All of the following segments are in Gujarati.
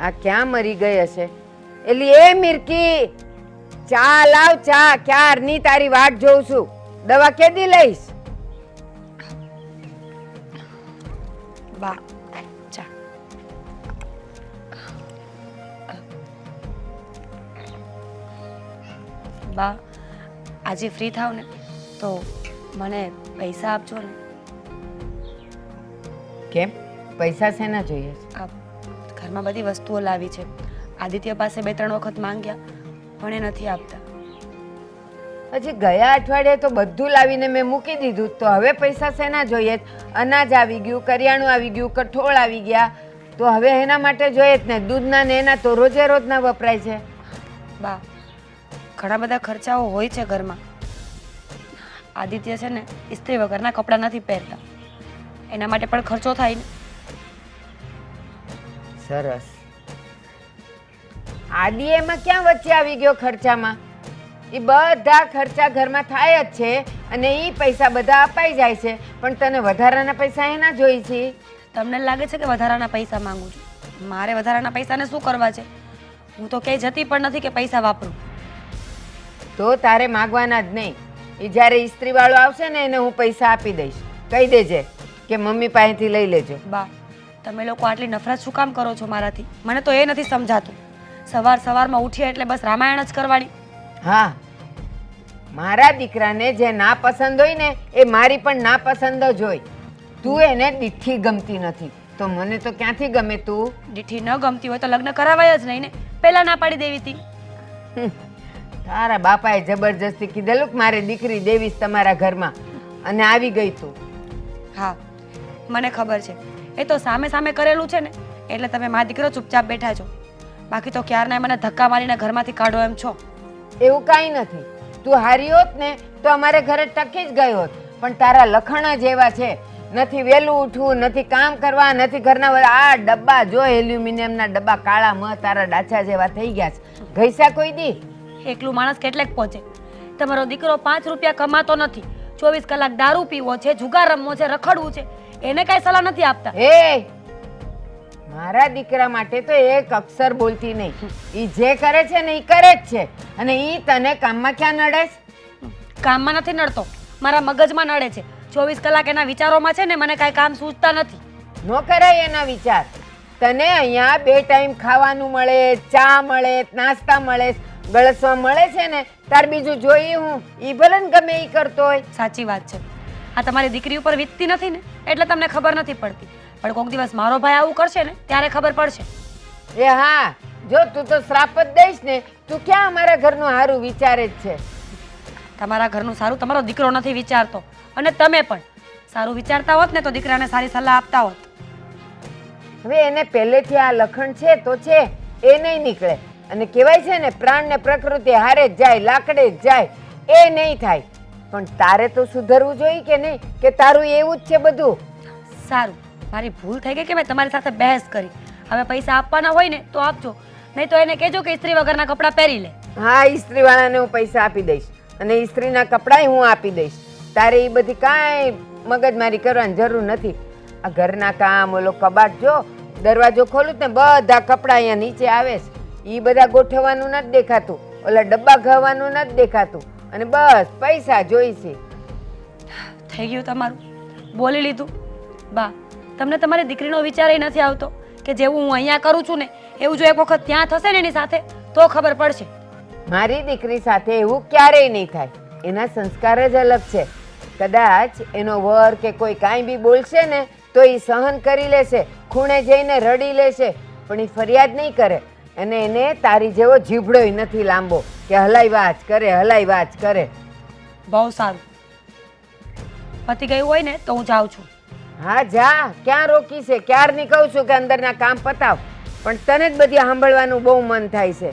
આ ક્યાં મરી ગઈ હશે? એલી એ મિરકી, ચા લાવ, ચા. ક્યારની તારી વાટ જોઉં છું. દવા કેદી લઈશ? બા ચા. બા આજે ફ્રી થાવ ને તો મને પૈસા આપજો ને. કેમ? પૈસા શેના જોઈએ છે? આ ઘરમાં બધી વસ્તુઓ લાવી છે. આદિત્ય પાસે 2-3 વખત માંગ્યા પણ એ નથી આપતા. હજી ગયા અઠવાડિયે તો બધું લાવીને મેં મૂકી દીધું, તો હવે પૈસા શેના જોઈએ? અનાજ આવી ગયું, કરિયાણું આવી ગયું, કઠોળ આવી ગયા, તો હવે એના માટે જોઈએ જ ને. દૂધના ને એના તો રોજે રોજના વપરાય છે. બા ઘણા બધા ખર્ચાઓ હોય છે ઘરમાં. આદિત્ય છે ને ઇસ્ત્રી વગરના કપડાં નથી પહેરતા, એના માટે પણ ખર્ચો થાય ને. સરસ. આદિ એમાં ક્યાં વચ્ચે આવી ગયો ખર્ચામાં? એ બધા ખર્ચા ઘરમાં થાય જ છે અને એ પૈસા બધા અપાઈ જાય છે, પણ તને વધારાના પૈસા એના જોઈ છે. તમને લાગે છે કે વધારાના પૈસા માંગુ છું? મારે વધારાના પૈસાને શું કરવા છે? હું તો ક્યાંય જતી પણ નથી કે પૈસા વાપરું. તો તારે માગવાના જ નહીં. એ જ્યારે ઇસ્ત્રી વાળો આવશે ને એને હું પૈસા આપી દઈશ. કહી દેજે કે મમ્મી પાસેથી લઈ લેજો. બા તમે લોકો આટલી નફરત શું કામ કરો છો મારાથી? મને તો એ નથી સમજાતું. સવારમાં ઉઠીએ એટલે બસ રામાયણ જ કરવાની. હા, મારા દીકરાને જે ના પસંદ હોય ને એ મારી પણ ના પસંદ જ હોય. તું એને દીઠી ગમતી નથી તો મને તો ક્યાંથી ગમે? તું દીઠી ન ગમતી હોય તો લગ્ન કરાવાય જ નહીં ને. પહેલા ના પાડી દેવી હતી. તારા બાપાએ જબરજસ્તી કીધેલું કે મારે દીકરી દેવીશ તમારા ઘરમાં, અને આવી ગઈ તું. હા મને ખબર છે, એ તો સામે સામે કરેલું છે ને એટલે તમે મારા દીકરો ચૂપચાપ બેઠા છો. બાકી તો ક્યારના મને ધક્કા મારીને ઘરમાંથી કાઢો એમ છો. એવું કાંઈ નથી. તું હારી હોત ને તો અમારે ઘરે ટકી જ ગઈ હોત, પણ તારા લખણ જ એવા છે. નથી વહેલું ઉઠવું, નથી કામ કરવા, નથી ઘરના આ ડબ્બા જો એલ્યુમિનિયમના ડબ્બા કાળા મ તારા ડાચા જેવા થઈ ગયા છે. ઘઈસા કોઈ દી? એકલું માણસ કેટલેક પહોંચે? તમારો દીકરો 5 રૂપિયા કમાતો નથી, 24 કલાક દારૂ પીવો છે, જુગાર રમવો છે, રખડવું છે, એને કઈ સલાહ નથી આપતા. એ મારા દીકરા માટે તો એક અક્ષર બોલતી નહીં. ઈ જે કરે છે ને ઈ કરે જ છે, અને ઈ તને કામમાં ક્યાં નડે છે? કામમાં નથી નડતો, મારા મગજમાં નડે છે. 24 કલાક એના વિચારોમાં છે ને, મને કાંઈ કામ સૂઝતા નથી. નો કરાય એના વિચાર. તને અહીંયા 2 ટાઈમ ખાવાનું મળે, ચા મળે, નાસ્તા મળે, ગળસવા મળે છે ને, તાર બીજું જોઈએ હું? ઈ ભલે ને ગમે ઈ કરતો હોય. સાચી વાત છે. આ તમારી દીકરી ઉપર વીતતી નથી ને એટલે તમને ખબર નથી પડતી, પણ કોઈક દિવસ મારો ભાઈ આવું કરશે ને ત્યારે ખબર પડશે. એ હા, જો તું તો શ્રાપ જ દઈશ ને, તું ક્યાં અમારા ઘરનું સારું વિચારે જ છે? તમારા ઘરનું સારું તમારો દીકરો નથી વિચારતો, અને તમે પણ સારું વિચારતા હોત ને તો દીકરાને સારી સલાહ આપતા હોત. હવે એને પહેલેથી આ લખણ છે તો છે, એ નહીં નીકળે. અને કહેવાય છે ને પ્રાણ ને પ્રકૃતિ હારે જ જાય, લાકડે જ જાય. એ નહીં થાય. પણ તારે તો સુધરવું જોઈએ કે નહીં? કે તારું એવું જ છે બધું? સારું, મારી ભૂલ થઈ ગઈ કે મેં તમારી સાથે બહેસ કરી. હવે પૈસા આપવાના હોય ને તો આપજો, નહીં તો એને કહેજો કે ઇસ્ત્રી વગરના કપડાં પહેરી લે. હા, ઇસ્ત્રી વાળાને હું પૈસા આપી દઈશ, અને ઇસ્ત્રીના કપડાય હું આપી દઈશ. તારે એ બધી કાંઈ મગજમારી કરવાની જરૂર નથી. આ ઘરના કામ, ઓલો કબાટ જો, દરવાજો ખોલું ને બધા કપડાં અહીંયા નીચે આવે છે. એ બધા ગોઠવવાનું નથી દેખાતું, ઓલા ડબ્બા ઘવાનું નથી દેખાતું, અને બસ પૈસા જોઈશે. થઈ ગયું તમારું, બોલી લીધું. બા તમને તમારી દીકરીનો વિચાર નથી આવતો કે જેવું હું અહીંયા કરું છું ને એવું જો એક વખત ત્યાં થશે ને એની સાથે તો ખબર પડશે. મારી દીકરી સાથે એવું ક્યારેય નહીં થાય. એના સંસ્કાર જ અલગ છે. કદાચ એનો વર કે કોઈ કાંઈ બી બોલશે ને તો એ સહન કરી લેશે, ખૂણે જઈને રડી લેશે, પણ એ ફરિયાદ નહીં કરે. અને એને તારી જેવો જીભડોય નથી લાંબો કે હલાઈ વાચ કરે, હલાઈ વાચ કરે. બહુ સારું, પતી ગયું હોય ને તો હું જાઉં છું. હા જા, ક્યાં રોકી છે? ક્યારની કહું છું કે અંદરના કામ પતાવ, પણ તને જ બધી સાંભળવાનું બહુ મન થાય છે.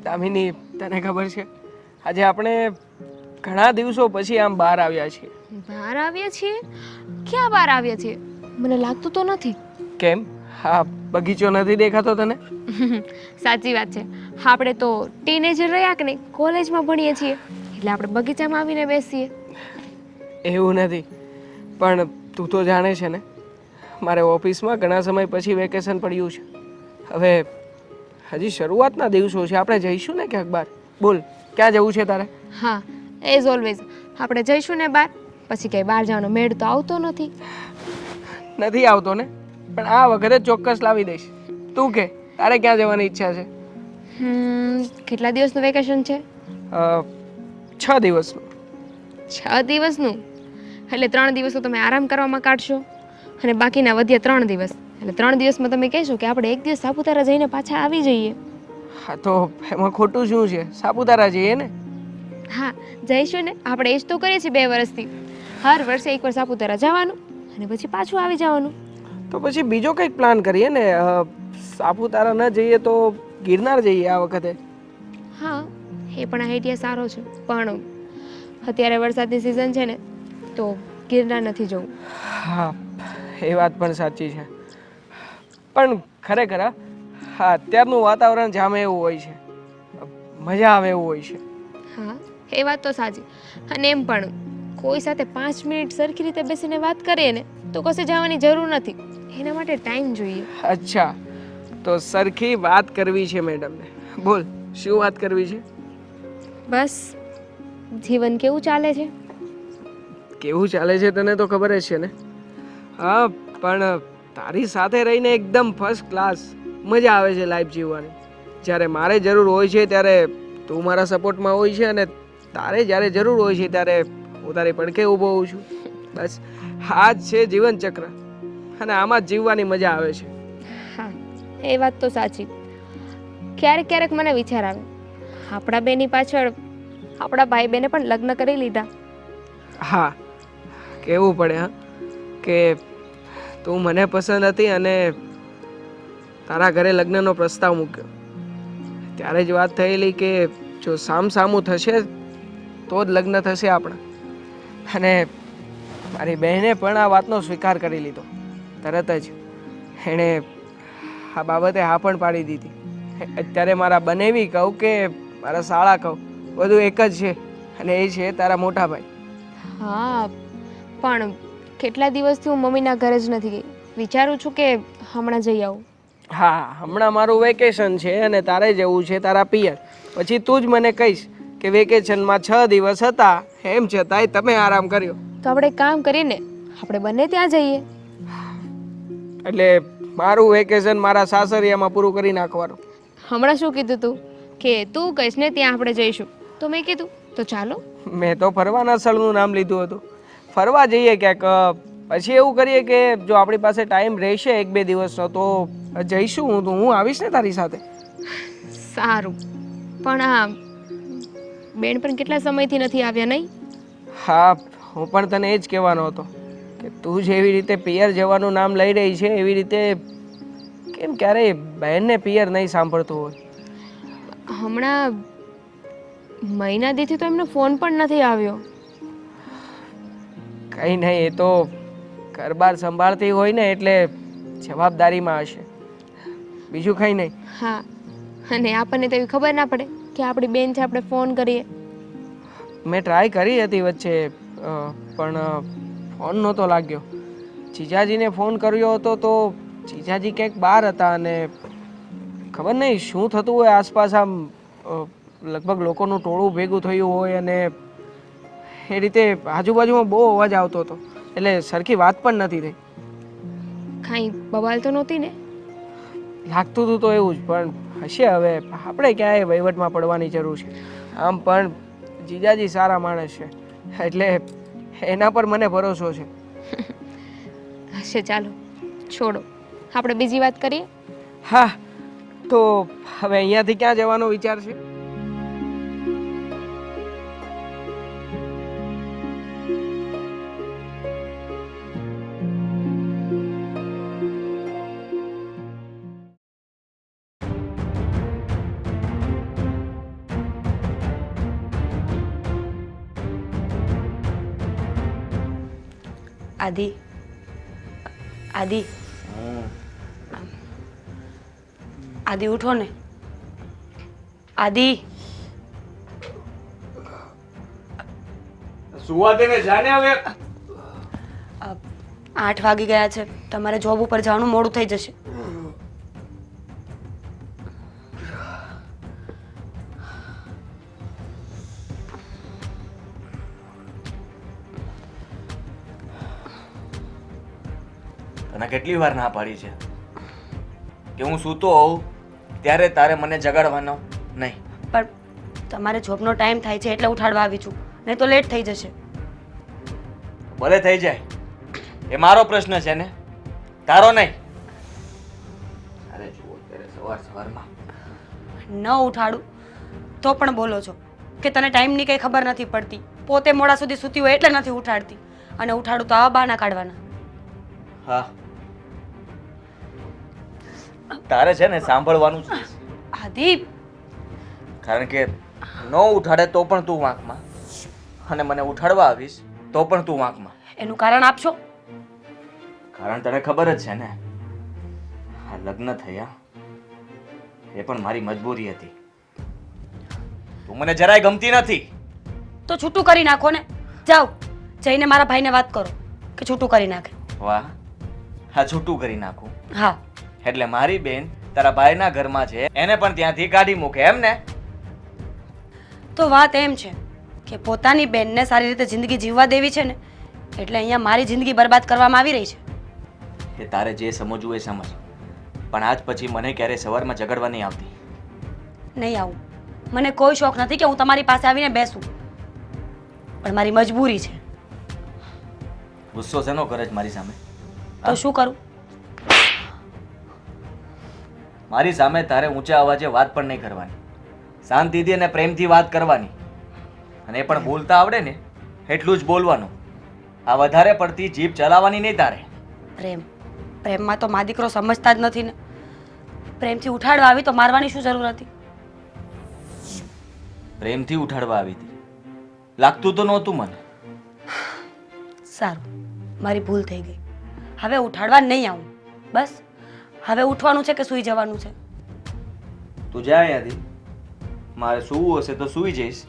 દામિની, તને ખબર છે આજે આપણે ઘણા દિવસો પછી આમ બહાર આવ્યા છીએ. બહાર આવ્યા છીએ? ક્યાં બહાર આવ્યા છીએ? મને લાગતું તો નથી. કેમ? હા, બગીચો નથી દેખાતો તને? સાચી વાત છે, આપણે તો ટીનેજર રહ્યા કે નહીં, કોલેજમાં ભણીએ છીએ એટલે આપણે બગીચામાં આવીને બેસીએ. એવું નથી, પણ તું તો જાણે છે ને મારે ઓફિસમાં ઘણા સમય પછી વેકેશન પડ્યું છે. હવે હજી શરૂઆતના દિવસો છે, આપણે જઈશું ને ક્યાંક બહાર. બોલ, ક્યાં જવું છે તારે? હા, એઝ ઓલવેઝ આપણે જઈશું ને બહાર, પછી ક્યાંય બહાર જવાનો મેળ તો આવતો નથી. નથી આવતો ને, પણ આ વખતે ચોક્કસ લાવી દઈશ. તું કે તારે ક્યાં જવાની ઈચ્છા છે? કેટલા દિવસનું વેકેશન છે? 6 દિવસનું. 6 દિવસનું? એટલે 3 દિવસ તો તમે આરામ કરવામાં કાઢશો અને બાકીના વધ્યા 3 દિવસ. એટલે 3 દિવસમાં તમે કહેશો કે આપણે એક દિવસ સાપુતારા જઈને પાછા આવી જઈએ. હા, તો એમાં ખોટું શું છે? સાપુતારા જઈએ ને. હા, જઈશું ને. આપણે એ જ તો કરીએ છીએ 2 વર્ષથી. હર વર્ષે એકવાર સાપુતારા જવાનું અને પછી પાછું આવી જવાનું. તો પછી બીજો કંઈક પ્લાન કરીએ ને. સાપુતારા ન જઈએ તો ગિરનાર જઈએ આ વખતે. હા, એ પણ આઈડિયા સારો છે, પણ અત્યારે વરસાદની સિઝન છે ને, તો ગિરનાર નથી જવું. હા, એ વાત પણ સાચી છે. પણ ખરેખર હા, અત્યારનું વાતાવરણ જામે એવું હોય છે, મજા આવે એવું હોય છે. હા, એ વાત તો સાચી. અને એમ પણ કોઈ સાથે 5 મિનિટ સરખી રીતે બેસીને વાત કરીએ ને તો કશે જવાની જરૂર નથી. એના માટે ટાઈમ જોઈએ. અચ્છા, તો સરખી વાત કરવી છે મેડમને. બોલ, શું વાત કરવી છે? બસ, જીવન કેવું ચાલે છે? કેવું ચાલે છે તને તો ખબર જ છે ને. હા, પણ તારી સાથે રહીને એકદમ ફર્સ્ટ ક્લાસ મજા આવે છે લાઈફ જીવવાની. જ્યારે મારે જરૂર હોય છે ત્યારે તું મારા સપોર્ટમાં હોય છે, અને તારે જ્યારે જરૂર હોય છે ત્યારે હું તારી પડખે ઊભો હોઉં છું. બસ આ જ છે જીવન ચક્ર, અને આમાં જ જીવવાની મજા આવે છે. હા, એ વાત તો સાચી. ક્યારેક ક્યારેક મને વિચાર આવે, આપણા બેની પાછળ આપણા ભાઈ બેને પણ લગ્ન કરી લીધા. હા, કહેવું પડે હા કે તું મને પસંદ હતી અને તારા ઘરે લગ્નનો પ્રસ્તાવ મૂક્યો. ત્યારે જ વાત થયેલી કે જો સામસામું થશે તો જ લગ્ન થશે આપણા. અને મારી બહેને પણ આ વાતનો સ્વીકાર કરી લીધો. તરત જ એણે આ બાબતે હા પણ પાડી દીધી. અત્યારે મારા બનેવી કહું કે મારા સાળા કહું, બધું એક જ છે, અને એ છે તારા મોટા ભાઈ. હા, પણ કેટલા દિવસથી હું મમ્મીના ઘરે જ નથી ગઈ. વિચારું છું કે હમણાં જઈ આવું. હા, હમણાં મારું વેકેશન છે અને તારે જવું છે તારા પિયર. પછી તું જ મને કહીશ કે વેકેશનમાં 6 દિવસ હતા, એમ છતાંય તમે આરામ કર્યો. તો આપણે એક કામ કરીને આપણે બંને ત્યાં જઈએ. એટલે મારું વેકેશન મારા સાસરિયામાં પૂરું કરી નાખવાનું. હમણાં શું કીધું તું કે તું કહીશ ને ત્યાં આપણે જઈશું, તો મેં કીધું તો ચાલો. મેં તો ફરવાના સ્થળનું નામ લીધું હતું. ફરવા જઈએ ક્યાંક. પછી એવું કરીએ કે જો આપણી પાસે ટાઈમ રહેશે 1-2 દિવસનો તો જઈશું. હું આવીશ ને તારી સાથે. સારું, પણ આ બેન પણ કેટલા સમયથી નથી આવ્યા નહીં? હા, હું પણ તને એ જ કહેવાનો હતો કે તું જેવી રીતે પિયર જવાનું નામ લઈ રહી છે એવી રીતે કેમ ક્યારેય બહેનને પિયર નહીં સાંભળતું હોય. હમણાં મહિના દીથી તો એમનો ફોન પણ નથી આવ્યો. કંઈ નહીં, એ તો ઘરબાર સંભાળતી હોય ને એટલે જવાબદારીમાં હશે, બીજું કંઈ નહીં. હા, અને આપણને તો એવી ખબર ના પડે કે આપણી બેન છે, આપણે ફોન કરીએ. મેં ટ્રાય કરી હતી વચ્ચે, પણ ફોન નહોતો લાગ્યો. જીજાજીને ફોન કર્યો હતો તો જીજાજી ક્યાંક બહાર હતા, અને ખબર નહીં શું થતું હોય આસપાસ. આમ લગભગ લોકોનું ટોળું ભેગું થયું હોય, અને એ રીતે આજુબાજુમાં બહુ અવાજ આવતો હતો, એટલે સરખી વાત પણ નથી થઈ. કાંઈ બવાલ તો નહોતી ને? લાગતું હતું તો એવું જ, પણ હશે. હવે આપણે ક્યાંય વહીવટમાં પડવાની જરૂર છે. આમ પણ જીજાજી સારા માણસ છે, એટલે એના પર મને ભરોસો છે. હશે, ચાલો છોડો, આપણે બીજી વાત કરીએ. હા, તો હવે અહીંયાથી ક્યાં જવાનો વિચાર છે? આદિ, આદિ, આદિ ઉઠો ને. આદિ, સુવા દે ને, જાને હવે. 8 વાગી ગયા છે, તમારે જોબ ઉપર જવાનું મોડું થઈ જશે. તને કેટલી વાર ના પાડી છે કે હું સૂતો હોઉં ત્યારે તારે મને જગાડવાનો નહીં. પણ તમારે જોબનો ટાઈમ થાય છે એટલે ઉઠાડવા આવી છું, નહીં તો લેટ થઈ જશે. ભલે થઈ જાય, એ મારો પ્રશ્ન છે ને, તારો નહીં. અરે જુઓ ત્યારે સવાર સવારમાં ન ઉઠાડું તો પણ બોલો છો કે તને ટાઈમની કંઈ ખબર નથી પડતી, પોતે મોડા સુધી સૂતી હોય એટલે નથી ઉઠાડતી, અને ઉઠાડું તો આવા બહાના કાઢવાના. હા, તારે છે ને સાંભળવાનું જ છે. આદિ, કારણ કે ન ઉઠાડે તો પણ તું વાંકમાં, અને મને ઉઠાડવા આવીશ તો પણ તું વાંકમાં. એનું કારણ આપશો? કારણ તને ખબર જ છે ને, આ લગ્ન થયા એ પણ મારી મજબૂરી હતી. તું મને જરાય ગમતી નથી. તો છૂટું કરી નાખો ને. જાઓ, જઈને મારા ભાઈને વાત કરો કે છૂટું કરી નાખે. વાહ, હા છૂટું કરી નાખું. હા, એટલે મારી બેન તારા ભાઈના ઘરમાં છે, એને પણ ત્યાંથી કાઢી મૂકે એમ ને? તો વાત એમ છે કે પોતાની બેનને સારી રીતે જિંદગી જીવવા દેવી છે ને, એટલે અહીંયા મારી જિંદગી બરબાદ કરવામાં આવી રહી છે. એ તારે જે સમજવું એ સમજ, પણ આજ પછી મને ક્યારેય સવારમાં ઝઘડવા નહીં આવતી. નહીં આવું. મને કોઈ શોખ નથી કે હું તમારી પાસે આવીને બેસું, પણ મારી મજબૂરી છે. ગુસ્સો શેનો કરે છે મારી સામે? તો શું કરું? મારી સામે તારે ઊંચા અવાજે વાત પણ નહીં કરવાની, શાંતિથી અને પ્રેમથી વાત કરવાની, અને એ પણ બોલતા આવડે ને એટલું જ બોલવાનું. આ વધારે પડતી જીભ ચલાવવાની નહીં તારે. પ્રેમમાં તો મા દીકરો સમજતા જ નથી ને. પ્રેમથી ઉઠાડવા આવી તો મારવાની શું જરૂર હતી? પ્રેમથી ઉઠાડવા આવી હતી, લાગતું તો નહોતું મને. સારું, મારી ભૂલ થઈ ગઈ. હવે ઉઠાડવા નહીં આવું. બસ, હવે ઉઠવાનું છે કે સૂઈ જવાનું છે? તું જા અહીંયાથી. મારે સૂવું હશે તો સૂઈ જઈશ,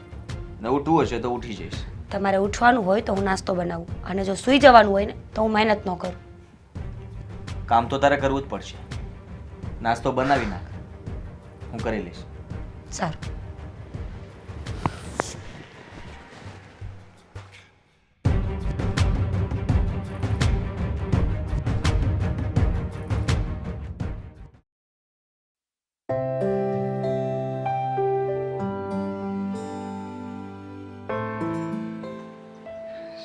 ને ઉઠવું હશે તો ઉઠી જઈશ. તમારે ઉઠવાનું હોય તો હું નાસ્તો બનાવું, અને જો સૂઈ જવાનું હોય ને તો હું મહેનત ન કરું. કામ તો તારે કરવું જ પડશે. નાસ્તો બનાવી નાખ, હું કરી લઈશ. સારું.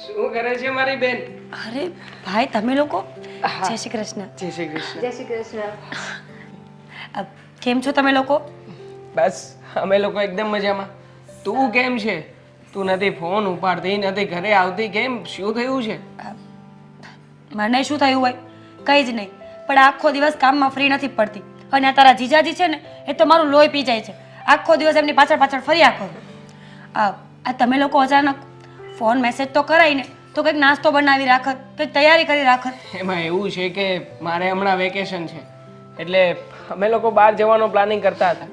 શું કરે છે મારી બેન? અરે ભાઈ, તમે લોકો? જય શ્રી કૃષ્ણ. જય શ્રી કૃષ્ણ. જય શ્રી કૃષ્ણ. કેમ છો તમે લોકો? બસ અમે લોકો એકદમ મજામાં. તું કેમ છે? તું નથી ફોન ઉપાડતી, નથી ઘરે આવતી, કેમ? શું થયું છે? મને શું થયું હોય? કંઈ જ નહીં, પણ આખો દિવસ કામમાં ફ્રી નથી પડતી. અને આ તારા જીજાજી છે ને, એ તો મારું લોહી પી જાય છે. આખો દિવસ એમની પાછળ પાછળ ફર્યા કરું. આ તમે લોકો અચાનક ફોન મેસેજ તો કરાય ને, તો કંઈક નાસ્તો બનાવી રાખત, કંઈક તૈયારી કરી રાખત. એમાં એવું છે કે મારે હમણાં વેકેશન છે, એટલે અમે લોકો બહાર જવાનો પ્લાનિંગ કરતા હતા.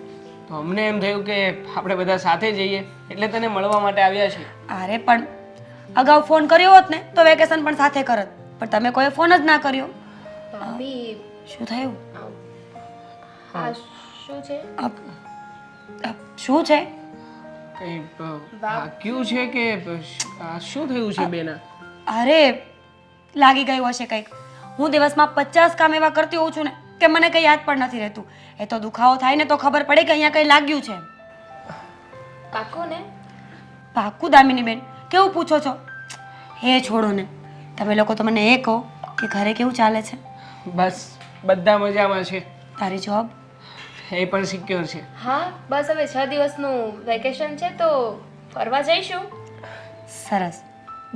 તો અમને એમ થયું કે આપણે બધા સાથે જઈએ, એટલે તને મળવા માટે આવ્યા છીએ. અરે પણ અગાઉ ફોન કર્યો હોત ને તો વેકેશન પણ સાથે કરત, પણ તમે કોઈ ફોન જ ના કર્યો. ભાભી, શું થયું? આ શું છે? શું છે? કઈ વાગ્યું છે કે આ શું થયું છે બેના? અરે લાગી ગયું હશે કંઈક. હું દિવસમાં 50 કામ એવા કરતી હોઉં છું ને કે મને કંઈ યાદ પણ નથી રહેતું. એ તો દુખાવો થાય ને તો ખબર પડે કે અહીંયા કંઈ લાગ્યું છે. પાકો ને? પાક્કું દામિની બેન, કેવું પૂછો છો? એ છોડો ને, તમે લોકો તો મને એ કહો કે ઘરે કેવું ચાલે છે? બસ બધા મજામાં છે. તારી જોબ? એ પણ સિક્યોર છે. હા, બસ હવે 6 દિવસનું વેકેશન છે તો ફરવા જઈશું. સરસ,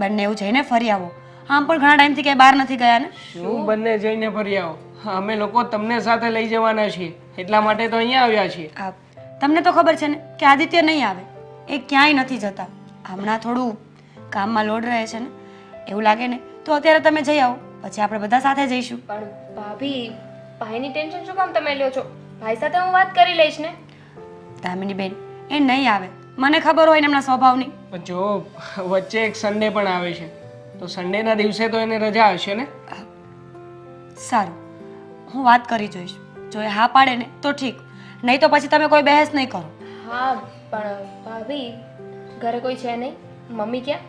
બંને એવું જઈને ફરી આવો. આમ પણ ઘણા ટાઈમથી ક્યાંય બહાર નથી ગયા ને. શું બંને જઈને ફરી આવો? અમે લોકો તમને સાથે લઈ જવાના છીએ, એટલા માટે તો અહીંયા આવ્યા છીએ. તમને તો ખબર છે ને કે આદિત્ય નહીં આવે, એ ક્યાંય નથી જતા. હમણાં થોડું કામમાં લોડ રહે છે ને, એવું લાગે ને તો અત્યારે તમે જઈ આવો, પછી આપણે બધા સાથે જઈશું. પણ ભાભી, ભાઈની ટેન્શન શું કામ તમે લ્યો છો? ભાઈ સાથે હું વાત કરી લઈશ ને. દામિની બેન, એ નહીં આવે, મને ખબર હોય ને એમના સ્વભાવની. પણ જો વચ્ચે એક સન્ડે પણ આવે છે, તો સન્ડેના દિવસે તો એને રજા હશે ને? સારું, હું વાત કરી જોઈશ. જો એ હા પાડે ને તો ઠીક, નહીં તો પછી તમે કોઈ બહેસ નહીં કરો. હા પણ ભાભી ઘરે કોઈ છે નહીં? મમ્મી ક્યાં?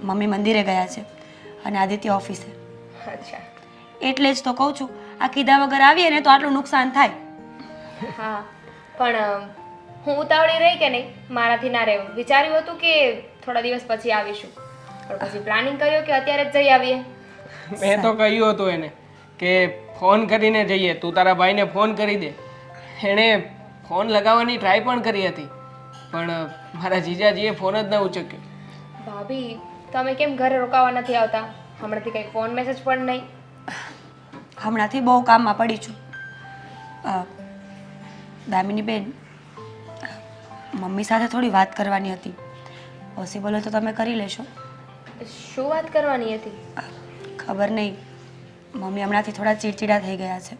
મમ્મી મંદિરે ગયા છે અને આદિત્ય ઓફિસે. અચ્છા. એટલે જ તો કહું છું, આ કીધા વગર આવીએ ને તો આટલું નુકસાન થાય. હા પણ હું ઉતાવળી રહી કે નહીં, મારાથી ના રહેવું. વિચાર્યું હતું કે થોડા દિવસ પછી આવીશું, પણ પછી પ્લાનિંગ કર્યો કે અત્યારે જ જઈ આવીએ. મેં તો કહ્યું હતું એને કે ફોન કરીને જઈએ, તું તારા ભાઈને ફોન કરી દે. એણે ફોન લગાવવાની ટ્રાય પણ કરી હતી, પણ મારા જીજાજીએ ફોન જ ન ઉચક્યો. ભાભી તમે કેમ ઘરે રોકાવા નથી આવતા? હમણાંથી કંઈ ફોન મેસેજ પણ નહીં. હમણાંથી બહુ કામમાં પડી છું. દામિની બેન, મમ્મી સાથે થોડી વાત કરવાની હતી. પોસિબલ હોય તો તમે કરી લેશો? શું વાત કરવાની હતી? ખબર નહીં, મમ્મી હમણાંથી થોડા ચીડચીડા થઈ ગયા છે.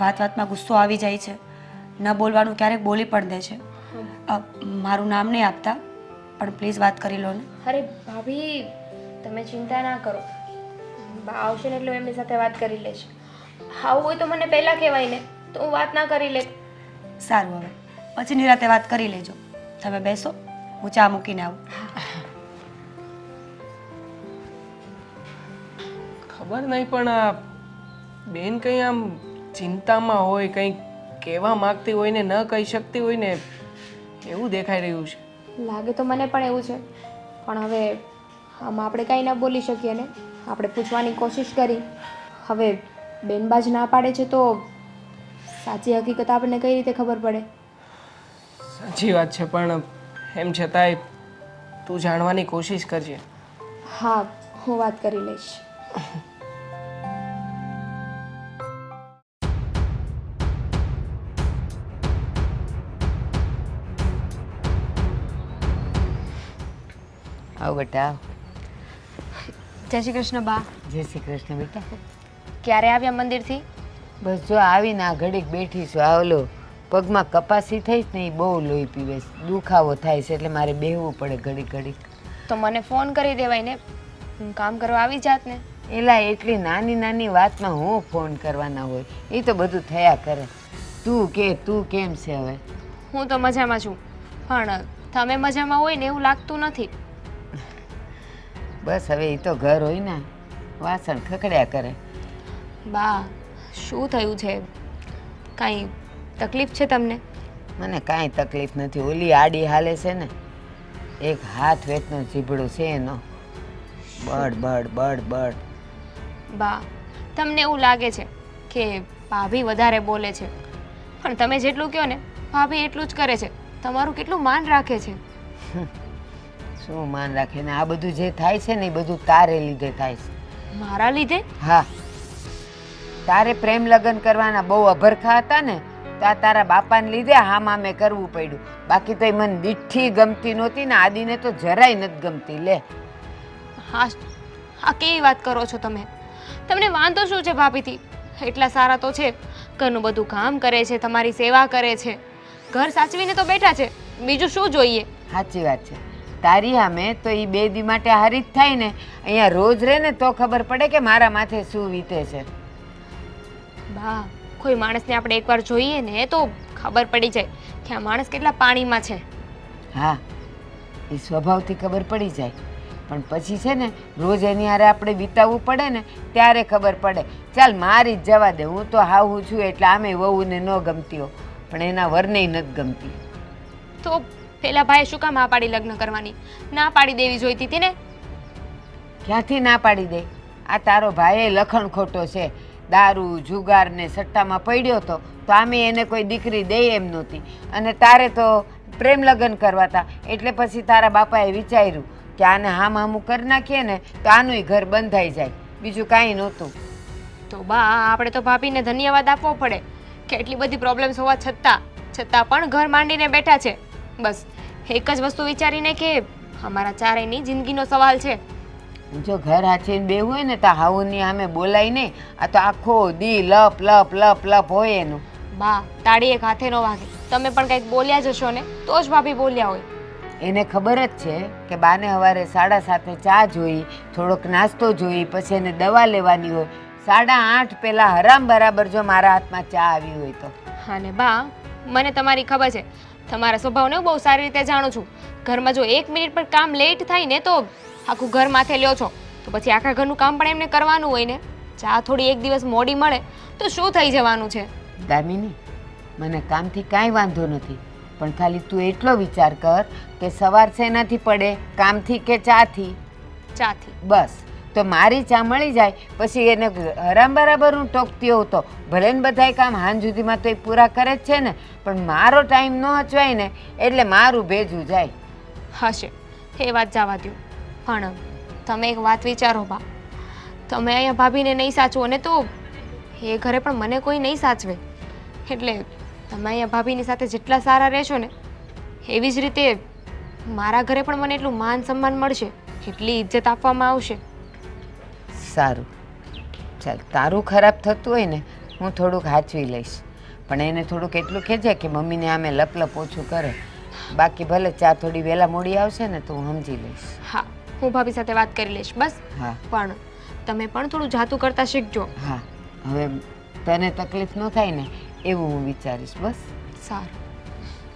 વાત વાતમાં ગુસ્સો આવી જાય છે, ન બોલવાનું ક્યારેક બોલી પણ દે છે. મારું નામ નહીં આપતા, પણ પ્લીઝ વાત કરી લો ને. અરે ભાભી તમે ચિંતા ના કરો, બા આવશે ને એટલે એમની સાથે વાત કરી લઈશ. આવું હોય તો મને પહેલાં કહેવાય ને, તો હું વાત ના કરી લે. સારું, હવે પછી નિરાતે વાત કરી લેજો. તમે બેસો, હું ચા મૂકીને આવું. ખબર નહીં પણ આ બેન કંઈ આમ ચિંતામાં હોય, કંઈ કહેવા માગતી હોય ને ન કહી શકતી હોય ને એવું દેખાઈ રહ્યું છે. લાગે તો મને પણ એવું છે, પણ હવે આમાં આપણે કાંઈ ના બોલી શકીએ ને. આપણે પૂછવાની કોશિશ કરી, હવે બેનબાજ ના પાડે છે તો સાચી હકીકત આપણને કઈ રીતે ખબર પડે? સાચી વાત છે, પણ એમ છતાંય તું જાણવાની કોશિશ કરજે. હા હું વાત કરી લઈશ. આવ બેટા આવ. જય શ્રી કૃષ્ણ બા. જય શ્રી કૃષ્ણ બેટા. ક્યારે આવ્યા મંદિરથી? બસ જો આવીને આ ઘડીક બેઠી છું. આવલો પગમાં કપાસી થઈ ને એ બહુ લોહી પીવે છે, દુખાવો થાય છે, એટલે મારે બેહવું પડે ઘડીક ઘડીક. તો મને ફોન કરી દેવાય ને, હું કામ કરવા આવી જાત ને. એલા એટલી નાની નાની વાતમાં હું ફોન કરવાના હોય, એ તો બધું થયા કરે. તું કેમ છે હવે? હું તો મજામાં છું, પણ તમે મજામાં હોય ને એવું લાગતું નથી. બસ હવે એ તો ઘર હોય ને, વાસણ ખખડ્યા કરે. બા શું થયું છે? કાંઈ તકલીફ છે તમને? મને કાંઈ તકલીફ નથી. ઓલી આડી હાલે છે ને, એક હાથ વેતનો જીભડો છે એનો, બળ બળ બળ બળ. બા તમને એવું લાગે છે કે ભાભી વધારે બોલે છે, પણ તમે જેટલું કહો ને ભાભી એટલું જ કરે છે. તમારું કેટલું માન રાખે છે. શું માન રાખે ને? આ બધું જે થાય છે ને એ બધું તારે લીધે થાય છે. મારા લીધે? હા, તારે પ્રેમ લગ્ન કરવાના બહુ અભરખા હતા ને, તો આ તારા બાપાને લીધે હા મામે કરવું પડ્યું. બાકી તો એ મને દીઠી ગમતી નહોતી ને, આદિને તો જરાય નથી ગમતી. લે હા હા, કેવી વાત કરો છો તમે? તમને વાંધો શું છે ભાભીથી? એટલા સારા તો છે, ઘરનું બધું કામ કરે છે, તમારી સેવા કરે છે, ઘર સાચવીને તો બેઠા છે, બીજું શું જોઈએ? સાચી વાત છે તારી. સામે તો એ 2 દી માટે હારી જ થાય ને, અહીંયા રોજ રહે ને તો ખબર પડે કે મારા માથે શું વીતે છે. બા કોઈ માણસને આપણે એકવાર જોઈએ ને તો ખબર પડી જાય કે આ માણસ કેટલા પાણીમાં છે. હા, એ સ્વભાવથી ખબર પડી જાય, પણ પછી છે ને રોજ એની હારે આપણે વિતાવવું પડે ને ત્યારે ખબર પડે. ચાલ મારી જ જવા દે, હું તો હાવું છું એટલે આમે વહુને ન ગમતી હો, પણ એના વરને નથી ગમતી. તો પેલા ભાઈ શું કામ આ પાડી લગ્ન કરવાની? ના પાડી દેવી જોઈતી હતી ને. ક્યાંથી ના પાડી દે? આ તારો ભાઈ લખણ ખોટો છે, દારૂ જુગાર ને સટ્ટામાં પડ્યો હતો, તો આમે એને કોઈ દીકરી દે એમ નહોતી. અને તારે તો પ્રેમ લગ્ન કરવાતા, એટલે પછી તારા બાપાએ વિચાર્યું કે આને હામ હામું કરી નાખીએ ને તો આનુંય ઘર બંધાઈ જાય, બીજું કાંઈ નહોતું. તો બા આપણે તો ભાભીને ધન્યવાદ આપવો પડે કે એટલી બધી પ્રોબ્લેમ્સ હોવા છતાં પણ ઘર માંડીને બેઠા છે. બસ એક જ વસ્તુ વિચારીને કે અમારા ચારેયની જિંદગીનો સવાલ છે. જો ઘર હાચીને બેવું હોય ને તો હાઉની સામે બોલાય નહીં. આ તો આખો દી લપ લપ લપ લપ હોય એનું. બા તાળી એક હાથે નો વાગે. તમે પણ કંઈક બોલ્યા જશો ને તો જ ભાભી બોલ્યા હોય. એને ખબર જ છે કે બાને સવારે 7:30 ચા જોઈ, થોડોક નાસ્તો જોઈ, પછી એને દવા લેવાની હોય, 8:30 પહેલાં હરામ બરાબર જો મારા હાથમાં ચા આવી હોય તો. અને બા મને તમારી ખબર છે, તમારા સ્વભાવને હું બહુ સારી રીતે જાણું છું. ઘરમાં જો 1 મિનિટ પણ કામ લેટ થાય ને તો આખું ઘર માથે લ્યો છો, તો પછી આખા ઘરનું કામ પણ એમને કરવાનું હોય ને. ચા થોડી એક દિવસ મોડી મળે તો શું થઈ જવાનું છે? દામિની, મને કામથી કાંઈ વાંધો નથી, પણ ખાલી તું એટલો વિચાર કર કે સવાર શેનાથી પડે, કામથી કે ચાથી? ચાથી. બસ, તો મારી ચા મળી જાય પછી એને હરામ બરાબર હું ટોકતી હોઉં તો ભલે ને બધાય કામ હાંજ સુધીમાં તો એ પૂરા કરે જ છે ને, પણ મારો ટાઈમ ન હચવાય ને એટલે મારું ભેજું જાય. હશે, એ વાત જવા દો. પણ તમે એક વાત વિચારો બા, તમે અહીંયા ભાભીને નહીં સાચવો ને તો એ ઘરે પણ મને કોઈ નહીં સાચવે. એટલે તમે અહીંયા ભાભીની સાથે જેટલા સારા રહેશો ને એવી જ રીતે મારા ઘરે પણ મને એટલું માન સન્માન મળશે, એટલી ઇજ્જત આપવામાં આવશે. સારું, ચાલ, તારું ખરાબ થતું હોય ને હું થોડુંક હાચવી લઈશ, પણ એને થોડુંક એટલું કહેજે કે મમ્મીને આમે લપ ઓછું કરે. બાકી ભલે ચા થોડી વહેલા મોડી આવશે ને તો હું સમજી લઈશ. હા, હું ભાભી સાથે વાત કરી લઈશ. બસ. હા પણ તમે પણ થોડું જાતું કરતા શીખજો. હા, હવે તને તકલીફ ન થાય ને એવું હું વિચારીશ. બસ. સારું,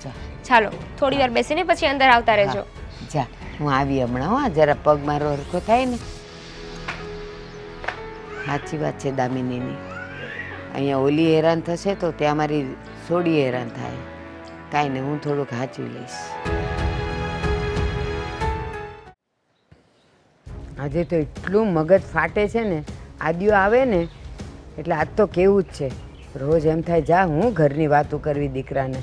જા ચાલો થોડી વાર બેસીને પછી અંદર આવતા રહેજો. જા, હું આવી હમણાં. હા, જરા પગ મારો હરખો થાય ને. સાચી વાત છે દામિનીની, અહીંયા ઓલી હેરાન થશે તો ત્યાં મારી સોડી હેરાન થાય. કાંઈ નહીં, હું થોડુંક હાચવી લઈશ. આજે તો એટલું મગજ ફાટે છે ને, આદિઓ આવે ને એટલે આજ તો કેવું જ છે. રોજ એમ થાય જા હું ઘરની વાતો કરવી દીકરાને,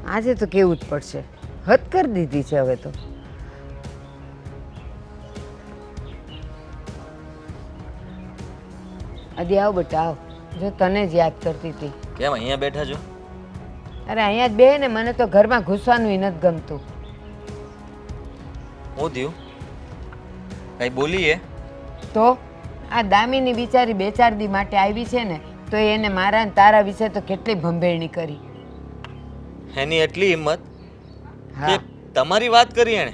આજે તો કેવું જ પડશે. હદ કરી દીધી છે હવે તો. આદિ આવ બેટા આવ, જો તને જ યાદ કરતી હતી. કેમ અહીંયા બેઠા છો? અરે અહીંયા જ બે ને, મને તો ઘરમાં ઘૂસવાનું નથી ગમતું. હું થયું? કઈ બોલીએ? તો આ દામિની બિચારી 2-4 દી માટે આવી છે ને તો એને મારા ને તારા વિશે તો કેટલી ભંભેરણી કરી. એની એટલી હિંમત હા, કે તમારી વાત કરી એણે?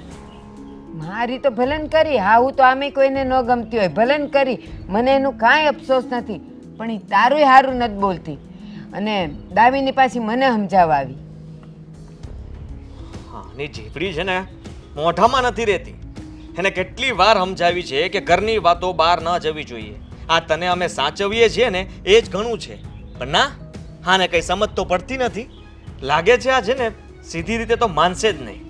મારી તો ભલે ને કરી. હા, હું તો આમે કોઈને ન ગમતી હોય ભલે ને કરી, મને એનું કાંઈ અફસોસ નથી, પણ એ તારું સારું નથી બોલતી અને દામિની પાછી મને સમજાવવા આવી. હા, ની જીભડી છે ને મોઢામાં નથી રહેતી. એને કેટલી વાર સમજાવી છે કે ઘરની વાતો બહાર ન જવી જોઈએ. આ તને અમે સાચવીએ છીએ ને એ જ ઘણું છે, પણ ના, હા ને કઈ સમજ તો પડતી નથી. લાગે છે આ છે ને સીધી રીતે તો માનશે જ નહીં.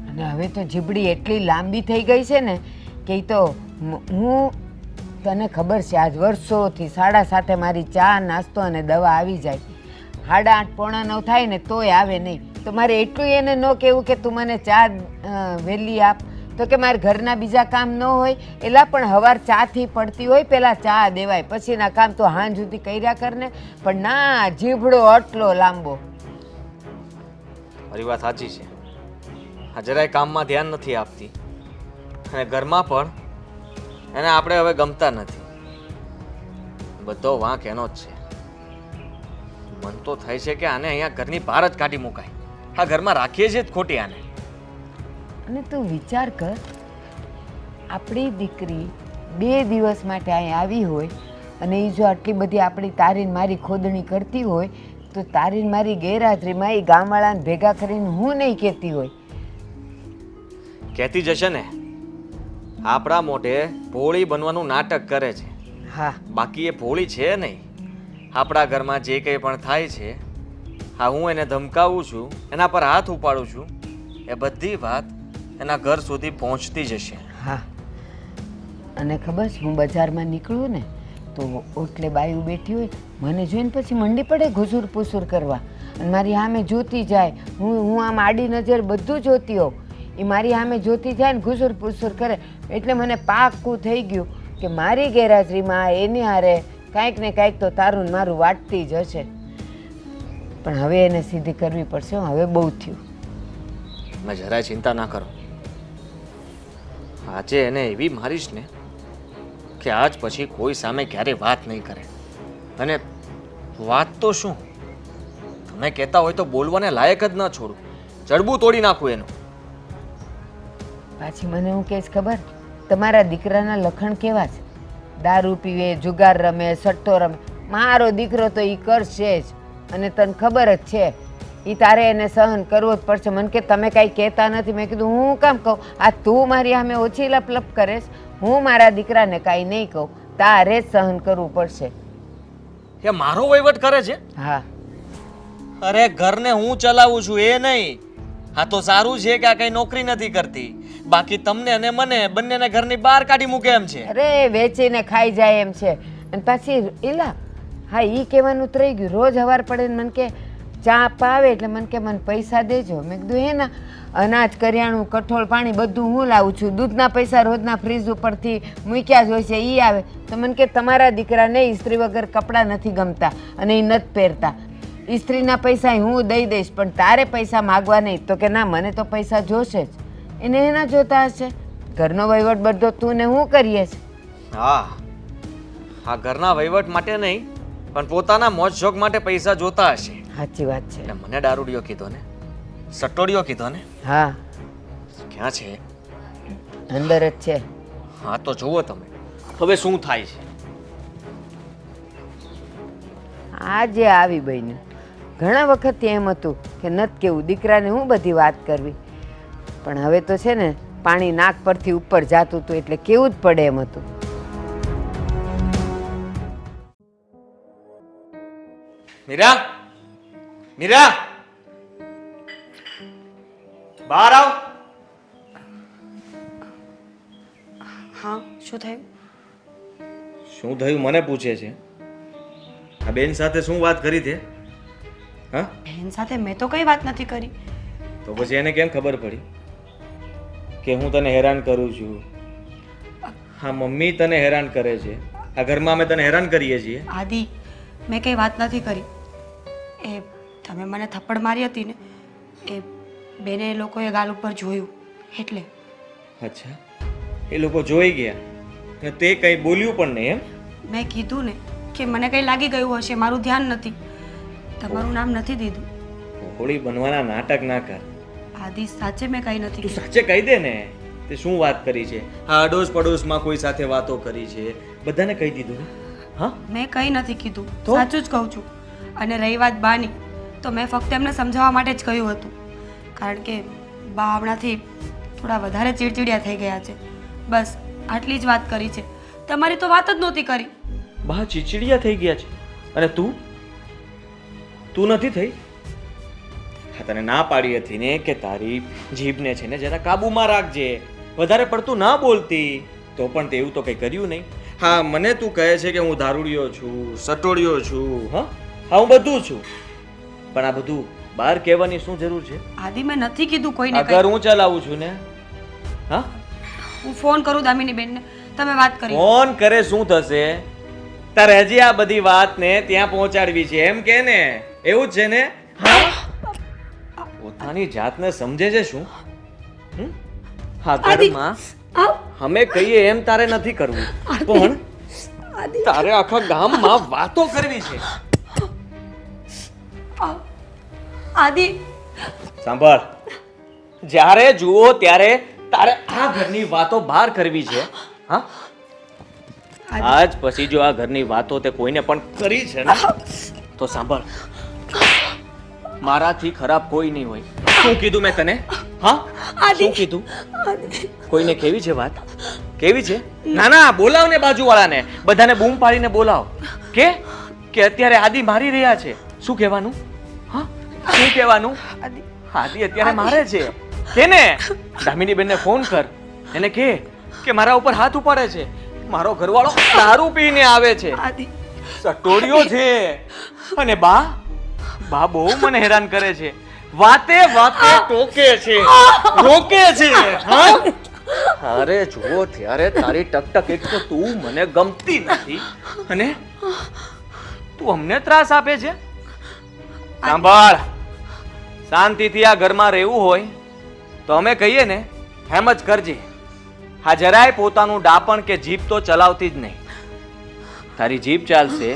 અને હવે તો જીબડી એટલી લાંબી થઈ ગઈ છે ને કે ઈ તો હું, તને ખબર છે આજ વર્ષોથી 7:30 મારી ચા નાસ્તો અને દવા આવી જાય, 8:30 પોણા 9 થાય ને તોય આવે નહીં. તો મારે એટલું એને ન કહેવું કે તું મને ચા વહેલી આપ, તો કે મારે ઘરના બીજા કામ ન હોય એલા પણ હવાર ચાથી પડતી હોય પહેલાં ચા દેવાય, પછીના કામ તો હાંજ સુધી કર્યા કરને. પણ ના, જીભડો આટલો લાંબો. મારી વાત સાચી છે, આ જરાય કામમાં ધ્યાન નથી આપતી અને ઘરમાં પણ એને આપણે હવે ગમતા નથી. બધો વાંક એનો જ છે. મન તો થાય છે કે આને અહીંયા ઘરની બહાર જ કાઢી મુકાય. આ ઘરમાં રાખીએ છીએ જ ખોટી આને. અને તું વિચાર કર, આપણી દીકરી 2 દિવસ માટે અહીં આવી હોય અને એ જો આટલી બધી આપણી તારીને મારી ખોદણી કરતી હોય તો તારીને મારી ગેરહાજરીમાં એ ગામવાળાને ભેગા કરીને હું નહીં કહેતી હોય. કહેતી જશે ને, આપણા મોઢે ભોળી બનવાનું નાટક કરે છે. હા, બાકી એ ભોળી છે નહીં. આપણા ઘરમાં જે કંઈ પણ થાય છે, હા, હું એને ધમકાવું છું, એના પર હાથ ઉપાડું છું, એ બધી વાત એના ઘર સુધી પહોંચતી જશે. હા, અને ખબર છે હું બજારમાં નીકળું ને તો ઓટલે બાયું બેઠી હોય, મને જોઈને પછી મંડી પડે ઘુસુર પૂસુર કરવા અને મારી સામે જોતી જાય. હું આમ આડી નજર બધું જોતી હોઉં, એ મારી સામે જોતી જાય ને ઘુસુર પૂસુર કરે એટલે મને પાક્કું થઈ ગયું કે મારી ગેરહાજરીમાં એની હારે કાંઈક ને કાંઈક તો તારું ને મારું વાટતી જ હશે. પણ હવે એને સીધી કરવી પડશે. હવે બહુ થયું. મેં જરાય ચિંતા ના કરો. આજે એને એવી મારીશ ને કે આજ પછી કોઈ સામે ક્યારેય વાત નહીં કરે. અને વાત તો શું, તમે કહેતા હોય તો બોલવાને લાયક જ ન છોડું, જડબું તોડી નાખું એનું. પાછી મને હું કહીશ ખબર, તમારા દીકરાના લખણ કેવા છે? દારૂ પીવે, જુગાર રમે, સટ્ટો રમે. મારો દીકરો તો એ કરશે જ, અને તને ખબર જ છે એ તારે એને સહન કરવો જ પડશે. મને કે તમે કાંઈ કહેતા નથી. મેં કીધું હું કામ કહું? આ તું મારી સામે ઓછી લપ કરેશ. હું મારા દીકરાને કાંઈ નહીં કહું, તારે જ સહન કરવું પડશે. એ મારો વહીવટ કરે છે? હા, અરે ઘરને હું ચલાવું છું એ નહીં. હા તો સારું છે કે આ કઈ નોકરી નથી કરતી, બાકી તમને અને મને બંનેને ઘરની બહાર કાઢી મૂકે એમ છે. અરે વેચીને ખાઈ જાય એમ છે. અને પાછી એલા, હા એ કહેવાનું જ રહી ગયું. રોજ સવાર પડે ને મને કે ચા પાવે એટલે મને કે મને પૈસા દેજો. મેં કીધું હે ના, અનાજ, કરિયાણું, કઠોળ, પાણી બધું હું લાવું છું. દૂધના પૈસા રોજના ફ્રીજ ઉપરથી મૂક્યા જ હોય છે. એ આવે તો મને કે તમારા દીકરાને ઇસ્ત્રી વગર કપડાં નથી ગમતા અને એ નથી પહેરતા. ઇસ્ત્રીના પૈસા હું દઈ દઈશ, પણ તારે પૈસા માગવા નહીં. તો કે ના, મને તો પૈસા જોશે જ. એને એના જોતા હશે. ઘરનો વહીવટ બધો તું ને હું કરીએ છે. હા, હા ઘરના વહીવટ માટે નહીં, પણ પોતાના મોજ શોખ માટે પૈસા જોતા હશે. સાચી વાત છે. એટલે મને દારૂડિયો કીધો ને, સટોડિયો કીધો ને. હા, ક્યાં છે? અંદર જ છે. હા તો જુઓ તમે હવે શું થાય છે. આજે આવી બન્યું. ઘણા વખત એમ હતું કે નથી કેવું, દીકરાને હું બધી વાત કરવી, પણ હવે તો છે ને પાણી નાક પરથી ઉપર જાતું હતું એટલે કેવું જ પડે એમ હતું. મીરા, મીરા, બહાર આવ. હા, શું થયું? શું થયું મને પૂછે છે? આ બેન સાથે શું વાત કરી તે? હા, બહેન સાથે મેં તો કઈ વાત નથી કરી. તો પછી એને કેમ ખબર પડી કે હું તને હેરાન કરું છું? હા, મમ્મી તને હેરાન કરે છે. આ ઘરમાં અમે તને હેરાન કરીએ છીએ. આદિ, મેં કઈ વાત નથી કરી. એ તમે મને થપ્પડ મારી હતી ને, એ બેને એ લોકોએ ગાલ ઉપર જોયું એટલે. અચ્છા, એ લોકો જોઈ ગયા અને તે કંઈ બોલ્યું પણ નહીં એમ? મેં કીધું ને કે મને કંઈ લાગી ગયું હશે, મારું ધ્યાન નથી. તમારું નામ નથી દીધું. હોળી બનવાના નાટક ના કર. આદિ, સાચે મેં કંઈ નથી તું કીધું. સાચે કહી દે ને, તે શું વાત કરી છે? હા, અડોશ પડોશમાં કોઈ સાથે વાતો કરી છે, બધાને કહી દીધું ને? હા, મેં કંઈ નથી કીધું, તો? સાચું જ કહું છું. અને રહી વાત બાની, તો મેં ફક્ત એમને સમજાવવા માટે જ કહ્યું હતું, કારણ કે બા હમણાંથી થોડા વધારે ચીડચીડિયા થઈ ગયા છે. બસ આટલી જ વાત કરી છે. તમારી તો વાત જ નહોતી કરી. બા ચીચીડિયા થઈ ગયા છે અને તું નથી થઈ? હા, તને ના પાડી હતી ને કે તારી જીભને છે ને જરા કાબુમાં રાખજે, વધારે પડતું ના બોલતી. તો પણ તે એવું તો કંઈ કર્યું નહીં. હા, મને તું કહે છે કે હું દારૂડિયો છું, સટોડિયો છું. હા, હા હું બધું છું, પણ આ બધું બહાર કહેવાની શું જરૂર છે? આદિ, મેં નથી કીધું કોઈને આ ઘર કંઈ. હું ચલાવું છું ને. હા, હું ફોન કરું દામિની બેનને, તમે વાત કરી. ફોન કરે શું થશે? તારે હજી આ બધી વાતને ત્યાં પહોંચાડવી છે એમ કે ને? એવું જ છે ને? પોતાની જાતને સમજે છે શું? હા, ઘરમાં અમે કહીએ એમ તારે નથી કરવું, પણ તારે આખા ગામમાં વાતો કરવી છે. આદિ, સાંભળ, જ્યારે જુઓ ત્યારે તારે આ ઘરની વાતો બહાર કરવી છે. હા, આજ પછી જો આ ઘરની વાતો તે કોઈને પણ કરી છે ને, તો સાંભળ, મારાથી ખરાબ કોઈ નહીં હોય. શું કીધું મેં તને? હા, શું કીધું? કોઈને કેવી છે વાત? કેવી છે? ના ના, બોલાવ ને બાજુવાળાને, બધાને બૂમ પાડીને બોલાવ કે અત્યારે આદિ મારી રહ્યા છે. શું કહેવાનું? હા, શું કહેવાનું? આદિ અત્યારે મારે છે. કેને? દામિની બેનને ફોન કર, એને કે મારા ઉપર હાથ ઉપાડે છે, મારો ઘરવાળો દારૂ પીને આવે છે, આદિ, સટોડિયો છે, અને બા બહુ મને હેરાન કરે છે, વાતે વાતે ટોકે છે, રોકે છે. હા, અરે જુઓ ત્યારે તારી ટકટક, એક તો તું મને ગમતી નથી અને તું અમને ત્રાસ આપે છે. સાંભળ, શાંતિથી આ ઘરમાં રહેવું હોય તો અમે કહીએ ને એમ જ કરજે. હા, જરાય પોતાનું ડાપણ કે જીભ તો ચલાવતી જ નહીં. તારી જીભ ચાલશે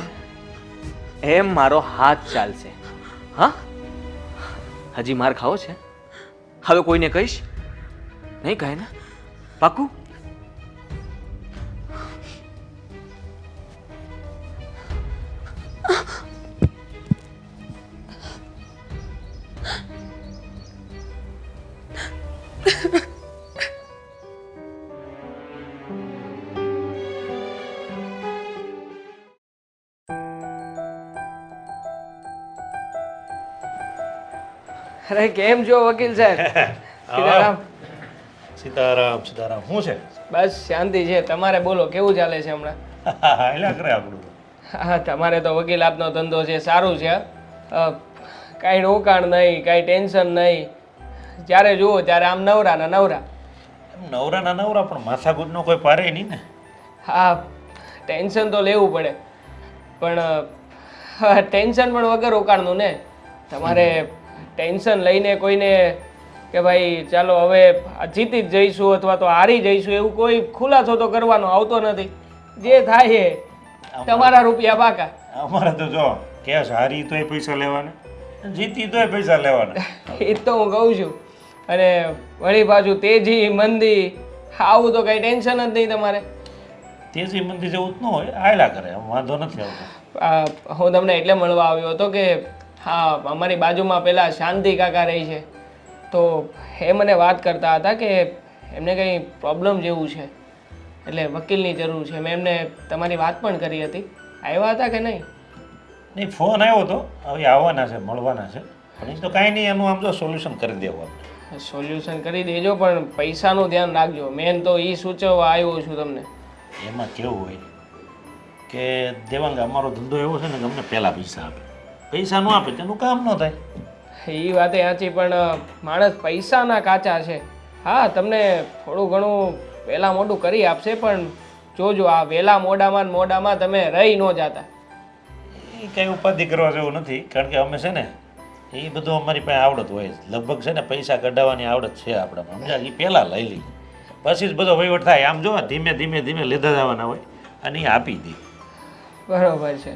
એમ મારો હાથ ચાલશે. હા, હજી માર ખાવો છે? હવે કોઈને કહીશ નહીં? કહે ને? પાક્કું? અરે કેમ છો વકીલ સાહેબ? સીતારામ. સીતારામ સીતારામ. શું છે? બસ શાંતિ છે. તમારે બોલો, કેવું ચાલે છે હમણાં? એટલે કરે આપણું તો. હા, તમારે તો વકીલ આપનો ધંધો છે, સારું છે. કાંઈ રોકાણ નહીં, કાંઈ ટેન્શન નહીં. જ્યારે જુઓ ત્યારે આમ નવરા ને નવરા. એમ નવરા ના નવરા, પણ માથાકૂટનો કોઈ પારે નહીં ને. હા, ટેન્શન તો લેવું પડે, પણ ટેન્શન પણ વગર રોકાણનું ને. તમારે ટેન્શન લઈને કોઈને કે ભાઈ ચાલો હવે આ જીતી જ જઈશું અથવા તો હારી જઈશું એવું કોઈ ખુલાસો તો કરવાનો આવતો નથી. જે થાય એ તમારા રૂપિયા બાકા. અમારે તો જો કેસ હારી તોય પૈસા લેવાના, જીતી તોય પૈસા લેવાના. એ જ તો હું કહું છું. અને વળી પાછું તેજી મંદી, આવું તો કંઈ ટેન્શન જ નહીં તમારે. તેજી મંદી જેવું જ ન હોય, આયલા કરે, આમ વાંધો નથી આવતો. હું તમને એટલે મળવા આવ્યો હતો કે હા, અમારી બાજુમાં પેલા શાંતિ કાકા રહી છે, તો એ મને વાત કરતા હતા કે એમને કંઈ પ્રોબ્લેમ જેવું છે, એટલે વકીલની જરૂર છે. મેં એમને તમારી વાત પણ કરી હતી. આવ્યા હતા કે નહીં? નહીં, ફોન આવ્યો હતો, હવે આવવાના છે, મળવાના છે. પણ એ તો કાંઈ નહીં, એનું આમ જો સોલ્યુશન કરી દેવાનું. સોલ્યુશન કરી દેજો, પણ પૈસાનું ધ્યાન રાખજો. મેન તો એ સૂચવવા આવ્યો છું તમને. એમાં કેવું હોય કે દેવાંગ, અમારો ધંધો એવો છે ને કે અમને પહેલાં પૈસા આપે. પૈસા ન આપે તેનું કામ ન થાય. એ વાતે સાચી, પણ માણસ પૈસાના કાચા છે. હા, તમને થોડું ઘણું વહેલા મોડું કરી આપશે, પણ જોજો આ વહેલા મોડામાં ને મોડામાં તમે રહી ન જાતા. એ કંઈ ઉપાધિ કરવા જેવું નથી, કારણ કે અમે છે ને એ બધું અમારી પાસે આવડત હોય. લગભગ છે ને પૈસા કઢાવવાની આવડત છે આપણામાં, સમજ્યા? એ પહેલાં લઈ લઈ, પછી જ બધો વહીવટ થાય. આમ જો ધીમે ધીમે ધીમે લીધા જવાના હોય અને એ આપી દે. બરોબર છે.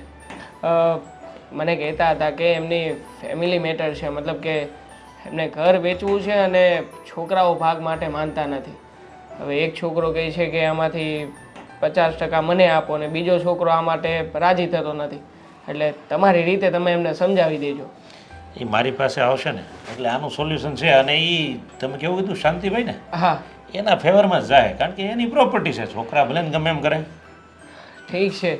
મને કહેતા હતા કે એમની ફેમિલી મેટર છે, મતલબ કે એમને ઘર વેચવું છે અને છોકરાઓ ભાગ માટે માનતા નથી. હવે એક છોકરો કહે છે કે આમાંથી 50% મને આપો, અને બીજો છોકરો આ માટે રાજી થતો નથી. એટલે તમારી રીતે તમે એમને સમજાવી દેજો. એ મારી પાસે આવશે ને એટલે આનું સોલ્યુશન છે. અને એ તમે કેવું કીધું શાંતિભાઈ ને, હા, એના ફેવરમાં જ જાય, કારણ કે એની પ્રોપર્ટી છે. છોકરા ભલે ને ગમે એમ કરે. ઠીક છે.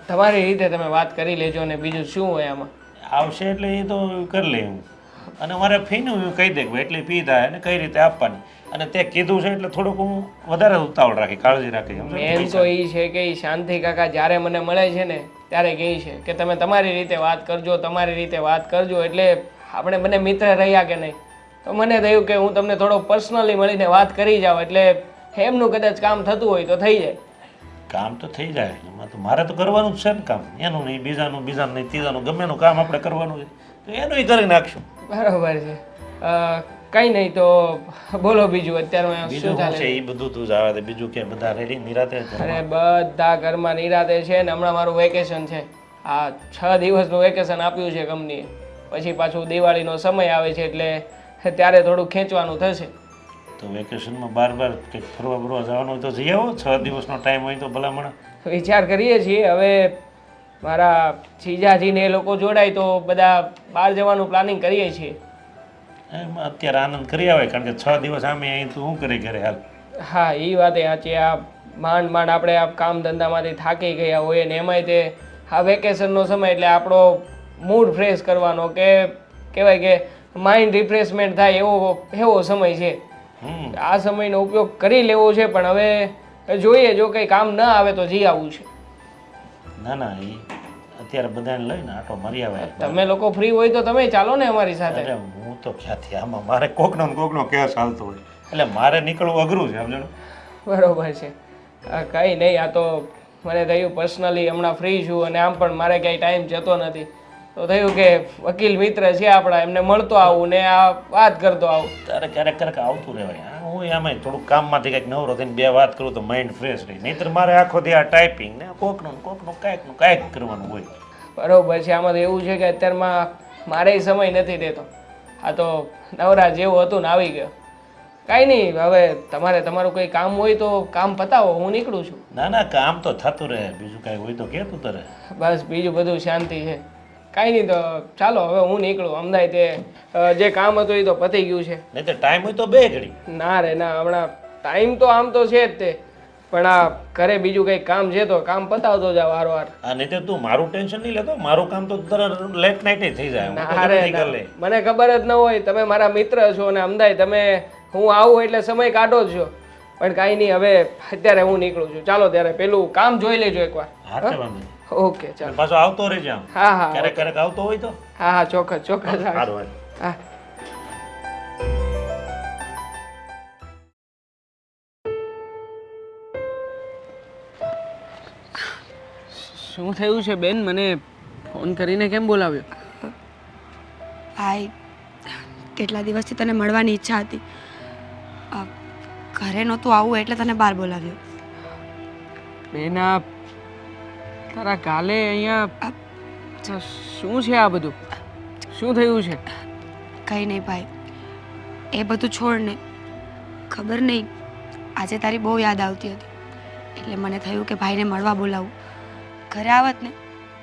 તમારી રીતે તમે વાત કરી લેજો, અને બીજું શું હોય આમાં. આવશે એટલે એ તો કરી લે એવું. અને મારે ફીનું એવું કહી દે કે ભાઈ એટલી ફી થાય અને કઈ રીતે આપવાની. અને તે કીધું છે એટલે થોડુંક હું વધારે ઉતાવળ રાખી, કાળજી રાખી. મેન તો એ છે કે ઈ શાંતિ કાકા જ્યારે મને મળે છે ને ત્યારે કહે છે કે તમે તમારી રીતે વાત કરજો, તમારી રીતે વાત કરજો. એટલે આપણે બંને મિત્ર રહ્યા કે નહીં, તો મને થયું કે હું તમને થોડો પર્સનલી મળીને વાત કરી જાઉં, એટલે એમનું કદાચ કામ થતું હોય તો થઈ જાય. કામ તો થઈ જાય, એમાં તો મારે તો કરવાનું જ છે ને કામ. એનું નહીં, બીજાનું નહીં, ત્રીજાનું, ગમે એનું કામ આપણે કરવાનું છે, તો એનું કરી નાખશું. બરોબર છે. કંઈ નહીં, તો બોલો બીજું અત્યારે શું બીજું ચાલે છે એ બધું તું જ આવે છે. બીજું કે બધા રેડી નિરાતે જ અરે બધા ઘરમાં નિરાતે છે ને. હમણાં મારું વેકેશન છે, આ 6 દિવસનું વેકેશન આપ્યું છે કંપનીએ. પછી પાછું દિવાળીનો સમય આવે છે, એટલે ત્યારે થોડું ખેંચવાનું થશે. તો વેકેશનમાં બાર કંઈક ફરવા બરવા જવાનું હોય તો જઈ આવો. 6 દિવસનો ટાઈમ હોય તો ભલામણ. વિચાર કરીએ છીએ. હવે મારા જીજાજીને એ લોકો જોડાય તો બધા બહાર જવાનું પ્લાનિંગ કરીએ છીએ. એમાં અત્યારે આનંદ કરી આવે, કારણ કે 6 દિવસ આમે અહીં તું શું કરી ઘરે હાલ. હા, એ વાત એ સાચી. આ માંડ આપણે આ કામ ધંધામાંથી થાકી ગયા હોઈએ ને એમાંય તે આ વેકેશનનો સમય, એટલે આપણો મૂડ ફ્રેશ કરવાનો કે કહેવાય કે માઇન્ડ રિફ્રેશમેન્ટ થાય એવો સમય છે. આ સમયનો ઉપયોગ કરી લેવો છે, પણ હવે જોઈએ જો કંઈ કામ ન આવે તો જી આવવું છે. ના ના, એ અત્યારે બધાને લઈને આટો મારી આવે. તમે લોકો ફ્રી હોય તો તમે ચાલો ને અમારી સાથે. અરે હું તો ક્યાંથી, આમાં મારે કોકનો ને કોકનો કેસ ચાલતો હોય, એટલે મારે નીકળવું અઘરું છે, સમજણ? બરોબર છે. કંઈ નહીં, આ તો મને થયું પર્સનલી હમણાં ફ્રી છું, અને આમ પણ મારે ક્યાંય ટાઈમ જતો નથી, તો થયું કે વકીલ મિત્ર છે આપણા, એમને મળતો આવું ને આ વાત કરતો આવું. તારે ક્યારેક આવતું રહેવાય. હું આમાં થોડુંક કામમાંથી કંઈક નવરો થઈને 2 વાત કરું તો માઇન્ડ ફ્રેશ રહે. નહીંતર મારે આખો દી આ ટાઈપિંગ ને કોકનું કાંઈક કરવાનું હોય. બરોબર છે. આમાં તો એવું છે કે અત્યારમાં મારે સમય નથી દેતો. આ તો નવરા જેવું હતું ને આવી ગયો. કાંઈ નહીં, હવે તમારે તમારું કંઈ કામ હોય તો કામ પતાવો, હું નીકળું છું. ના ના, કામ તો થતું રહે. બીજું કાંઈ હોય તો કે તું તારે. બસ બીજું બધું શાંતિ છે. કાંઈ નહીં, તો ચાલો હવે હું નીકળું. અમદાવાદ તે જે કામ હતું એ તો પતી ગયું છે. નહીં તો ટાઈમ હોય તો 2 ઘડી. ના રે ના, હમણાં ટાઈમ તો આમ તો છે જ તે, પણ આ ઘરે બીજું કંઈક કામ છે તો કામ પતાવતો જા વારવાર. આ નહીં તો તું મારું ટેન્શન નહીં લેતો, મારું કામ તો તરત લેટ નાઇટ થઈ જાય, હું તો ના રે ગમે તે કરી લે. મને ખબર જ ન હોય તમે મારા મિત્ર છો અને અમદાય તમે હું આવું એટલે સમય કાઢો જ છો. પણ કાંઈ નહીં, હવે અત્યારે હું નીકળું છું. ચાલો ત્યારે પેલું કામ જોઈ લેજો એકવાર. હા તે વાંધો નહીં. ઓકે ચાલો. પાછો આવતો રહેજે આમ. હા હા ક્યારેક ક્યારેક આવતો હોય તો હા હા ચોક્કસ ચોક્કસ સારું હાલ. હા. શું થયું છે બેન? મને ફોન કરીને કેમ બોલાવ્યો? ભાઈ કેટલા દિવસથી તને મળવાની ઈચ્છા હતી. ઘરે નહોતું આવું એટલે તને બહાર બોલાવ્યો. બેન આ તારા કાલે અહીંયા શું છે? આ બધું શું થયું છે? કંઈ નહીં ભાઈ, એ બધું છોડ ને. ખબર નહીં, આજે તારી બહુ યાદ આવતી હતી એટલે મને થયું કે ભાઈને મળવા બોલાવું. ઘરે આવત ને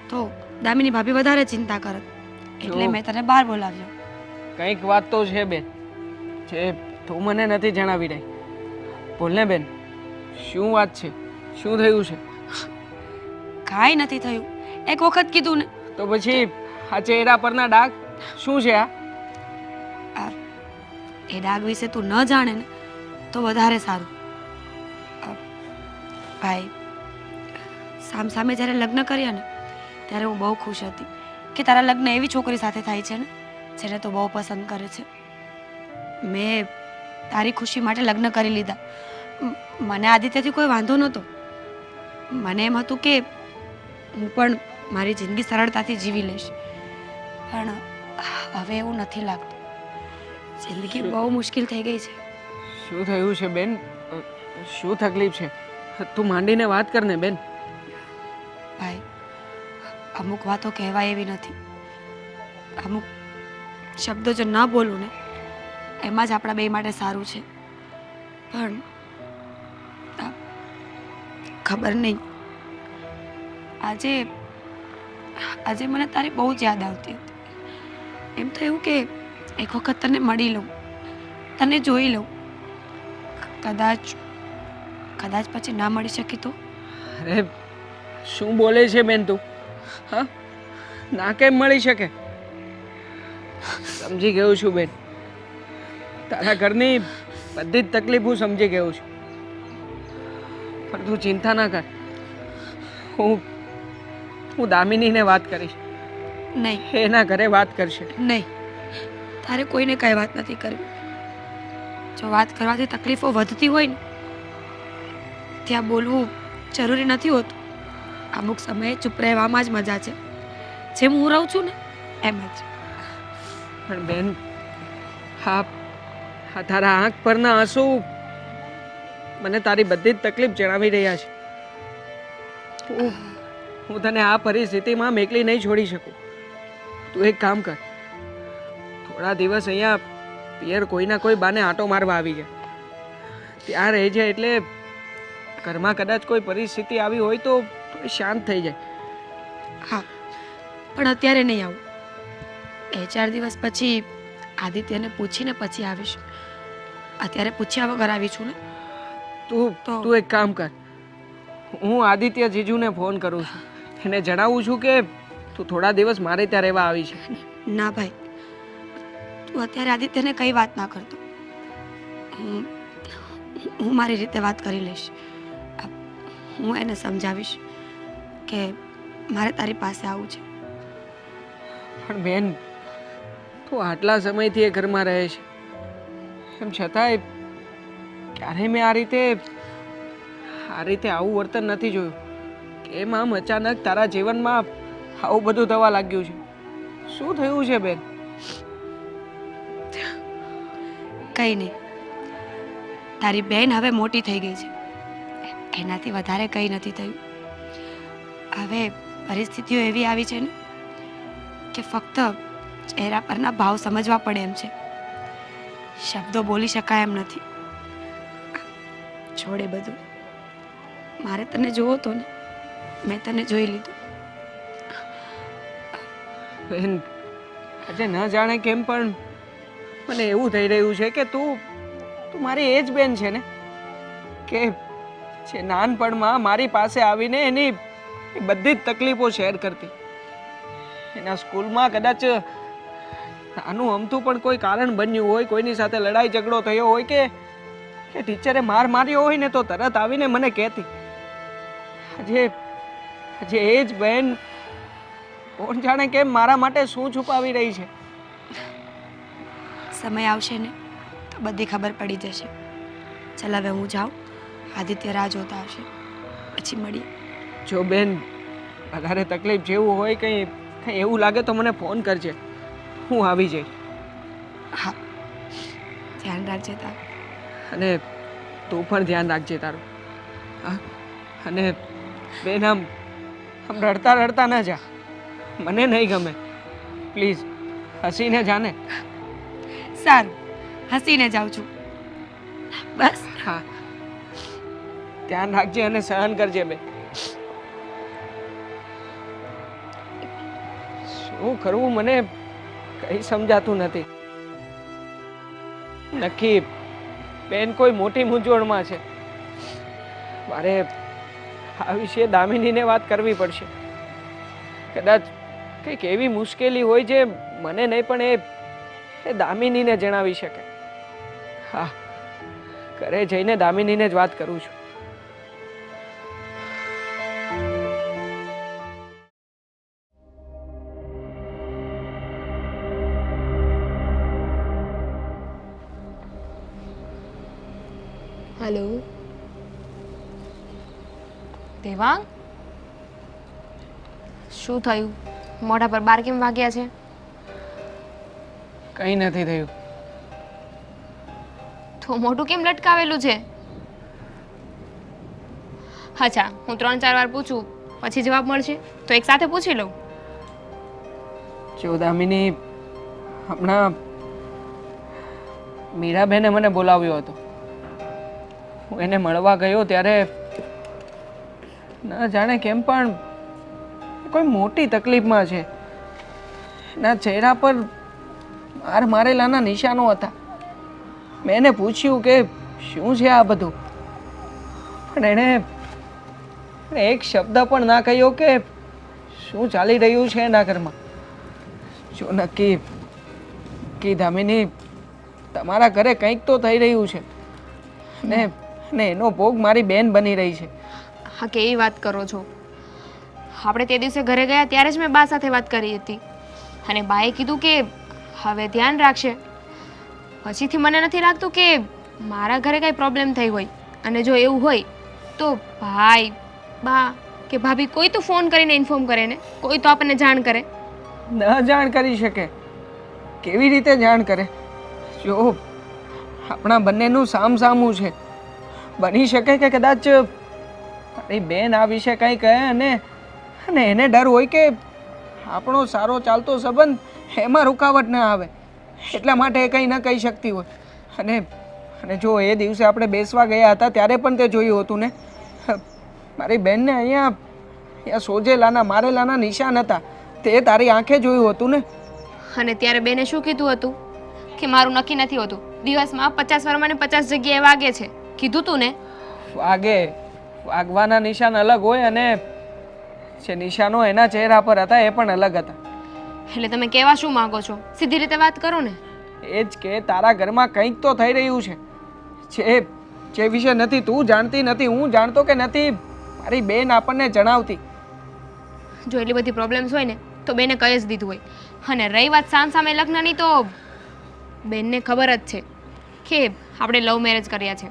તો દામિની ભાભી વધારે ચિંતા કરત એટલે મેં તને બહાર બોલાવ્યો. કંઈક વાત તો છે બેન જે તું મને નથી જણાવી રહી. બોલ ને બેન, શું વાત છે? શું થયું છે? કાંઈ નથી થયું, એક વખત કીધું ને. તો પછી આ ચહેરા પરના ડાઘ શું છે? એ ડાઘ વિશે તું ન જાણે ને તો વધારે સારું. ભાઈ સામે જ્યારે લગ્ન કર્યા ને ત્યારે હું બહુ ખુશ હતી કે તારા લગ્ન એવી છોકરી સાથે થાય છે ને જેને તું બહુ પસંદ કરે છે. મેં તારી ખુશી માટે લગ્ન કરી લીધા. મને આદિત્યથી કોઈ વાંધો નહોતો. મને એમ હતું કે હું પણ મારી જિંદગી સરળતાથી જીવી લઈશ. પણ હવે એવું નથી લાગતું. જિંદગી બહુ મુશ્કેલ થઈ ગઈ છે. શું થયું છે બેન? શું તકલીફ છે? તું માંડીને વાત કર ને બેન. ભાઈ અમુક વાતો કહેવાય એવી નથી. અમુક શબ્દો જો ન બોલું ને એમાં જ આપણા બે માટે સારું છે. પણ ખબર નહીં, આજે મને તારી બહુ જ યાદ આવતી હતી. એમ થયું કે એક વખત તને મળી લઉં, તને જોઈ લઉં. કદાચ પછી ના મળી શકી તો? અરે શું બોલે છે બેન તું? હા, ના કેમ મળી શકે? સમજી ગયો છું બેન, તારા ઘરની બધી જ તકલીફ હું સમજી ગયો છું. પણ તું ચિંતા ના કર, હું દામિનીને વાત કરીશ. નહીં એના ઘરે વાત કરશે. નહીં, તારે કોઈને કઈ વાત નથી કરવી. જો વાત કરવાથી તકલીફો વધતી હોય ને ત્યાં બોલવું જરૂરી નથી હોતું. અમુક સમયે ચૂપ રહેવામાં જ મજા છે, જેમ હું રહું છું ને એમ જ. પણ બેન હા, તારા આંખ પરના આંસુ મને તારી બધી જ તકલીફ જણાવી રહ્યા છે. હું તને આ પરિસ્થિતિમાં એકલી નહીં છોડી શકું. તું એક કામ કર, થોડા દિવસ અહીંયા પિયર કોઈના કોઈ બાને આંટો મારવા આવી જાય, ત્યાં રહેજે. એટલે ઘરમાં કદાચ કોઈ પરિસ્થિતિ આવી હોય તો શાંત થઈ જાય. હા, પણ અત્યારે નહીં આવું. 4 દિવસ પછી આદિત્યને પૂછીને પછી આવીશ. અત્યારે પૂછ્યા વગર આવી છું ને. તું એક કામ કર, હું આદિત્ય જીજુને ફોન કરું છું, એને જણાવું છું કે તું થોડા દિવસ મારે ત્યાં રહેવા આવી છે. ના ભાઈ, તું અત્યારે આદિત્યને કઈ વાત ના કરતો. હું મારી રીતે વાત કરી લઈશ. હું એને સમજાવીશ કે મારે તારી પાસે આવવું છે. પણ બેન તું આટલા સમયથી એ ઘરમાં રહે છે, એમ છતાંય ક્યારેય મેં આ રીતે આવું વર્તન નથી જોયું. કેમ આમ અચાનક તારા જીવનમાં આવું બધું થવા લાગ્યું છે? શું થયું છે બેન? કંઈ નહીં, તારી બેન હવે મોટી થઈ ગઈ છે, એનાથી વધારે કંઈ નથી થયું. હવે પરિસ્થિતિઓ એવી આવી છે ને કે ફક્ત ચહેરા પરના ભાવ સમજવા પડે એમ છે. શબ્દો બોલી શકાય એમ નથી. છોડે બધું. મારે તને જોવો તો ને મેં તને જોઈ લીધું. બેન આજે ન જાણે કેમ પણ મને એવું થઈ રહ્યું છે કે તું મારી એ જ બેન છે ને, કે જે નાનપણમાં મારી પાસે આવીને એની બધી જ તકલીફો શેર કરતી. એના સ્કૂલમાં કદાચ નાનું અમથું પણ કોઈ કારણ બન્યું હોય, કોઈની સાથે લડાઈ ઝઘડો થયો હોય કે ટીચરે માર માર્યો હોય ને તો તરત આવીને મને કહેતી. આજે એ જ બહેન કોણ જાણે કેમ મારા માટે શું છુપાવી રહી છે. સમય આવશે ને તો બધી ખબર પડી જશે. ચાલ હવે હું જાઉં, આદિત્ય રાહ જોતા હશે, પછી મળીએ. જો બેન વધારે તકલીફ જેવું હોય, કંઈ એવું લાગે તો મને ફોન કરજે, હું આવી જઈશ. હા, ધ્યાન રાખજે તારું. અને તું પણ ધ્યાન રાખજે તારું. હા, અને બેન આમ રડતા રડતા ન જા, મને નહીં ગમે. પ્લીઝ હસીને જાને. સારું, હસીને જાઉં છું. બસ. હા, ધ્યાન રાખજે અને સહન કરજે બે. શું કરવું મને કંઈ સમજાતું નથી. નક્કી બેન કોઈ મોટી મૂંઝવણમાં છે. મારે આ વિશે દામિનીને વાત કરવી પડશે. કદાચ કંઈક એવી મુશ્કેલી હોય જે મને નહીં પણ એ દામિનીને જણાવી શકે. હા, ઘરે જઈને દામિનીને જ વાત કરું છું. હેલો દેવાંગ, શું થયું? મોઢા પર બાર કેમ વાગ્યા છે? કંઈ નથી થયું. તો મોઢું કેમ લટકાવેલું છે? અચ્છા, હું 3-4 વાર પૂછું પછી જવાબ મળશે તો એક સાથે પૂછી લઉં. જો દામિની, હમણાં મીરાબેને મને બોલાવ્યો હતો. હું એને મળવા ગયો ત્યારે ન જાણે કેમ પણ કોઈ મોટી તકલીફમાં છે. એના ચહેરા પર માર મારેલાના નિશાનો હતા. મેં એને પૂછ્યું કે શું છે આ બધું, પણ એણે એક શબ્દ પણ ના કહ્યો કે શું ચાલી રહ્યું છે એના ઘરમાં. જો નક્કી દામિની, તમારા ઘરે કંઈક તો થઈ રહ્યું છે ને એનો ભોગ મારી બેન બની રહી છે. હા, કેવી વાત કરો છો? આપણે તે દિવસે ઘરે ગયા ત્યારે જ મેં બા સાથે વાત કરી હતી અને બાએ કીધું કે હવે ધ્યાન રાખશે. પછીથી મને નથી લાગતું કે મારા ઘરે કાંઈ પ્રોબ્લેમ થઈ હોય, અને જો એવું હોય તો ભાઈ, બા કે ભાભી કોઈ તો ફોન કરીને ઇન્ફોર્મ કરે ને, કોઈ તો આપણને જાણ કરે. ન જાણ કરી શકે? કેવી રીતે જાણ કરે? જો આપણા બંનેનું સામસામું છે. બની શકે કે કદાચ તારી બેન આ વિશે કંઈ કહે અને એને ડર હોય કે આપણો સારો ચાલતો સંબંધ એમાં રૂકાવટ ન આવે, એટલા માટે એ કંઈ ન કહી શકતી હોય. અને જો એ દિવસે આપણે બેસવા ગયા હતા ત્યારે પણ તે જોયું હતું ને, મારી બેનને અહીંયા સોજેલાના મારેલાના નિશાન હતા. તે તારી આંખે જોયું હતું ને. અને ત્યારે બેને શું કીધું હતું કે મારું નક્કી નથી હોતું, દિવસમાં 50 વાર મને 50 જગ્યાએ વાગે છે, કીધું તું ને? વાગવાના નિશાન અલગ હોય અને જે નિશાનો એના ચહેરા પર હતા એ પણ અલગ હતા. એટલે તમે કહેવા શું માંગો છો? સીધી રીતે વાત કરો ને. એ જ કે તારા ઘરમાં કંઈક તો થઈ રહ્યું છે જે વિશે નથી તું જાણતી, નથી હું જાણતો, કે નથી મારી બેન આપણને જણાવતી. જો એટલી બધી પ્રોબ્લેમ્સ હોય ને તો બેને કહી જ દીધું હોય. અને રહી વાત સામે લગ્નની, તો બેનને ખબર જ છે કે આપણે લવ મેરેજ કર્યા છે,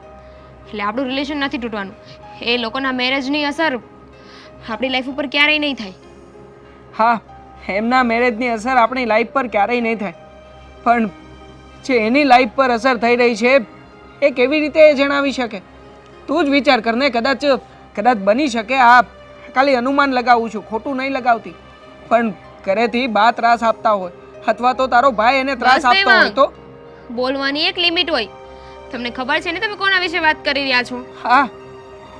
એટલે આપણું રિલેશન નથી તૂટવાનું. એ લોકોના મેરેજની અસર આપણી લાઈફ ઉપર ક્યારેય નહીં થાય. હા, એમના મેરેજની અસર આપણી લાઈફ પર ક્યારેય નહીં થાય, પણ જે એની લાઈફ પર અસર થઈ રહી છે એ કેવી રીતે એ જણાવી શકે? તું જ વિચાર કર ને. કદાચ બની શકે, આ ખાલી અનુમાન લગાવું છું, ખોટું નહીં લગાવતી, પણ ઘરેથી બા ત્રાસ આપતા હોય અથવા તો તારો ભાઈ એને ત્રાસ આપતો હોય તો? બોલવાની એક લિમિટ હોય. તમને ખબર છે ને તમે કોના વિશે વાત કરી રહ્યા છો? હા,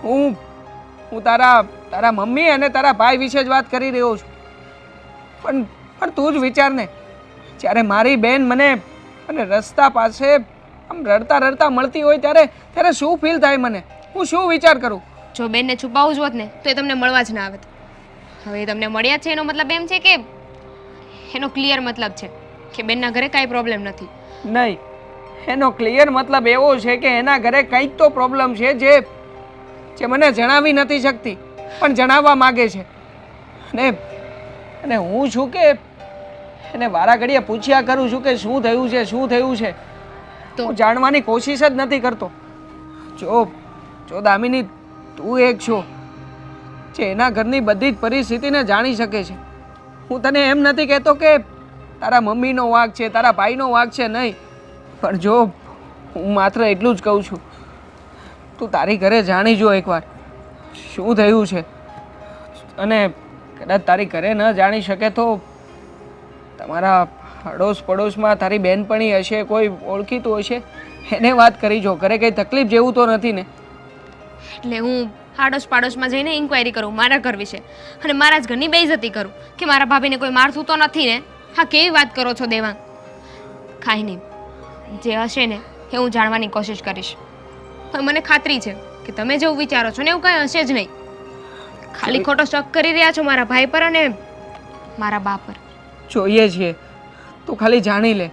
હું તારા મમ્મી અને તારા ભાઈ વિશે જ વાત કરી રહ્યો છું. પણ તું જ વિચાર ને, જ્યારે મારી બેન મને રસ્તા પાસે આમ રડતા રડતા મળતી હોય ત્યારે શું ફીલ થાય મને? હું શું વિચાર કરું? જો બેનને છુપાવું જ હોત ને તો એ તમને મળવા જ ના આવે. હવે એ તમને મળ્યા છે એનો મતલબ એમ છે કે એનો ક્લિયર મતલબ છે કે બેનના ઘરે કાંઈ પ્રોબ્લેમ નથી. નહીં, એનો ક્લિયર મતલબ એવો છે કે એના ઘરે કંઈક તો પ્રોબ્લેમ છે જે મને જણાવી નથી શકતી પણ જણાવવા માગે છે. અને હું છું કે એને વારા ઘડીએ પૂછ્યા કરું છું કે શું થયું છે, શું થયું છે. તો હું જાણવાની કોશિશ જ નથી કરતો. જો દામિની, તું એક છો જે એના ઘરની બધી જ પરિસ્થિતિને જાણી શકે છે. હું તને એમ નથી કહેતો કે તારા મમ્મીનો વાંક છે, તારા ભાઈનો વાંક છે, નહીં. પણ જો હું માત્ર એટલું જ કહું છું, તું તારી ઘરે જાણી જો એકવાર શું થયું છે. અને કદાચ તારી ઘરે ન જાણી શકે તો તમારા અડોશ પડોશમાં તારી બહેનપણી હશે, કોઈ ઓળખીતું હશે, એને વાત કરી જો. ઘરે કંઈ તકલીફ જેવું તો નથી ને? એટલે હું પાડોશમાં જઈને ઇન્ક્વાયરી કરું મારા ઘર વિશે અને મારા જ ઘરની બેઇજ્જતી કરું કે મારા ભાભીને કોઈ મારતું તો નથી ને? હા, કેવી વાત કરો છો દેવાંગ? કાંઈ નહીં, જે હશે ને એ હું જાણવાની કોશિશ કરીશ. પણ મને ખાતરી છે કે તમે જેવું વિચારો છો ને એવું કાંઈ હશે જ નહીં. ખાલી ખોટો શક કરી રહ્યા છો મારા ભાઈ પર અને મારા બા પર. જોઈએ છીએ, તું ખાલી જાણી લે,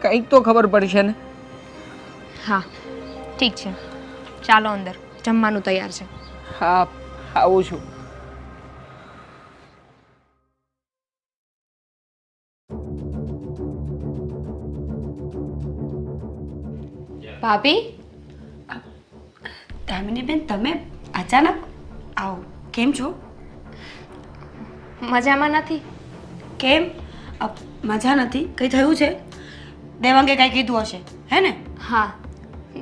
કંઈક તો ખબર પડશે ને. હા, ઠીક છે, ચાલો અંદર, જમવાનું તૈયાર છે. હા, આવું છું. ભાભી, દામિની બેન, તમે અચાનક આવો કેમ છો? મજામાં નથી? કેમ મજા નથી? કંઈ થયું છે? દેવાંગે કાંઈ કીધું હશે, હે ને? હા,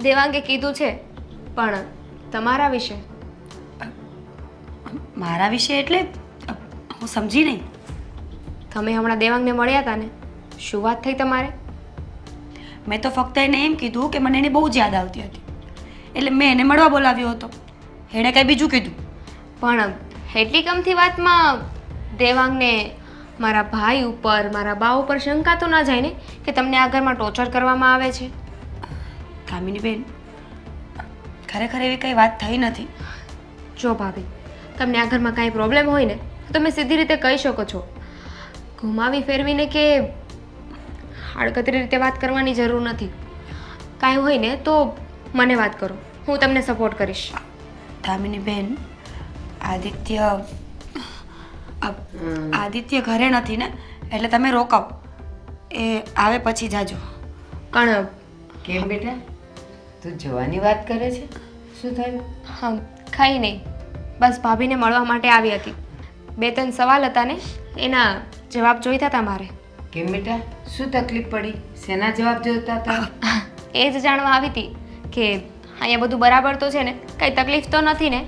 દેવાંગે કીધું છે, પણ તમારા વિશે. મારા વિશે એટલે હું સમજી નહીં. તમે હમણાં દેવાંગને મળ્યા હતા ને, શું વાત થઈ તમારે? મેં તો ફક્ત એને એમ કીધું કે મને એની બહુ જ યાદ આવતી હતી, એટલે મેં એને મળવા બોલાવ્યો હતો. એણે કંઈ બીજું કીધું. પણ એટલી કમથી વાતમાં દેવાંગને મારા ભાઈ ઉપર, મારા બા ઉપર શંકા તો ના જાય ને કે તમને આ ઘરમાં ટોર્ચર કરવામાં આવે છે? કામિની બેન, ખરેખર એવી કંઈ વાત થઈ નથી. જો ભાભી, તમને આ ઘરમાં કાંઈ પ્રોબ્લેમ હોય ને તો તમે સીધી રીતે કહી શકો છો. ઘુમાવી ફેરવીને કે આડકતરી રીતે વાત કરવાની જરૂર નથી. કાંઈ હોય ને તો મને વાત કરો, હું તમને સપોર્ટ કરીશ. કામિની બેન, આદિત્ય ઘરે નથી ને, એટલે તમે રોકાવ, એ આવે પછી જાજો. પણ કેમ બેટા, તું જવાની વાત કરે છે? શું થયું? હા, કંઈ નહીં, બસ ભાભીને મળવા માટે આવી હતી. 2-3 સવાલ હતા ને, એના જવાબ જોઈતા હતા મારે. કેમ બેટા, શું તકલીફ પડી? શેના જવાબ જોતા હતા? એ જ જાણવા આવી હતી કે અહીંયા બધું બરાબર તો છે ને, કંઈ તકલીફ તો નથી ને?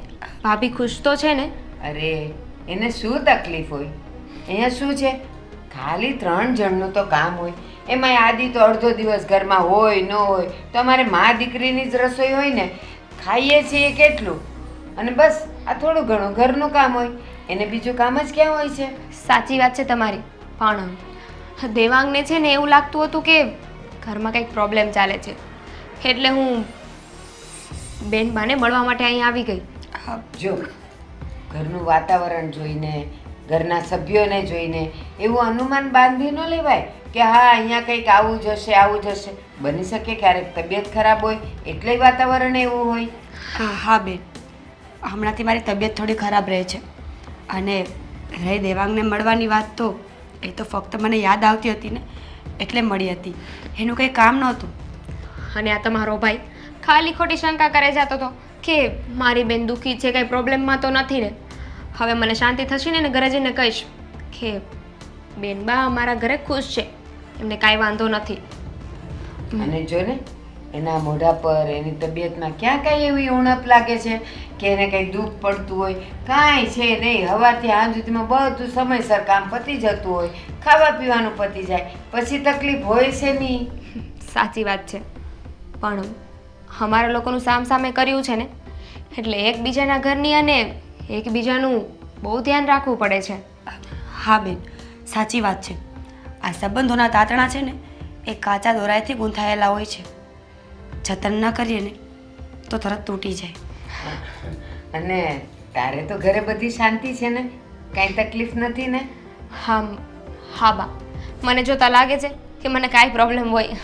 ભાભી ખુશ તો છે ને? અરે, એને શું તકલીફ હોય? અહીંયા શું છે, ખાલી 3 જણનું તો કામ હોય. એમાંય આદિ તો અડધો દિવસ ઘરમાં હોય ન હોય. તમારે મા દીકરીની જ રસોઈ હોય ને, ખાઈએ છીએ કેટલું, અને બસ આ થોડું ઘણું ઘરનું કામ હોય. એને બીજું કામ જ ક્યાં હોય છે? સાચી વાત છે તમારી, પણ દેવાંગને છે ને એવું લાગતું હતું કે ઘરમાં કંઈક પ્રોબ્લેમ ચાલે છે, એટલે હું બેનબાને મળવા માટે અહીં આવી ગઈ. જો, ઘરનું વાતાવરણ જોઈને, ઘરના સભ્યોને જોઈને એવું અનુમાન બાંધી ન લેવાય કે હા અહીંયા કંઈક આવું જ હશે, આવું જ હશે. બની શકે ક્યારેક તબિયત ખરાબ હોય એટલે વાતાવરણ એવું હોય. હા બેન, હમણાંથી મારી તબિયત થોડી ખરાબ રહે છે, અને રહી દેવાંગને મળવાની વાત તો એ તો ફક્ત મને યાદ આવતી હતી ને એટલે મળી હતી, એનું કંઈ કામ નહોતું. અને આ તમારો ભાઈ ખાલી ખોટી શંકા કરે જતો હતો કે મારી બેન દુઃખી છે, કંઈ પ્રોબ્લેમમાં તો નથી ને. હવે મને શાંતિ થશે ને ઘરે જઈને કહીશ કે બેનબા અમારા ઘરે ખુશ છે, એમને કાંઈ વાંધો નથી. અને જો ને એના મોઢા પર, એની તબિયતમાં ક્યાં કાંઈ એવી ઉણપ લાગે છે કે એને કંઈ દુઃખ પડતું હોય? કાંઈ છે નહીં. સવારથી સાંજ સુધીમાં બધું સમયસર કામ પતી જતું હોય, ખાવા પીવાનું પતી જાય, પછી તકલીફ હોય છે નહીં. સાચી વાત છે, પણ અમારા લોકોનું સામસામે કર્યું છે ને, એટલે એકબીજાના ઘરની અને એકબીજાનું બહુ ધ્યાન રાખવું પડે છે. હા બેન, સાચી વાત છે. આ સંબંધોના તાતણા છે ને એ કાચા દોરાથી ગૂંથાયેલા હોય છે, જતન ન કરીએ ને તો તરત તૂટી જાય. અને તારે તો ઘરે બધી શાંતિ છે ને? કાંઈ તકલીફ નથી ને? હા હા બા, મને જોતા લાગે છે કે મને કાંઈ પ્રોબ્લેમ હોય.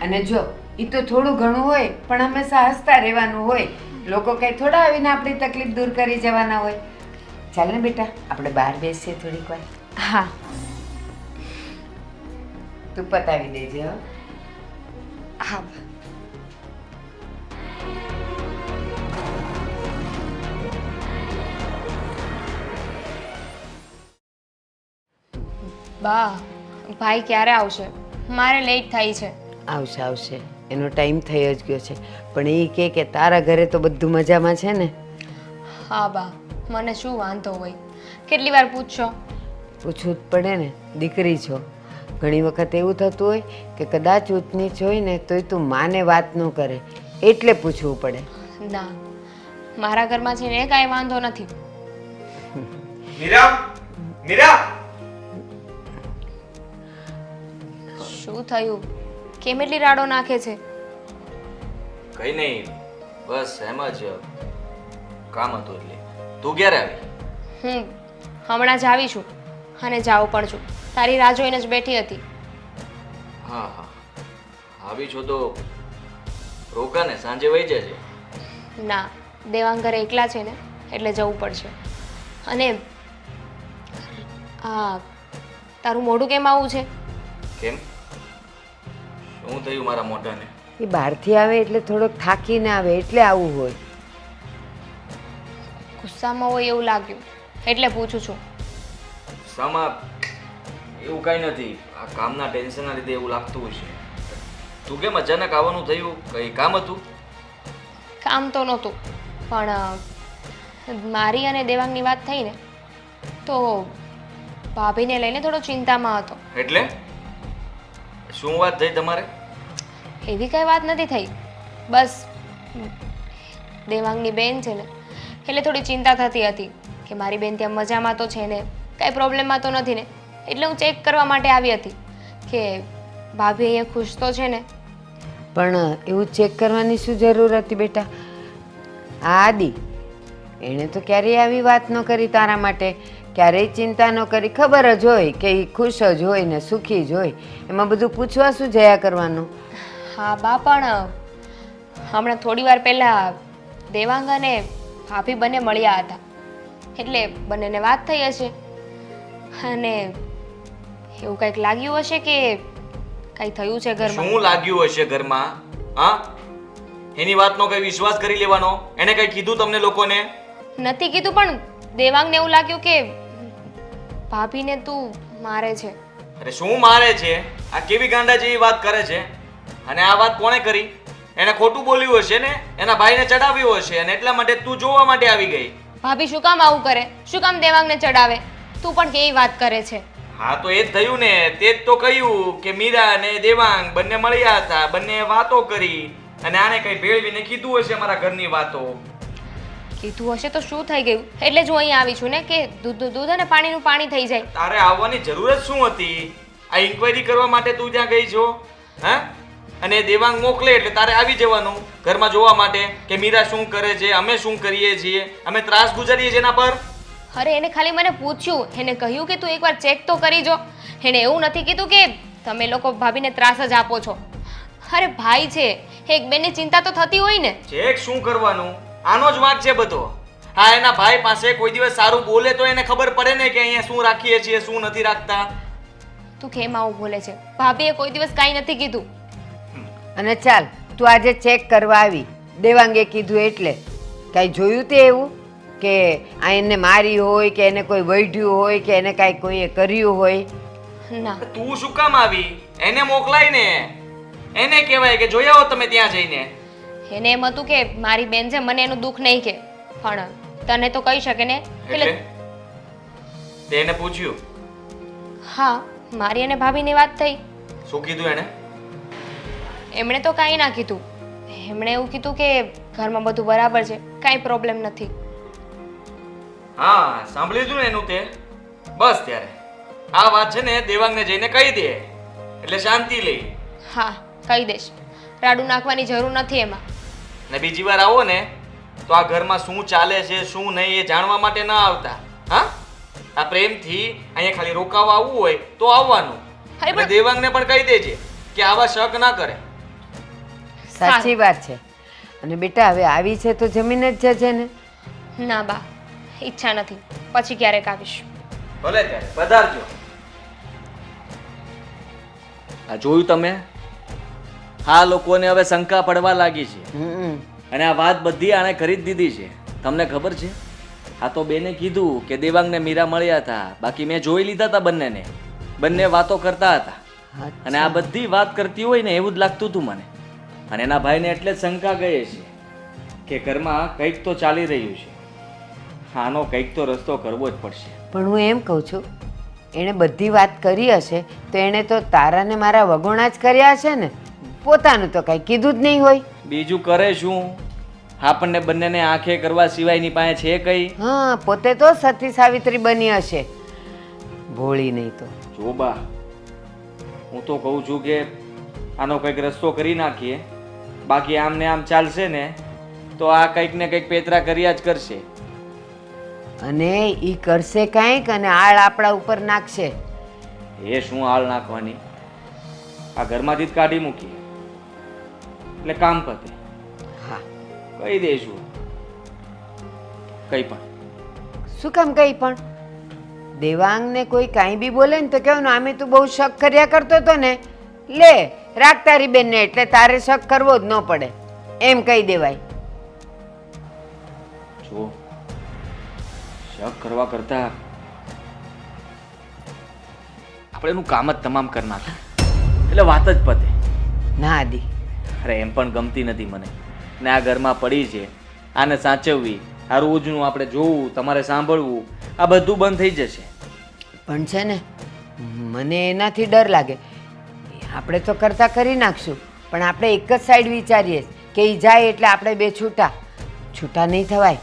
અને જો એ તો થોડું ઘણું હોય પણ હંમેશા હસતા રહેવાનું હોય. લોકો કંઈ થોડા આવીને આપણી તકલીફ દૂર કરી જવાના હોય. ચાલ ને બેટા, આપણે બહાર બેસીએ થોડીક વાર. હા તું પતાવી દેજે હો. હા બા. બા, ભાઈ ક્યારે આવશે? મારે લેટ થાય છે. આવશે આવશે, એનો ટાઈમ થઈ જ ગયો છે. પણ એ કે તારા ઘરે તો બધું મજામાં છે ને? હા બા, મને શું વાંધો હોય? કેટલી વાર પૂછશો? પૂછવું જ પડે ને, દીકરી છો. ઘણી વખત એવું થતું હોય કે કદાચ ઊંચ નીચ હોય ને તોય તું માને વાત ન કરે, એટલે પૂછવું પડે. ના, મારા ઘરમાં છે ને કાંઈ વાંધો નથી. મીરા, મીરા, શું થયું? કેમ એટલી રાડો નાખે છે? કઈ નહીં, બસ એમ જ કામ હતું એટલે. તું ક્યારે આવી? હું હમણાં જ આવી છું અને જાઉં પણ છું. તારી રાહ જોઈને જ બેઠી હતી. હા હા, આવી છો તો રોકા ને, સાંજે વહી જજે. ના, દેવાંગ ઘરે એકલા છે ને એટલે જવું પડશે. અને આ તારું મોઢું કેમ આવું છે? કેમ, શું થયું મારા મોઢાને? એ બહારથી આવે એટલે થોડોક થાકીને આવે એટલે આવું હોય. ગુસ્સામાં હોય એવું લાગ્યું એટલે પૂછું છું. સામા એવું કાંઈ નથી, આ કામના ટેન્શનના લીધે એવું લાગતું હશે. તું કેમ અચાનક આવવાનું થયું? કઈ કામ હતું? કામ તો નહોતું, પણ મારી અને દેવાંગની વાત થઈ ને તો ભાભીને લઈને થોડો ચિંતામાં હતો. એટલે શું વાત થઈ તમારે? એવી કઈ વાત નથી થઈ, બસ દેવાંગની બેન છે ને એટલે થોડી ચિંતા થતી હતી કે મારી બેન ત્યાં મજામાં તો છે ને, કાંઈ પ્રોબ્લેમમાં તો નથી ને. એટલે હું ચેક કરવા માટે આવી હતી કે ભાભી અહીંયા ખુશ તો છે ને. પણ એવું ચેક કરવાની શું જરૂર હતી બેટા? આ આદિ એણે તો ક્યારેય આવી વાત ન કરી તારા માટે, ક્યારેય ચિંતા ન કરી. ખબર જ હોય કે એ ખુશ જ હોય ને સુખી જ હોય, એમાં બધું પૂછવા શું જયા કરવાનું? હા બા, પણ હમણાં થોડી વાર પહેલાં દેવાંગ અને ભાભી બંને મળ્યા હતા એટલે બંનેને વાત થઈ હશે અને એવું કંઈક લાગ્યું હશે કે કંઈ થયું છે ઘરમાં. શું લાગ્યું હશે ઘરમાં? હા, એની વાતનો કઈ વિશ્વાસ કરી લેવાનો? એને કઈ કીધું તમને લોકોને? નથી કીધું, પણ દેવાંગને એવું લાગ્યું કે ભાભીને તું મારે છે. અરે શું મારે છે? આ કેવી ગાંડા જેવી વાત કરે છે? અને આ વાત કોણે કરી? એને ખોટું બોલ્યું હશે ને, એના ભાઈને ચડાવ્યો હશે અને એટલા માટે તું જોવા માટે આવી ગઈ. ભાભી શું કામ આવું કરે? શું કામ દેવાંગને ચડાવે? તું પણ કેવી વાત કરે છે? હા તો એ જ થયું ને, તે જ તો કહ્યું કે મીરા અને દેવાંગ બંને મળ્યા હતા, બંને વાતો કરી અને આને કઈ ભેળવીને કીધું હશે મારા ઘરની વાતો. કીધું હશે તો શું થઈ ગયું? એટલે જ હું અહીં આવી છું ને કે દૂધ અને પાણીનું પાણી થઈ જાય. તારે આવવાની જરૂર જ શું હતી? આ ઇન્ક્વાયરી કરવા માટે તું ત્યાં ગઈ છો? હા, અને દેવાંગ મોકલે એટલે તારે આવી જવાનું ઘરમાં જોવા માટે કે મીરા શું કરે છે, અમે શું કરીએ છીએ, અમે ત્રાસ ગુજારીએ છીએ એના પર. અરે એને ખાલી મને પૂછ્યું, એને કહ્યું કે તું એકવાર ચેક તો કરી જો. એને એવું નથી કીધું કે તમે લોકો ભાભીને ત્રાસ જ આપો છો. અરે ભાઈ છે, એક બેનની ચિંતા તો થતી હોય ને. ચેક શું કરવાનું? આનો જ વાંક છે બધો. હા, એના ભાઈ પાસે કોઈ દિવસ સારું બોલે તો એને ખબર પડે ને કે અહીંયા શું રાખીએ છીએ, શું નથી રાખતા. તું કેમ આવું બોલે છે? ભાભીએ કોઈ દિવસ કાંઈ નથી કીધું. અને ચાલ, તું આજે ચેક કરવા આવી, દેવાંગે કીધું એટલે કાંઈ જોયું તે એવું કે આ એને મારી હોય કે એને કોઈ વઢ્યું હોય કે એને કાંઈ કોઈએ કર્યું હોય? ના, તું શું કામ આવી? એને મોકલાય ને, એને કહેવાય કે જોઈ આવો તમે ત્યાં જઈને. એને એમ હતું કે મારી બેન છે, મને એનું દુઃખ નહીં કે, પણ તને તો કહી શકે ને. એટલે તેને પૂછ્યું? હા, મારી અને ભાભીની વાત થઈ. શું કીધું એને? એમણે તો કાંઈ ના કીધું. એમણે એવું કીધું કે ઘરમાં બધું બરાબર છે, કાંઈ પ્રોબ્લેમ નથી. હા, સાંભળી લીધું ને એનું તે? બસ ત્યારે આ વાત છે ને દેવાંગને જઈને કહી દે એટલે શાંતિ લઈ. હા, કહી દઈશ. રાડું નાખવાની જરૂર નથી એમાં. ને બીજી વાર આવો ને તો આ ઘરમાં શું ચાલે છે શું નહીં એ જાણવા માટે ના આવતા? હા, આ પ્રેમથી અહીંયા ખાલી રોકાવા આવવું હોય તો આવવાનું. અરે અને દેવાંગને પણ કહી દેજે કે આવા શક ના કરે. સાચી વાત છે. અને બેટા હવે આવી છે તો જમીન જ જજે ને. ના બા, ઈચ્છા નથી, પછી ક્યારેક આવીશ. ભલે ત્યારે પધારજો. આ જોયું તમે? આ લોકોને હવે શંકા પડવા લાગી છે હમ. અને આ વાત બધી આણે કરી જ દીધી છે. તમને ખબર છે? આ તો બેને કીધું કે દેવાંગને મીરા મળ્યા હતા, બાકી મેં જોઈ લીધા હતા બંનેને. બંને વાતો કરતા હતા અને આ બધી વાત કરતી હોય ને એવું જ લાગતું હતું મને. અને એના ભાઈને એટલે જ શંકા ગઈ છે કે ઘરમાં કંઈક તો ચાલી રહ્યું છે. આનો કંઈક તો રસ્તો કરવો જ પડશે. પણ હું એમ કહું છું, એણે બધી વાત કરી હશે તો એણે તો તારાને મારા વગોણા જ કર્યા હશે ને. પોતાનું તો કાંઈ કીધું જ નહીં હોય. બીજું કરે શું? આપણને બંનેને આંખે કરવા સિવાયની પાસે છે કઈ? હા, પોતે તો સતી સાવિત્રી બની હશે, ભોળી નહીં તો. જો બા, હું તો કહું છું કે આનો કંઈક રસ્તો કરી નાખીએ. બાકી આમ ને આમ ચાલશે ને તો આ કંઈક ને કંઈક પેતરા કર્યા જ કરશે. અને ઈ કરશે કાંઈક અને આળ આપણા ઉપર નાખશે. એ શું હાલ નાખવાની? આ ઘરમાંથી જ કાઢી મૂકી એટલે કામ પતે. હા, કહી દઈશું કંઈ પણ. શું કામ કંઈ પણ? દેવાંગને કોઈ કાંઈ બી બોલે ને તો કહેવાનું આમે તું બહુ શક કર્યા કરતો હતો ને, લે રાખ તારી બેનને, એટલે તારે શક કરવો જ ન પડે એમ કહી દેવાય. જો શક કરવા કરતા આપણે એનું કામ જ તમામ કરી નાખીએ એટલે વાત જ પતે. ના આદિ, અરે એમ પણ ગમતી નથી મને ને આ ઘરમાં પડી છે, આને સાચવવી, આ રોજનું આપણે જોવું, તમારે સાંભળવું, આ બધું બંધ થઈ જશે. પણ છે ને મને એનાથી ડર લાગે. આપણે તો કરતા કરી નાખશું, પણ આપણે એક જ સાઈડ વિચારીએ કે એ જાય એટલે આપણે બે છૂટા નહીં થવાય.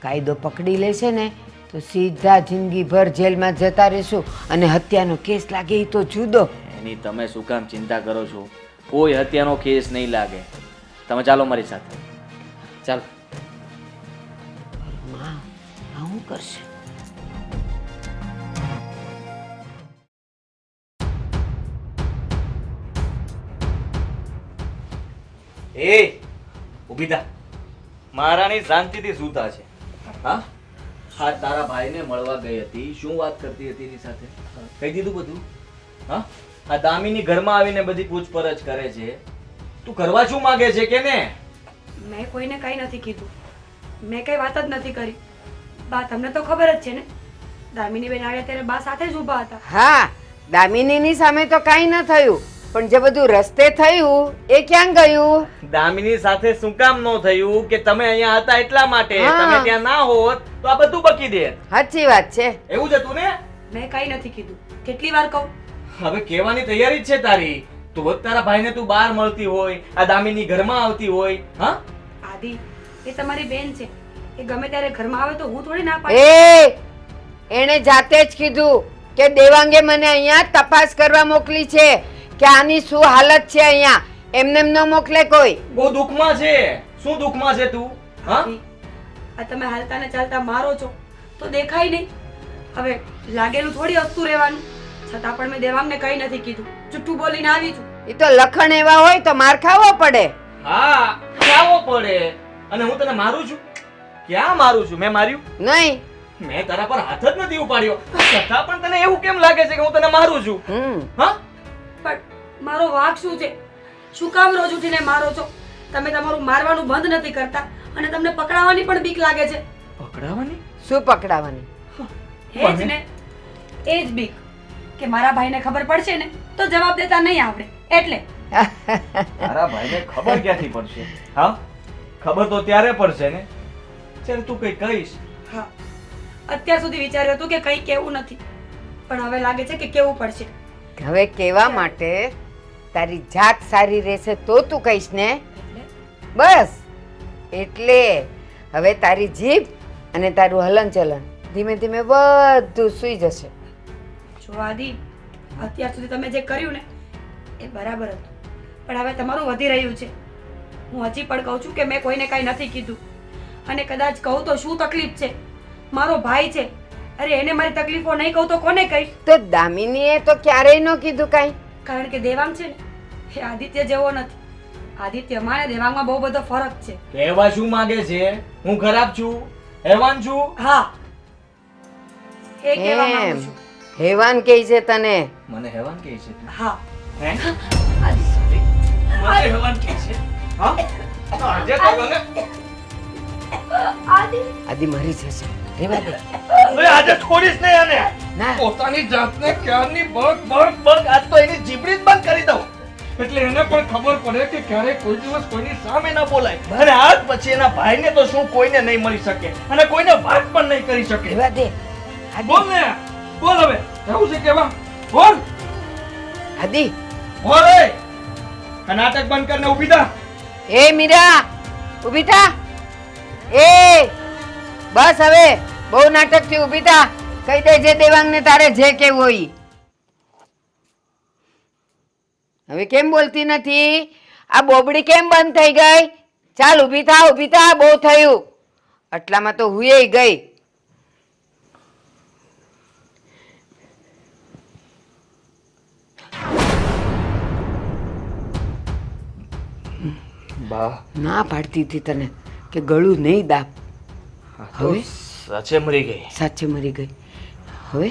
કાયદો પકડી લેશે ને તો સીધા જિંદગીભર જેલમાં જતા રહીશું અને હત્યાનો કેસ લાગે એ તો જુદો. એની તમે શું કામ ચિંતા કરો છો? કોઈ હત્યાનો કેસ નહીં લાગે. તમે ચાલો મારી સાથે, ચાલો. માં આવું કરશે? એ ઊભી થા. મહારાણી શાંતિથી સૂતા છે. હા, હા, તારા ભાઈને મળવા ગઈ હતી, શું વાત કરતી હતી એની સાથે? કહી દીધું બધું? હા, આ દામિની ઘરમાં આવીને બધી પૂછપરછ કરે છે. તું કરવા શું માંગે છે કે ને? મેં કોઈને કંઈ નથી કીધું, મેં કંઈ વાત જ નથી કરી. બા તમને તો ખબર જ છે ને, દામિની બેન આવ્યા ત્યારે બા સાથે જ ઊભા હતા. હા, દામિનીની સામે તો કાંઈ ન થયું, પણ જે બધું રસ્તે થયું એ ક્યાં ગયું? દામિની સાથે શું કામ ન થયું કે તમે અહીંયા હતા એટલા માટે. હા. તમે ત્યાં ના હોત તો આ બધું બકી દે. સાચી વાત છે. એવું જ હતું ને? મેં કંઈ નથી કીધું, કેટલી વાર કહું? હવે કહેવાની તૈયારી જ છે તારી. તું જ તારા ભાઈને તું બહાર મળતી હોય, આ દામિની ઘરમાં આવતી હોય. હા, આદિ, એ તમારી બેન છે, એ ગમે ત્યારે ઘરમાં આવે તો હું થોડી ના પાડું. એ એણે જાતે જ કીધું કે દેવાંગે મને અહીંયા તપાસ કરવા મોકલી છે કે આની શું હાલત છે અહીંયા. એમને એમ ન મોકલે કોઈ. બહુ દુઃખમાં છે. શું દુઃખમાં છે તું? હા, આદિ, આ તમે હાલતા ને ચાલતા મારો છો તો દેખાય નહીં. હવે લાગેલું થોડી હસતું રહેવાનું. છતાં પણ મેં દેવાંગને કંઈ નથી કીધું, જુઠ્ઠું બોલીને આવી છું. એ તો લખણ એવા હોય તો માર ખાવો પડે. હા, ખાવો પડે. અને હું તને મારું છું? ક્યાં મારું છું? મેં માર્યું? નહીં. મેં તારા પર હાથ જ નથી ઉપાડ્યો, છતાં પણ તને એવું કેમ લાગે છે કે હું તને મારું છું? હા, પણ મારો વાંક શું છે? શું કામ રોજ ઉઠીને મારો છો? તમે તમારું મારવાનું બંધ નથી કરતા અને તમને પકડાવાની પણ બીક લાગે છે. પકડાવાની? શું પકડાવાની? એ જ ને, એ જ બીક કે મારા ભાઈને ખબર પડશે ને તો જવાબ દેતા નહીં આવડે એટલે. તારા ભાઈને ખબર ક્યાંથી પડશે? હા, ખબર તો ત્યારે પડશે ને જ્યારે તું કઈ કહીશ. હા, અત્યાર સુધી વિચાર્યું હતું કે કંઈ કેવું નથી, પણ હવે લાગે છે કે કેવું પડશે. હવે કહેવા માટે તારી જાત સારી રહેશે તો તું કહીશ ને. એટલે બસ એટલે હવે તારી જીભ અને તારું હલનચલન ધીમે ધીમે બધું સૂઈ જશે. જો આદિ, અત્યાર સુધી તમે જે કર્યું ને એ બરાબર હતું, પણ હવે તમારું વધી રહ્યું છે. હું હજી પણ કહું છું કે મેં કોઈને કાંઈ નથી કીધું. અને કદાચ કહું તો શું તકલીફ છે? મારો ભાઈ છે, અરે એને મારી તકલીફો નહીં કહું તો કોને કહીશ? તો દામિનીએ તો ક્યારેય ન કીધું કાંઈ. કારણ કે દેવાંગ છે ને એ આદિત્ય જેવો નથી. આદિત્યમાં ને દેવાંગમાં બહુ બધો ફરક છે. કહેવા શું માંગે છે? હું ખરાબ છું? હેવાન છું? હા, એ કહેવા માંગુ એમ છું. હેવાન કહે છે તને? મને હેવાન કહે છે? હા, હે? મને હેવાન કહે છે? હા? આજે તો મને આદિ મરી જશે, રેવા દે. હવે આજે છોડીશ નહીં આને. ના. પોતાની જાતને ક્યારની બગ આજ તો એની જીભડી જ બંધ કરી દઉં. એટલે એને પણ ખબર પડે કે ક્યારે કોઈ દિવસ કોઈની સામે ના બોલાય. અને આજ પછી એના ભાઈને તો શું કોઈને નહીં મળી શકે અને કોઈને વાત પણ નહીં કરી શકે. રેવા દે. બોલ ને, બોલ હવે. જવું છે કેવા? બોલ. આદિ. બોલ એ. આ નાટક બંધ કરીને ઊભી થા. એ મીરા, ઊભી થા. એ બસ હવે બહુ નાટક થી ઊભી થા. કહી દેજે દેવાંગને તારે જે કેવું હોય. હવે કેમ બોલતી નથી? આ બોબડી કેમ બંધ થઈ ગઈ? ચાલ ઊભી થા, ઊભી થા. બહુ થયું. આટલામાં તો હુંય ગઈ. બા ના પાડતી હતી તને કે ગળું નહીં દાબ. હવે સાચે મરી ગઈ. સાચે મરી ગઈ. હવે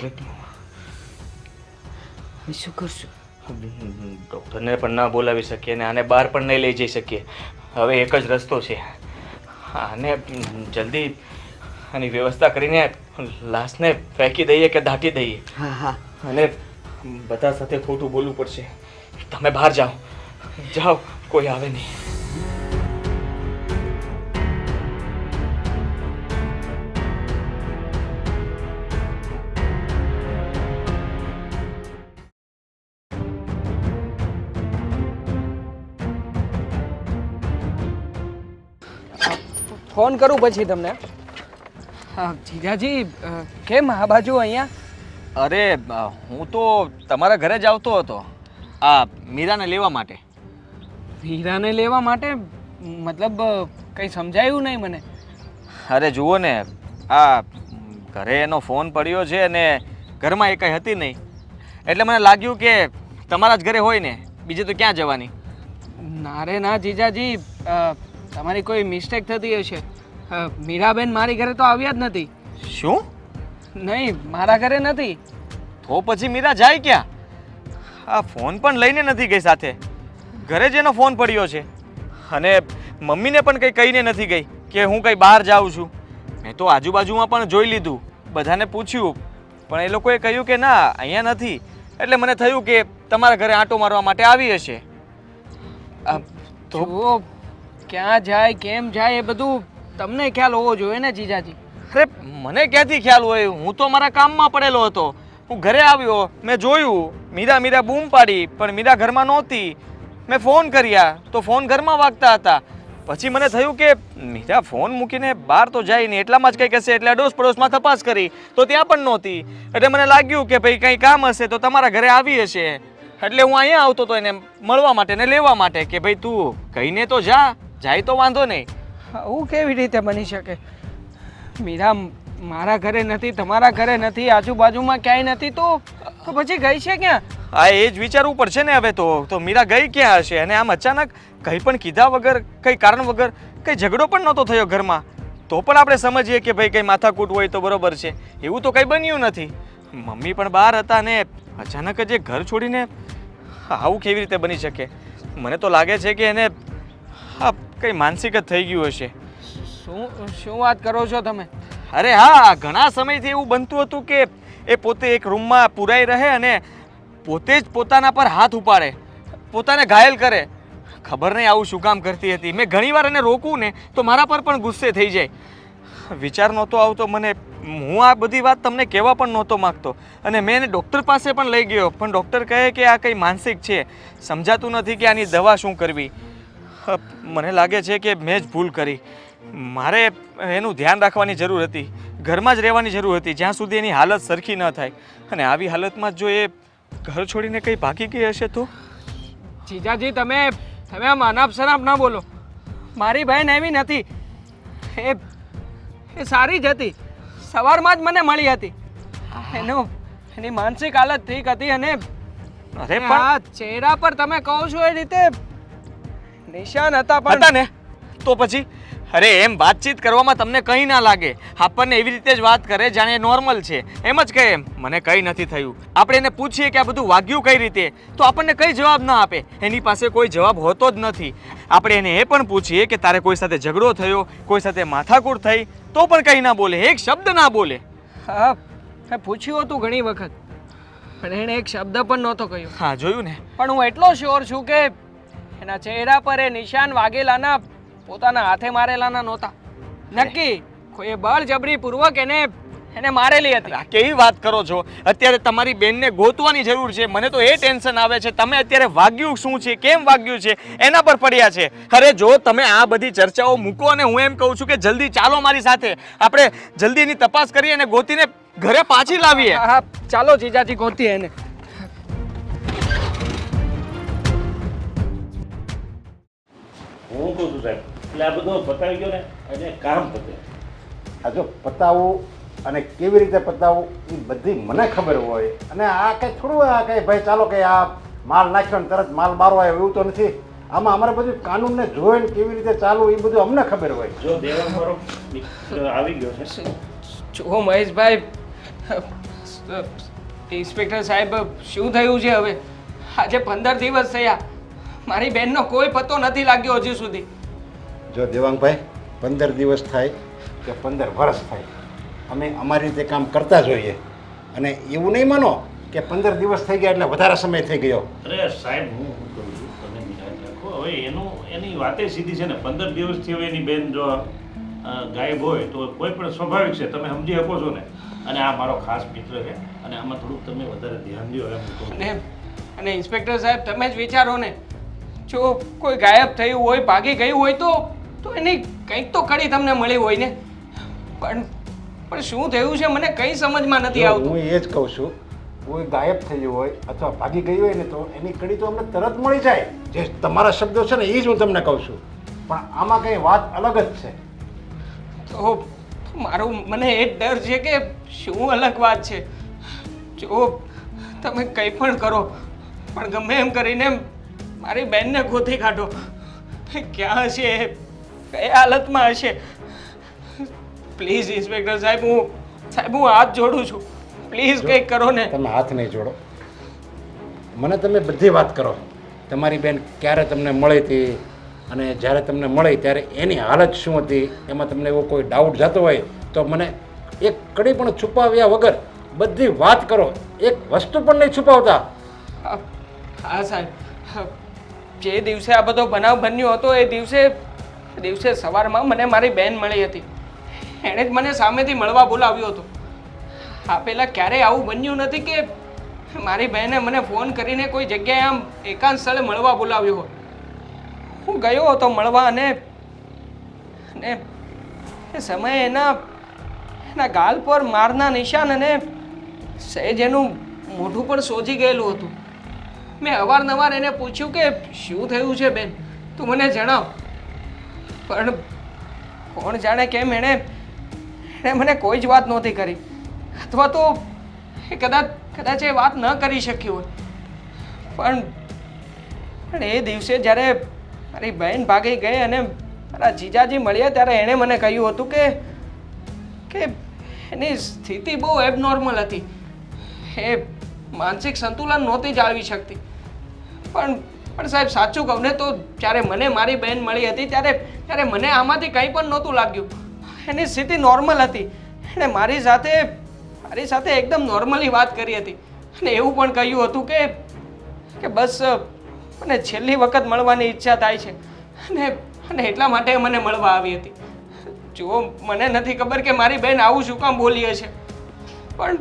શું કરશું? ડૉક્ટરને પણ ના બોલાવી શકીએ અને આને બહાર પણ નહીં લઈ જઈ શકીએ. હવે એક જ રસ્તો છે. આને જલ્દી આની વ્યવસ્થા કરીને લાશને ફેંકી દઈએ કે દાટી દઈએ. હા હા. અને બધા સાથે ખોટું બોલવું પડશે. તમે બહાર જાઓ, જાઓ, કોઈ આવે નહીં. ફોન કરું પછી તમને. હા જીજાજી, કેમ આ બાજુ અહીંયા? અરે હું તો તમારા ઘરે જ આવતો હતો આ મીરાને લેવા માટે. હીરાને લેવા માટે? મતલબ કંઈ સમજાયું નહીં મને. અરે જુઓ ને, આ ઘરે એનો ફોન પડ્યો છે અને ઘરમાં એ કંઈ હતી નહીં, એટલે મને લાગ્યું કે તમારા જ ઘરે હોય ને, બીજે તો ક્યાં જવાની. ના રે ના જીજાજી, તમારી કોઈ મિસ્ટેક થતી હશે. મીરાબેન મારી ઘરે તો આવ્યા જ નથી. શું? નહીં, મારા ઘરે નથી. તો પછી મીરા જાય ક્યાં? આ ફોન પણ લઈને નથી ગઈ સાથે, ઘરે જ એનો ફોન પડ્યો છે. અને મમ્મીને પણ કંઈ કહીને નથી ગઈ કે હું કંઈ બહાર જાઉં છું. મેં તો આજુબાજુમાં પણ જોઈ લીધું, બધાને પૂછ્યું, પણ એ લોકોએ કહ્યું કે ના, અહીંયા નથી. એટલે મને થયું કે તમારા ઘરે આંટો મારવા માટે આવી હશે. તો ક્યાં જાય, કેમ જાય, એ બધું તમને ખ્યાલ હોવો જોઈએ ને જીજાજી. અરે મને ક્યાંથી ખ્યાલ હોય? હું તો મારા કામમાં પડેલો હતો. હું ઘરે આવ્યો, મેં જોયું મીરા બૂમ પાડી, પણ મીરા ઘરમાં નહોતી. મેં ફોન કર્યા તો ફોન ઘરમાં વાગતા હતા. પછી મને થયું કે મીરા ફોન મૂકીને બહાર તો જાય નહીં, એટલામાં જ કંઈક હશે. એટલે અડોશ પડોશમાં તપાસ કરી તો ત્યાં પણ નહોતી. એટલે મને લાગ્યું કે ભાઈ કંઈ કામ હશે તો તમારા ઘરે આવી હશે. એટલે હું અહીંયા આવતો હતો એને મળવા માટે ને લેવા માટે કે ભાઈ તું કહીને તો જા, જાય તો વાંધો નહીં. આવું કેવી રીતે બની શકે? મીરા મારા ઘરે નથી, તમારા ઘરે નથી, આજુબાજુમાં ક્યાંય નથી, તો પછી ગઈ છે ક્યાં? હા, એ જ વિચારવું પડશે ને હવે. તો મીરા ગઈ ક્યાં હશે? અને આમ અચાનક કંઈ પણ કીધા વગર, કંઈ કારણ વગર, કંઈ ઝઘડો પણ નહોતો થયો ઘરમાં, તો પણ આપણે સમજીએ કે ભાઈ કંઈ માથાકૂટ હોય તો બરોબર છે. એવું તો કંઈ બન્યું નથી. મમ્મી પણ બહાર હતા ને અચાનક જ એ ઘર છોડીને આવું કેવી રીતે બની શકે? મને તો લાગે છે કે એને હા કંઈ માનસિક જ થઈ ગયું હશે. શું વાત કરો છો તમે? અરે હા, ઘણા સમયથી એવું બનતું હતું કે એ પોતે એક રૂમમાં પુરાઈ રહે અને પોતે જ પોતાના પર હાથ ઉપાડે, પોતાને ઘાયલ કરે. ખબર નહીં આવું શું કામ કરતી હતી. મેં ઘણીવાર એને રોકું ને તો મારા પર પણ ગુસ્સે થઈ જાય. વિચાર નહોતો આવતો મને. હું આ બધી વાત તમને કહેવા પણ નહોતો માગતો. અને મેં એને ડૉક્ટર પાસે પણ લઈ ગયો, પણ ડૉક્ટર કહે કે આ કંઈ માનસિક છે, સમજાતું નથી કે આની દવા શું કરવી. મને લાગે છે કે મેં જ ભૂલ કરી. મારે એનું ધ્યાન રાખવાની જરૂર હતી, ઘરમાં જ રહેવાની જરૂર હતી જ્યાં સુધી એની હાલત સરખી ન થાય. અને આવી હાલતમાં જો એ ઘર છોડીને કંઈ ભાગી ગઈ હશે તો? જીજાજી, તમે આમ અનાપ શનાપ ના બોલો. મારી બહેન એવી નથી. એ સારી જ હતી. સવારમાં જ મને મળી હતી. એની માનસિક હાલત ઠીક હતી અને અરે પણ આ ચહેરા પર તમે કહો છો એ રીતે નિશાન હતા પણ હતા ને તો પછી અરે એમ વાતચીત કરવામાં તમને કંઈ ના લાગે. આપણને એવી રીતે જ વાત કરે જાણે નોર્મલ છે. એમ જ કહે એમ મને કંઈ નથી થયું. આપણે એને પૂછીએ કે આ બધું વાગ્યું કઈ રીતે, તો આપણને કંઈ જવાબ ના આપે. એની પાસે કોઈ જવાબ હોતો જ નથી. આપણે એને એ પણ પૂછીએ કે તારે કોઈ સાથે ઝઘડો થયો, કોઈ સાથે માથાકૂટ થઈ, તો પણ કંઈ ના બોલે, એક શબ્દ ના બોલે. હા મેં પૂછ્યું હતું ઘણી વખત, પણ એણે એક શબ્દ પણ નહોતો કહ્યો. હા જોયું ને. પણ હું એટલો શ્યોર છું કે એના ચહેરા પર એ નિશાન વાગેલાના પોતાના હાથે મારેલાના નહોતા. નક્કી કોઈ બળજબરી પૂર્વક એને મારેલી હતી. આ કેવી વાત કરો છો? અત્યારે તમારી બેનને ગોતવાની જરૂર છે. મને તો એ ટેન્શન આવે છે. તમે અત્યારે વાગ્યું શું છે, કેમ વાગ્યું છે, એના પર પડ્યા છે. અરે જો તમે આ બધી ચર્ચાઓ મૂકો અને હું એમ કહું છું કે જલ્દી ચાલો મારી સાથે, આપણે જલ્દી એની તપાસ કરીએ અને ગોતીને ઘરે પાછી લાવીએ. હા ચાલો જીજાજી ગોતીએ એને. હું કહું છું સાહેબ, એટલે આ બધો પતાવી ગયો ને અને કામ પતે. આ જો પતાવવું અને કેવી રીતે પતાવવું એ બધી મને ખબર હોય. અને આ કંઈ થોડું આ કંઈ ભાઈ ચાલો કે આ માલ નાખ્યો ને તરત માલ મારો આવ્યો એવું તો નથી. આમાં અમારે બધું કાનૂનને જોઈને કેવી રીતે ચાલવું એ બધું અમને ખબર હોય. જો દેવાંગ મારો આવી ગયો છે. જુઓ મહેશભાઈ, ઇન્સ્પેક્ટર સાહેબ શું થયું છે હવે? આજે 15 દિવસ થયા, મારી બહેનનો કોઈ પત્તો નથી લાગ્યો હજી સુધી. જો દેવાંગભાઈ 15 દિવસ થાય કે 15 વર્ષ થાય, અમે અમારી રીતે કામ કરતા જોઈએ. અને એવું નહીં માનો કે 15 દિવસ થઈ ગયા એટલે વધારે સમય થઈ ગયો. અરે સાહેબ હું કહું છું તમે નિરાશ રાખો. હવે એની વાતે સીધી છે ને. 15 દિવસથી હવે એની બેન જો ગાયબ હોય તો કોઈ પણ સ્વાભાવિક છે, તમે સમજી શકો છો ને. અને આ મારો ખાસ મિત્ર છે અને આમાં થોડુંક તમે વધારે ધ્યાન દો એમ કહું છું. અને ઇન્સ્પેક્ટર સાહેબ તમે જ વિચારો ને, જો કોઈ ગાયબ થયું હોય, ભાગી ગયું હોય તો એની કંઈક તો કડી તમને મળી હોય ને. પણ શું થયું છે મને કંઈ સમજમાં નથી આવતું. હું એ જ કહું છું, કોઈ ગાયબ થયું હોય અથવા ભાગી ગયું હોય ને તો એની કડી તો અમને તરત મળી જાય. જે તમારા શબ્દો છે ને એ જ હું તમને કહું છું. પણ આમાં કંઈ વાત અલગ જ છે. તો મને એ જ ડર છે કે શું અલગ વાત છે. જો તમે કંઈ પણ કરો, પણ ગમે એમ કરીને મારી બહેનને ગોતી કાઢો. ક્યાં હશે, કઈ હાલતમાં હશે? પ્લીઝ ઇન્સ્પેક્ટર સાહેબ, હું હાથ જોડું છું. પ્લીઝ કંઈક કરો ને. તમે હાથ નહીં જોડો, મને તમે બધી વાત કરો. તમારી બેન ક્યારે તમને મળી હતી અને જ્યારે તમને મળી ત્યારે એની હાલત શું હતી, એમાં તમને એવો કોઈ ડાઉટ જતો હોય તો મને એક કડી પણ છુપાવ્યા વગર બધી વાત કરો. એક વસ્તુ પણ નહીં છુપાવતા. હા સાહેબ, જે દિવસે આ બધો બનાવ બન્યો હતો એ દિવસે સવારમાં મને મારી બહેન મળી હતી. એણે જ મને સામેથી મળવા બોલાવ્યો હતો. આ પહેલાં ક્યારેય આવું બન્યું નથી કે મારી બહેને મને ફોન કરીને કોઈ જગ્યાએ આમ એકાંત સ્થળે મળવા બોલાવ્યો હોય. હું ગયો હતો મળવા અને એ સમયે એના ગાલ પર મારના નિશાન અને સહેજ એનું મોઢું પણ સોજી ગયેલું હતું. મેં અવારનવાર એને પૂછ્યું કે શું થયું છે બેન, તું મને જણાવ. પણ કોણ જાણે કેમ એણે મને કોઈ જ વાત નહોતી કરી. અથવા તો એ કદાચ એ વાત ન કરી શક્યું હોય. પણ એ દિવસે જ્યારે મારી બહેન ભાગી ગઈ અને મારા જીજાજી મળ્યા ત્યારે એણે મને કહ્યું હતું કે એની સ્થિતિ બહુ એબનોર્મલ હતી. એ માનસિક સંતુલન નહોતી જાળવી શકતી. પણ સાહેબ સાચું કહું ને તો જ્યારે મને મારી બહેન મળી હતી ત્યારે મને આમાંથી કંઈ પણ નહોતું લાગ્યું. એની સ્થિતિ નોર્મલ હતી. એણે મારી સાથે એકદમ નોર્મલી વાત કરી હતી અને એવું પણ કહ્યું હતું કે બસ મને છેલ્લી વખત મળવાની ઈચ્છા થાય છે અને એટલા માટે મને મળવા આવી હતી. જુઓ, મને નથી ખબર કે મારી બહેન આવું શું કામ બોલી હશે, પણ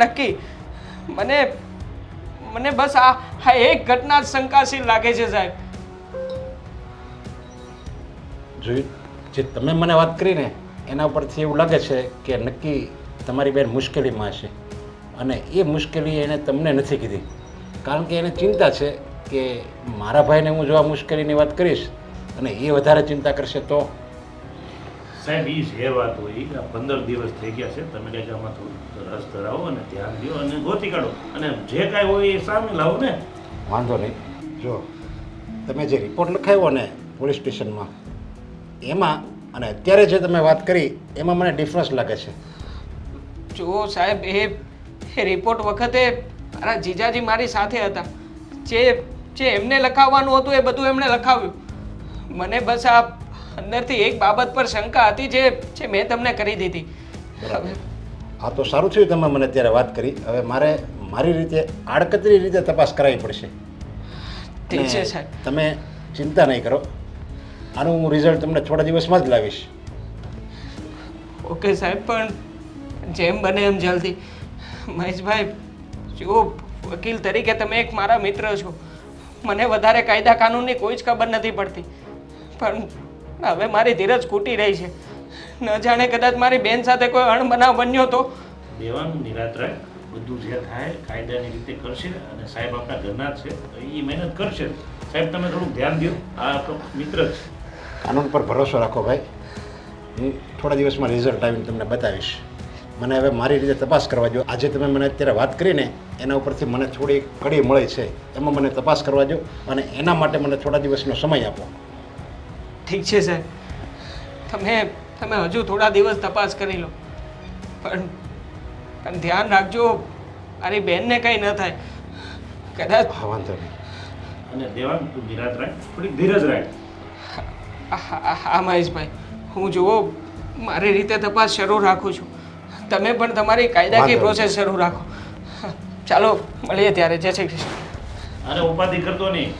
નક્કી મને બસ આ એક ઘટના જ શંકાશીલ લાગે છે સાહેબ. જોઈ, જે તમે મને વાત કરી ને એના ઉપરથી એવું લાગે છે કે નક્કી તમારી બેન મુશ્કેલીમાં હશે. અને એ મુશ્કેલી એણે તમને નથી કીધી કારણ કે એને ચિંતા છે કે મારા ભાઈને હું જો આ મુશ્કેલીની વાત કરીશ અને એ વધારે ચિંતા કરશે તો. સાહેબ એ જે વાત હોય આ 15 દિવસ થઈ ગયા છે, તમે કંઈક આમાં થોડું રસ ધરાવો અને ધ્યાન દો અને ગોતી કાઢો અને જે કાંઈ હોય એ સામે લાવો ને. વાંધો નહીં. જો તમે જે રિપોર્ટ લખાવ્યો ને પોલીસ સ્ટેશનમાં એમાં અને અત્યારે જે તમે વાત કરી એમાં મને ડિફરન્સ લાગે છે. જુઓ સાહેબ, એ રિપોર્ટ વખતે મારા જીજાજી મારી સાથે હતા. જે એમને લખાવવાનું હતું એ બધું એમણે લખાવ્યું. મને બસ આ અંદરથી એક બાબત પર શંકા હતી જે મેં તમને કરી દીધી. બરાબર. આ તો સારું થયું તમે મને અત્યારે વાત કરી. હવે મારે મારી રીતે આડકતરી રીતે તપાસ કરાવવી પડશે. ઠીક છે અને સાહેબ. તમે ચિંતા નહીં કરો, આનું હું રિઝલ્ટ તમને થોડા દિવસમાં જ લાવીશ. ઓકે સાહેબ, પણ જેમ બને એમ જલ્દી. મહેશભાઈ, જુઓ, વકીલ તરીકે તમે એક મારા મિત્ર છો. મને વધારે કાયદા કાનૂનની કોઈ જ ખબર નથી પડતી, પણ હવે મારી ધીરજ ખૂટી રહી છે. ન જાણે કદાચ મારી બેન સાથે કોઈ અણબનાવ બન્યો તો. દેવાનું નિરાત રાખ, બધું જે થાય કાયદાની રીતે કરશે અને સાહેબ આપણા ઘરના જ છે તો એ મહેનત કરશે. સાહેબ તમે થોડુંક ધ્યાન દો, આ આપણો મિત્ર જ છે. કાનૂન પર ભરોસો રાખો ભાઈ. હું થોડા દિવસમાં રિઝલ્ટ આવીને તમને બતાવીશ. મને હવે મારી રીતે તપાસ કરવા દો. આજે તમે મને અત્યારે વાત કરીને એના ઉપરથી મને થોડી કડી મળી છે, એમાં મને તપાસ કરવા દો અને એના માટે મને થોડા દિવસનો સમય આપો. ઠીક છે સાહેબ, તમે હજુ થોડા દિવસ તપાસ કરી લો, પણ ધ્યાન રાખજો મારી બેનને કંઈ ન થાય. કદાચ હા, વાંધો નહીં. અને દેવાન તું નિરાત રાખ, થોડીક ધીરજ રાખ. હા મહેશભાઈ, હું જુઓ મારી રીતે તપાસ શરૂ રાખું છું. તમે પણ તમારી કાયદાકીય પ્રોસેસ શરૂ રાખો. ચાલો મળીએ ત્યારે. જય શ્રી કૃષ્ણ. અને ઉપાધિ કરતો નહીં.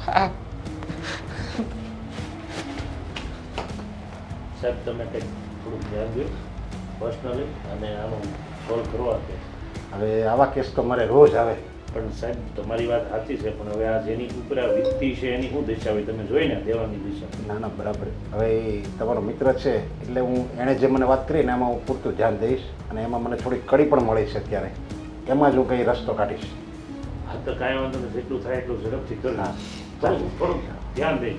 હા. સાહેબ તમે કંઈક થોડુંક ધ્યાન દો પર્સનલી અને આનું સોલ્વ કરવા કે. હવે આવા કેસ તો મારે રોજ આવે. પણ સાહેબ તમારી વાત સાચી છે, પણ હવે આ જેની ઉપર આ વીતતી છે એની શું દિશા હોય તમે જોઈને દેવાની દિશા. ના ના, બરાબર. હવે એ તમારો મિત્ર છે એટલે હું એણે જે મને વાત કરી ને એમાં હું પૂરતું ધ્યાન દઈશ અને એમાં મને થોડી કડી પણ મળી છે અત્યારે, એમાં જ હું કંઈ રસ્તો કાઢીશ. હા તો કાંઈ વાંધો નહીં, જેટલું થાય એટલું ઝડપથી કરો. હા. થોડુંક ધ્યાન દઈ.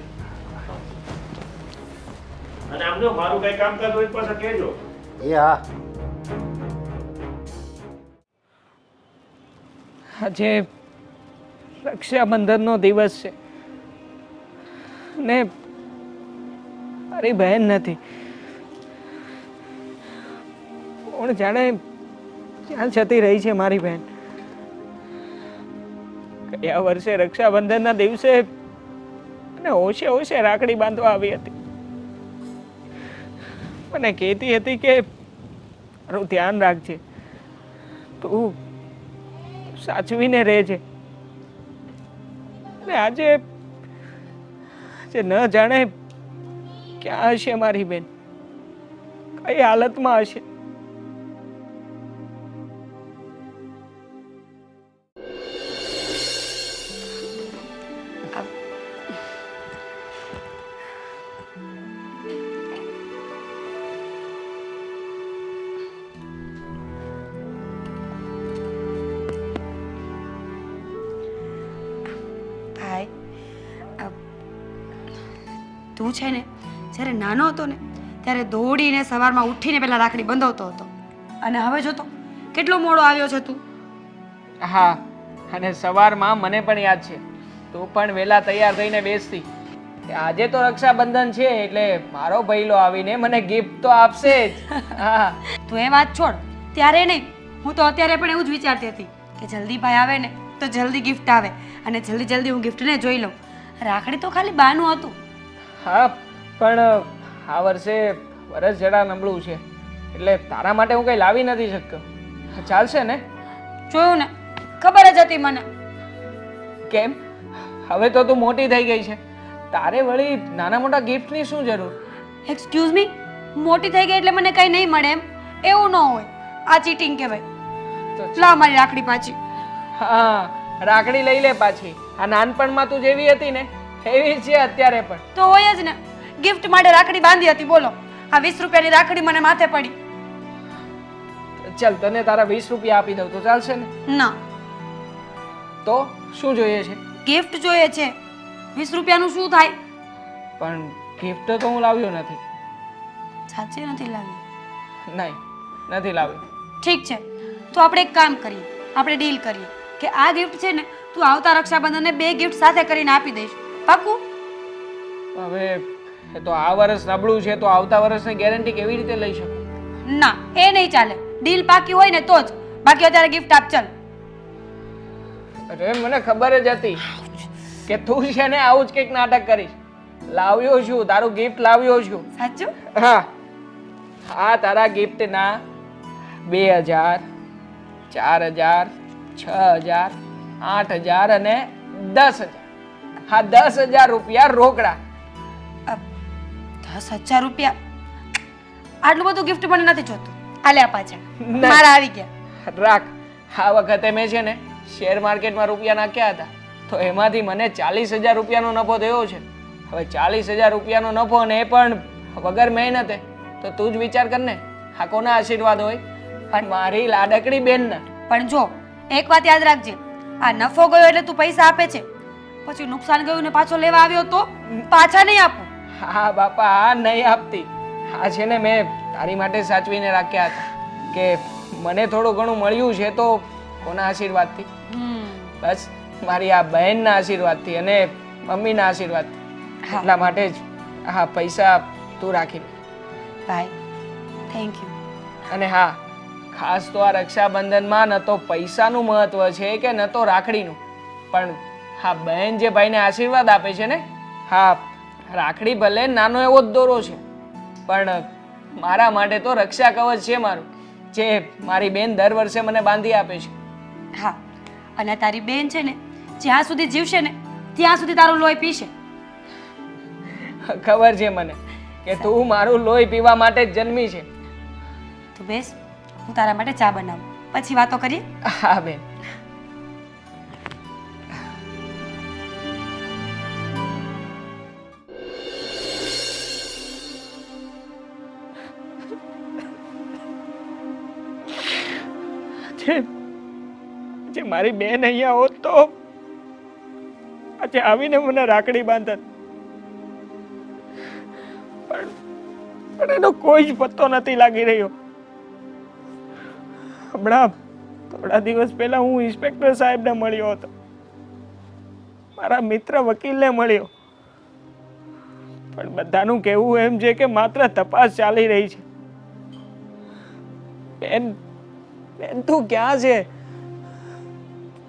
અને આમ જો મારું કંઈ કામકાજ હોય પાછા કહેજો. એ હા. આજે રક્ષાબંધનનો દિવસ છે ને મારી બહેન નથી. કોણ જાણે ક્યાં જતી રહી છે મારી બહેન. ગયા વર્ષે રક્ષાબંધનના દિવસે અને હોશે હોશે રાખડી બાંધવા આવી હતી. મને કહેતી હતી કે મારું ધ્યાન રાખજે, તું સાચવીને રહેજે. અને આજે ન જાણે ક્યાં હશે મારી બેન, કઈ હાલતમાં હશે. તું છે ને જ્યારે નાનો હતો ને ત્યારે દોડીને સવારમાં ઉઠીને પહેલાં રાખડી બંધાવતો હતો, અને હવે જો તો કેટલો મોડો આવ્યો છે તું. હા, અને સવારમાં મને પણ યાદ છે તું પણ વહેલા તૈયાર થઈને બેસતી કે આજે તો રક્ષાબંધન છે એટલે મારો ભઈલો આવીને મને ગિફ્ટ તો આપશે જ. હા, તું એ વાત છોડ, ત્યારે નહીં, હું તો અત્યારે પણ એવું જ વિચારતી હતી કે જલ્દી ભાઈ આવે ને તો જલ્દી ગિફ્ટ આવે અને જલ્દી જલ્દી હું ગિફ્ટને જોઈ લઉં. રાખડી તો ખાલી બાનું હતું. હા, પણ આ વર્ષે વરસ જરા નબળું છે એટલે તારા માટે હું કંઈ લાવી નથી શકતો. ચાલશે ને? જોયું ને, ખબર જ હતી મને. કેમ? હવે તો તું મોટી થઈ ગઈ છે, તારે વળી નાના મોટા ગિફ્ટની શું જરૂર? એક્સક્યુઝ મી, મોટી થઈ ગઈ એટલે મને કંઈ નહીં મળે એમ એવું ન હોય. આ ચીટિંગ કહેવાય. લાવ મારી રાખડી પાછી. હા, રાખડી લઈ લે પાછી. આ નાનપણમાં તું જેવી હતી ને એવી છે અત્યારે પણ. તો હોય જ ને, ગિફ્ટ માટે રાખડી બાંધી હતી બોલો. આ 20 રૂપિયાની રાખડી મને માથે પડી. ચાલ, તને તારા 20 રૂપિયા આપી દઉં તો ચાલશે ને? ના. તો શું જોઈએ છે? ગિફ્ટ જોઈએ છે. 20 રૂપિયાનું શું થાય? પણ ગિફ્ટ તો હું લાવ્યો નથી. સાચી નથી લાવી. નહીં, નથી લાવી. ઠીક છે, તો આપણે એક કામ કરીએ, આપણે ડીલ કરીએ કે આ ગિફ્ટ છે ને તું આવતા રક્ષાબંધનને 2 ગિફ્ટ સાથે કરીને આપી દઈશ. પાકું? હવે એ તો આ વર્ષ નબળું છે તો આવતા વર્ષની ગેરંટી કેવી રીતે લઈ શકું? ના, એ નહીં ચાલે. ડીલ પાકી હોય ને તો જ, બાકી અત્યારે ગિફ્ટ આપ. ચાલ. અરે મને ખબર જ હતી કે તું છે ને આવું જ કંઈક નાટક કરીશ. લાવ્યો છું, તારું ગિફ્ટ લાવ્યો છું. સાચું? હા હા, તારા ગિફ્ટના 2000, 4000, 6000, 8000 અને 10000. હા, 10000 રૂપિયા રોકડા. 10,000 રૂપિયા? આટલું બધું ગિફ્ટ મને નથી જોતું. આલ્યા પાછા નહીં. મારા આવી ગયા. રાખ. આ વખતે મેં છે ને શેર માર્કેટમાં રૂપિયા નાખ્યા હતા તો એમાંથી મને 40000 રૂપિયાનો નફો થયો છે. હવે 40000 રૂપિયાનો નફો અને એ પણ વગર મહેનતે, તો તું જ વિચાર કર ને આ કોના આશીર્વાદ હોય? પણ મારી લાડકડી બેનના. પણ જો એક વાત યાદ રાખજે, આ નફો ગયો એટલે તું પૈસા આપે છે, પછી નુકસાન ગયું ને પાછો લેવા આવ્યો તો પાછા નહીં આપું. હા બાપા, આ નહીં આપતી. આ છે ને મેં તારી માટે સાચવીને રાખ્યા હતા કે મને થોડું ઘણું મળ્યું છે તો કોના આશીર્વાદથી? બસ મારી આ બહેનના આશીર્વાદથી અને મમ્મીના આશીર્વાદથી. એટલા માટે જ હા પૈસા તું રાખી લે. ભાઈ, થેન્ક યુ. અને હા, ખાસ તો આ રક્ષાબંધનમાં ન તો પૈસાનું મહત્વ છે કે ન તો રાખડીનું, પણ હા બહેન જે ભાઈને આશીર્વાદ આપે છે ને, હા રાખડી ભલે નાનો એવો જ દોરો છે પણ મારા માટે તો રક્ષા કવચ છે મારું, જે મારી બેન દર વર્ષે મને બાંધી આપે છે. હા, અને તારી બેન છે ને જ્યાં સુધી જીવશે ને ત્યાં સુધી તારું લોહી પીશે. ખબર છે મને કે તું મારું લોહી પીવા માટે જ જન્મી છે. તો બેસ, હું તારા માટે ચા બનાવું, પછી વાતો કરીએ. હા બેન. જે મારી બેન અહીંયા હોત તો આજે આવીને મને રાખડી બાંધત, પણ એનો કોઈ જ પત્તો નથી લાગી રહ્યો. હમણાં થોડા દિવસ પહેલા હું ઇન્સ્પેક્ટર સાહેબને મળ્યો હતો, મારા મિત્ર વકીલને મળ્યો, પણ બધાનું કહેવું એમ છે કે માત્ર તપાસ ચાલી રહી છે. બેન, બેન તું ક્યાં છે?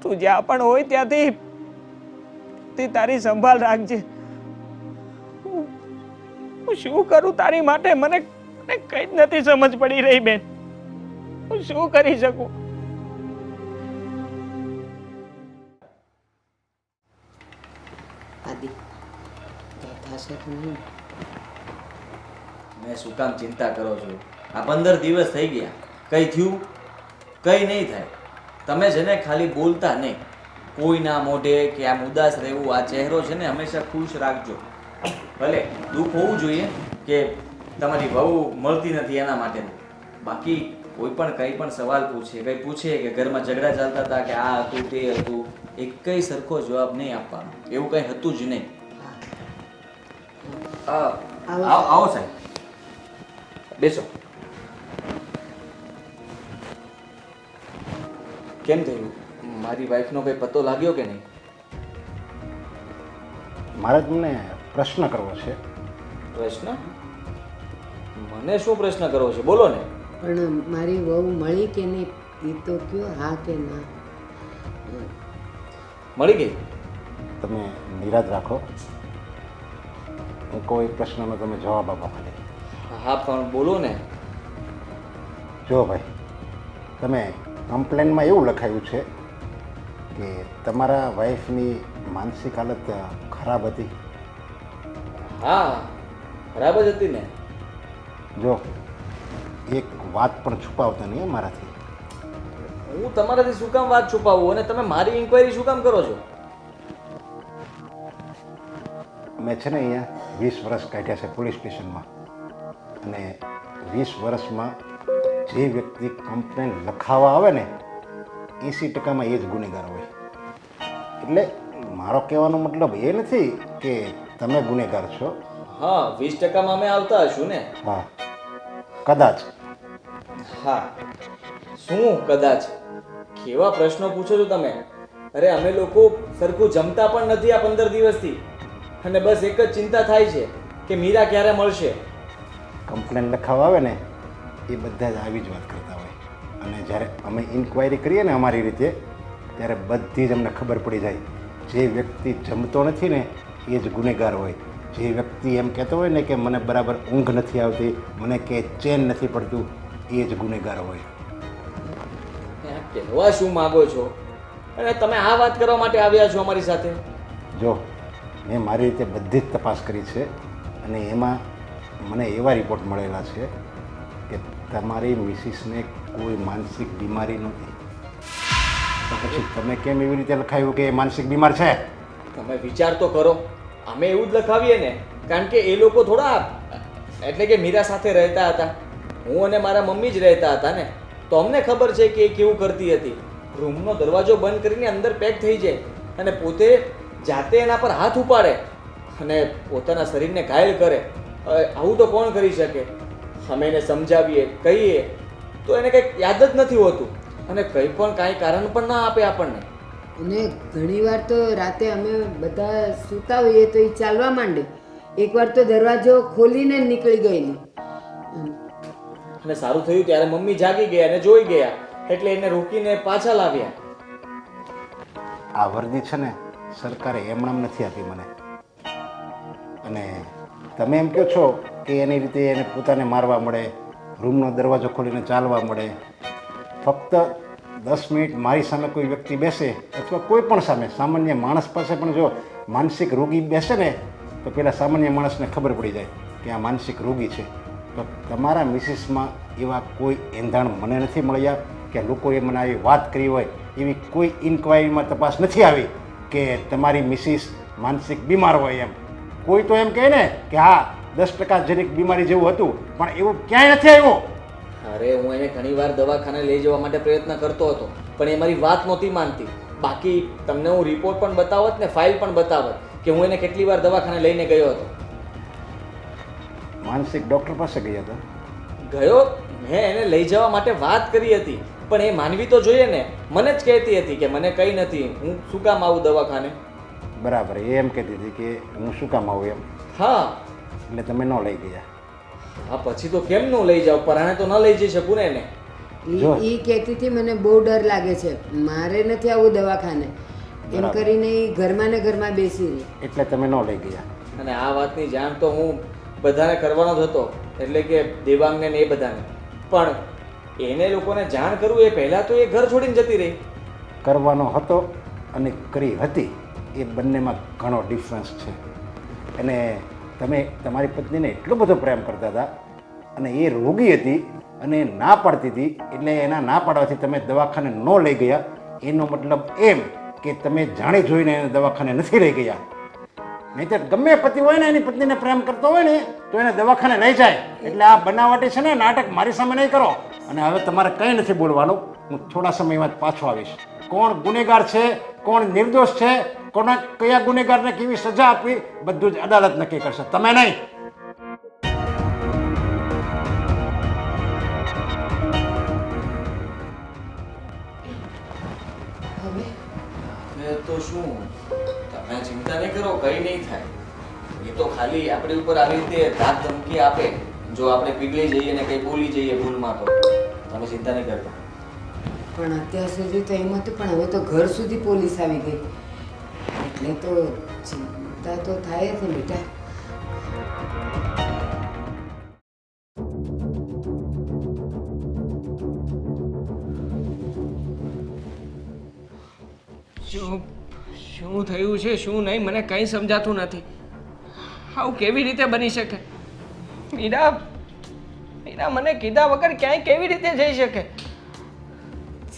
તું જ્યાં પણ હોય ત્યાંથી તારી સંભાળ રાખજે. હું શું કરું તારી માટે? મને કઈ જ નથી સમજ પડી રહી બેન. હું શું કરી શકું? આદિ થશે તો નહીં. મેં શું કામ ચિંતા કરો છો? આ 15 દિવસ થઈ ગયા, કઈ થયું? કઈ નહીં થાય. તમે છે ને ખાલી બોલતા નહીં, કોઈના મોઢે કે આમ ઉદાસ રહેવું, આ ચહેરો છે ને હંમેશા ખુશ રાખજો. ભલે દુઃખ હોવું જોઈએ કે તમારી વહુ મળતી નથી એના માટે, બાકી કોઈ પણ કંઈ પણ સવાલ પૂછે, કંઈ પૂછે કે ઘરમાં ઝઘડા ચાલતા હતા કે આ હતું તે હતું, એક કઈ સરખો જવાબ નહીં આપવાનો. એવું કંઈ હતું જ નહીં. આવો સાહેબ, બેસો. કેમ થયું? મારી વાઈફનો કંઈ પત્તો લાગ્યો કે નહીં? મારે તમને પ્રશ્ન કરવો છે. પ્રશ્ન? મને શું પ્રશ્ન કરવો છે? બોલો ને. પણ મારી વહુ મળી કે નહીં એ તો કયો, હા કે ના? મળી ગઈ? તમે નિરાશ રાખો, હું કોઈ પ્રશ્નનો તમે જવાબ આપો ખાલી. હા પણ બોલો ને. જો ભાઈ, તમે કમ્પ્લેનમાં એવું લખાયું છે કે તમારા વાઈફની માનસિક હાલત ખરાબ હતી. હા, ખરાબ જ હતી ને. જો એક વાત પણ છુપાવતા નહીં મારાથી. હું તમારાથી શું કામ વાત છુપાવું અને તમે મારી ઇન્ક્વાયરી શું કામ કરો છો? મેં છે ને અહીંયા 20 વર્ષ કાઢ્યા છે પોલીસ સ્ટેશનમાં, અને 20 વર્ષમાં જે વ્યક્તિ કમ્પ્લેન લખાવવા આવે ને 80%માં એ જ ગુનેગાર હોય. એટલે મારો કહેવાનો મતલબ એ નથી કે તમે ગુનેગાર છો. હા, 20%માં અમે આવતા હશું ને. હા, કદાચ. હા શું કદાચ? કેવા પ્રશ્નો પૂછો છો તમે? અરે અમે લોકો સરખું જમતા પણ નથી આ 15 દિવસથી, અને બસ એક જ ચિંતા થાય છે કે મીરા ક્યારે મળશે. કમ્પ્લેન લખાવવા આવે ને એ બધા જ આવી જ વાત કરતા હોય, અને જ્યારે અમે ઇન્ક્વાયરી કરીએ ને અમારી રીતે, ત્યારે બધી જ અમને ખબર પડી જાય. જે વ્યક્તિ જમતો નથી ને એ જ ગુનેગાર હોય. જે વ્યક્તિ એમ કહેતો હોય ને કે મને બરાબર ઊંઘ નથી આવતી, મને કે ચેન નથી પડતું, એ જ ગુનેગાર હોય. કહેવા શું માગો છો? અને તમે આ વાત કરવા માટે આવ્યા છો અમારી સાથે? જો મેં મારી રીતે બધી જ તપાસ કરી છે, અને એમાં મને એવા રિપોર્ટ મળેલા છે કે તમારી મિસિસને કોઈ માનસિક બીમારી નથી. તો પછી તમે કેમ એવી રીતે લખાયું કે એ માનસિક બીમાર છે? તમે વિચાર તો કરો. અમે એવું જ લખાવીએ ને, કારણ કે એ લોકો થોડા, એટલે કે મીરા સાથે રહેતા હતા, હું અને મારા મમ્મી જ રહેતા હતા ને, તો અમને ખબર છે કે એ કેવું કરતી હતી. રૂમનો દરવાજો બંધ કરીને અંદર પેક થઈ જાય અને પોતે જાતે એના પર હાથ ઉપાડે અને પોતાના શરીરને ઘાયલ કરે. આવું તો કોણ કરી શકે? અમે એને સમજાવીએ, કહીએ તો એને કંઈક યાદ જ નથી હોતું, અને કંઈ પણ કાંઈ કારણ પણ ના આપે આપણને. અને ઘણીવાર તો રાતે અમે બધા સૂતા હોઈએ તો એ ચાલવા માંડે. એકવાર તો દરવાજો ખોલીને જ નીકળી ગયેલી. અને સારું થયું ત્યારે મમ્મી જાગી ગયા અને જોઈ ગયા, એટલે એને રોકીને પાછા લાવ્યા. આ વર્દી છે ને સરકારે એમણામ નથી આપી મને, અને તમે એમ કહો છો કે એની રીતે એને પોતાને મારવા મળે, રૂમનો દરવાજો ખોલીને ચાલવા મળે. ફક્ત 10 મિનિટ મારી સામે કોઈ વ્યક્તિ બેસે, અથવા કોઈ પણ સામે, સામાન્ય માણસ પાસે પણ જો માનસિક રોગી બેસે ને, તો પેલા સામાન્ય માણસને ખબર પડી જાય કે આ માનસિક રોગી છે. તો તમારા મિસિસમાં એવા કોઈ એંધાણ મને નથી મળ્યા કે લોકોએ મને આવી વાત કરી હોય. એવી કોઈ ઇન્ક્વાયરીમાં તપાસ નથી આવી કે તમારી મિસિસ માનસિક બીમાર હોય એમ. કોઈ તો એમ કહે ને કે હા 10% જરીક બીમારી જેવું હતું, પણ એવું ક્યાંય નથી આવ્યું. અરે હું એને ઘણીવાર દવાખાને લઈ જવા માટે પ્રયત્ન કરતો હતો, પણ એ મારી વાત નહોતી માનતી. બાકી તમને હું રિપોર્ટ પણ બતાવત ને ફાઇલ પણ બતાવત કે હું એને કેટલી વાર દવાખાને લઈને ગયો હતો. માનસિક ડૉક્ટર પાસે ગયા હતા? ગયો, મેં એને લઈ જવા માટે વાત કરી હતી, પણ એ માનવી તો જોઈએ ને. મને જ કહેતી હતી કે મને કંઈ નથી, હું શું કામ આવું દવાખાને. બરાબર, એ એમ કહેતી હતી કે હું શું કામ આવું એમ. હા, એટલે તમે ન લઈ ગયા. હા પછી તો કેમ ન લઈ જાવ? પરાણે તો ન લઈ જઈ શકું ને એને. જો. એ કહેતી હતી મને બહુ ડર લાગે છે, મારે નથી આવું દવાખાને, એમ બરાબર. કરીને એ ઘરમાં ને ઘરમાં બેસી રહી. એટલે તમે ન લઈ ગયા. અને આ વાતની જાણ તો હું બધાને કરવાનો જ હતો, એટલે કે દેવાંગને ને એ બધાને. પણ એને લોકોને જાણ કરવું એ પહેલાં તો એ ઘર છોડીને જતી રહી. કરવાનો હતો અને કરી હતી, એ બંનેમાં ઘણો ડિફરન્સ છે. અને તમે તમારી પત્નીને એટલો બધો પ્રેમ કરતા હતા, અને એ રોગી હતી અને ના પાડતી હતી, એટલે એના ના પાડવાથી તમે દવાખાને ન લઈ ગયા. એનો મતલબ એમ કે તમે જાણી જોઈને એને દવાખાને નથી લઈ ગયા. નહીંતર ગમે પતિ હોય ને એની પત્નીને પ્રેમ કરતો હોય ને તો એને દવાખાને લઈ જાય. એટલે આ બનાવટી છે ને નાટક મારી સામે નહીં કરો. અને હવે તમારે કંઈ નથી બોલવાનું. હું થોડા સમયમાં જ પાછો આવીશ. કોણ ગુનેગાર છે, કોણ નિર્દોષ છે, કોના કયા ગુનેગારને કેવી સજા આપવી, બધું જ અદાલત નક્કી કરશે, તમે નહીં. હવે તો શું, તમે ચિંતા નહીં કરો, કંઈ નહીં થાય. એ તો ખાલી આપણી ઉપર આવી રીતે ધાક ધમકી આપે, જો આપણે પીગળી જઈએ ને કંઈ બોલી જઈએ ભૂલમાં, તો તમે ચિંતા નહીં કરતા. પણ અત્યાર સુધી તો એમ હતું, પણ હવે તો ઘર સુધી પોલીસ આવી ગઈ, એટલે તો ચિંતા તો થાય જ ને બેટા. શું થયું છે, શું નહીં, મને કંઈ સમજાતું નથી. આવું કેવી રીતે બની શકે? મીરા મીરા મને કીધા વગર ક્યાંય કેવી રીતે જઈ શકે?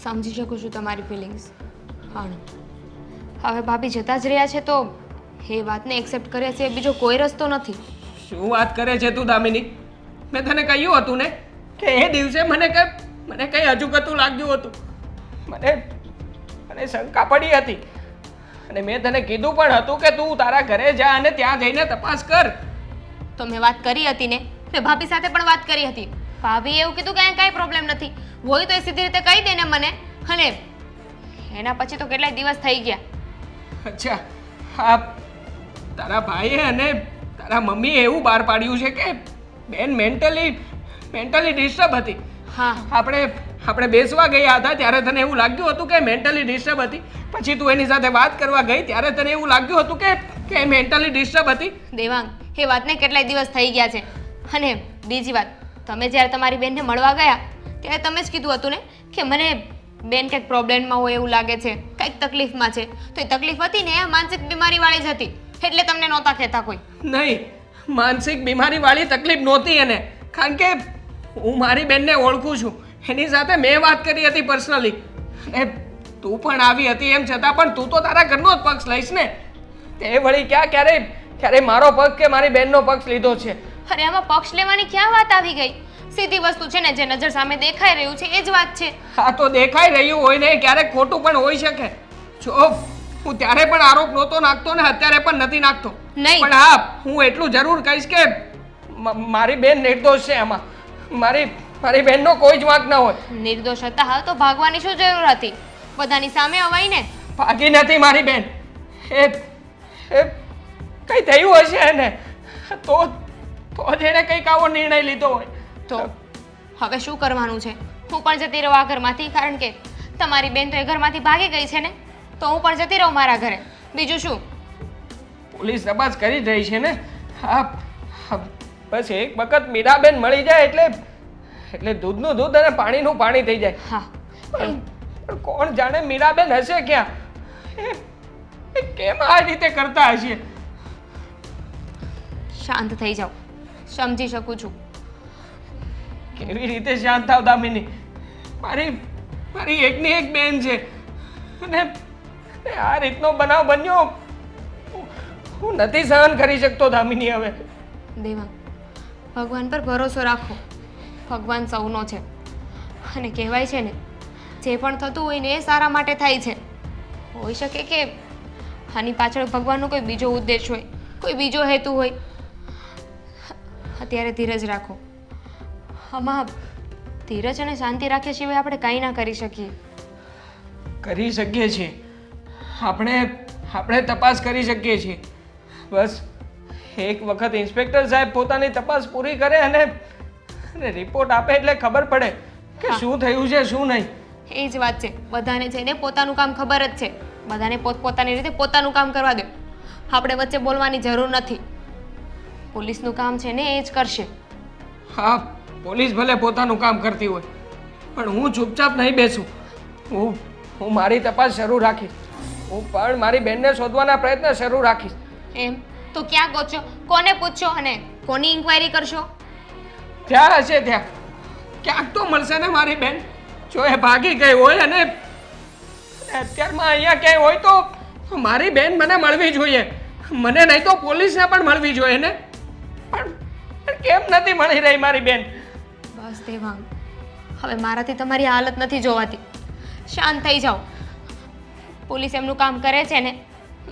સમજી શકું છું તમારી ફિલિંગ્સ, પણ હવે ભાભી જતા જ રહ્યા છે તો એ વાતને એક્સેપ્ટ કરે છે, બીજો કોઈ રસ્તો નથી. શું વાત કરે છે તું દામિની? મેં તને કહ્યું હતું ને કે એ દિવસે મને કંઈ અજુગતું લાગ્યું હતું. મને શંકા પડી હતી, અને મેં તને કીધું પણ હતું કે તું તારા ઘરે જા અને ત્યાં જઈને તપાસ કર. તો મેં વાત કરી હતી ને, મેં ભાભી સાથે પણ વાત કરી હતી. ભાભી એવું કીધું કે અહીંયા કાંઈ પ્રોબ્લેમ નથી, હોય તો એ સીધી રીતે કહી દે ને મને. અને એના પછી તો કેટલાય દિવસ થઈ ગયા. અચ્છા, હા, તારા ભાઈએ અને તારા મમ્મીએ એવું બહાર પાડ્યું છે કે બેન મેન્ટલી ડિસ્ટર્બ હતી. હા, આપણે બેસવા ગયા હતા ત્યારે તને એવું લાગ્યું હતું કે મેન્ટલી ડિસ્ટર્બ હતી. પછી તું એની સાથે વાત કરવા ગઈ ત્યારે તને એવું લાગ્યું હતું કે મેન્ટલી ડિસ્ટર્બ હતી. દેવાંગ, એ વાતને કેટલાય દિવસ થઈ ગયા છે. અને બીજી વાત, તમે જ્યારે તમારી બેનને મળવા ગયા ત્યારે તમે જ કીધું હતું ને કે મને બેન કંઈક પ્રોબ્લેમમાં હોય એવું લાગે છે, કંઈક તકલીફમાં છે. તો એ તકલીફ હતી ને એ માનસિક બીમારીવાળી જ હતી, એટલે તમને નહોતા કહેતા કોઈ. નહીં, માનસિક બીમારીવાળી તકલીફ નહોતી એને. કારણ કે હું મારી બેનને ઓળખું છું, એની સાથે મેં વાત કરી હતી પર્સનલી. અને તું પણ આવી હતી, એમ છતાં પણ તું તો તારા ઘરનો જ પક્ષ લઈશ ને. તે વળી ક્યારે મારો પક્ષ કે મારી બેનનો પક્ષ લીધો છે? અરે આમાં પક્ષ લેવાની ક્યાં વાત આવી ગઈ? સીધી વસ્તુ છે ને, જે નજર સામે દેખાઈ રહ્યું છે એ જ વાત છે. હા, તો દેખાઈ રહ્યું હોય ને ક્યારેક ખોટું પણ હોઈ શકે. જો હું ત્યારે પણ આરોપ નહોતો નાખતો ને અત્યારે પણ નથી નાખતો. નહીં. પણ હા, હું એટલું જરૂર કહીશ કે મારી બેન નિર્દોષ છે. આમાં મારી બેનનો કોઈ જ વાંક ન હોય. નિર્દોષ હતા હા તો ભાગવાની શું જરૂર હતી? બધાની સામે અવાય ને. ભાગી નથી મારી બેન. એ કઈ થયું હશે એને, તો જ એને કંઈક આવો નિર્ણય લીધો હોય. તો હવે શું કરવાનું છે? હું પણ જતી રહું આ ઘરમાંથી, કારણ કે તમારી બેન તો એ ઘરમાંથી ભાગી ગઈ છે ને, તો હું પણ જતી રહું મારા ઘરે. બીજું શું? પોલીસ તપાસ કરી જ રહી છે ને. હા, બસ એક વખત મીરાબેન મળી જાય એટલે દૂધનું દૂધ અને પાણીનું પાણી થઈ જાય. હા, પણ કોણ જાણે મીરાબેન હશે ક્યાં? એ કેમ આ રીતે કરતા હશે? શાંત થઈ જાઓ, સમજી શકું છું. કેવી રીતે શાંત થાવ દામિની? મારી એકની એક બેન છે અને આ રીતનો બનાવ બન્યો હું નથી સહન કરી શકતો દામિની. હવે દેવાંગ, ભગવાન પર ભરોસો રાખો. ભગવાન સૌનો છે અને કહેવાય છે ને, જે પણ થતું હોય ને એ સારા માટે થાય છે. હોઈ શકે કે આની પાછળ ભગવાનનો કોઈ બીજો ઉદ્દેશ હોય, કોઈ બીજો હેતુ હોય. અત્યારે ધીરજ રાખો. આમાં ધીરજ અને શાંતિ રાખ્યા સિવાય આપણે કાંઈ ના કરી શકીએ. કરી શકીએ છીએ આપણે તપાસ કરી શકીએ છીએ. બસ એક વખત ઇન્સ્પેક્ટર સાહેબ પોતાની તપાસ પૂરી કરે અને રિપોર્ટ આપે એટલે ખબર પડે કે શું થયું છે શું નહીં. એ જ વાત છે. બધાને જઈને પોતાનું કામ ખબર જ છે. બધાને પોતપોતાની રીતે પોતાનું કામ કરવા દો. આપણે વચ્ચે બોલવાની જરૂર નથી. પોલીસનું કામ છે ને એ જ કરશે. હા, પોલીસ ભલે પોતાનું કામ કરતી હોય પણ હું ચૂપચાપ નહીં બેસું. હું મારી તપાસ શરૂ રાખીશ. હું પણ મારી બેનને શોધવાના પ્રયત્ન શરૂ રાખીશ. એમ તો ક્યાં ગોતશો? કોને પૂછશો અને કોની ઇન્ક્વાયરી કરશો? ત્યાં હશે ત્યાં ક્યાંક તો મળશે ને મારી બેન. જો એ ભાગી ગઈ હોય અને અત્યારમાં અહીંયા ક્યાંય હોય તો મારી બેન મને મળવી જોઈએ. મને નહીં તો પોલીસને પણ મળવી જોઈએ ને. પણ કેમ નથી મળી રહી મારી બેન? બસ દેવાંગ, હવે મારાથી તમારી હાલત નથી જોવાતી. શાંત થઈ જાઓ. પોલીસ એમનું કામ કરે છે ને,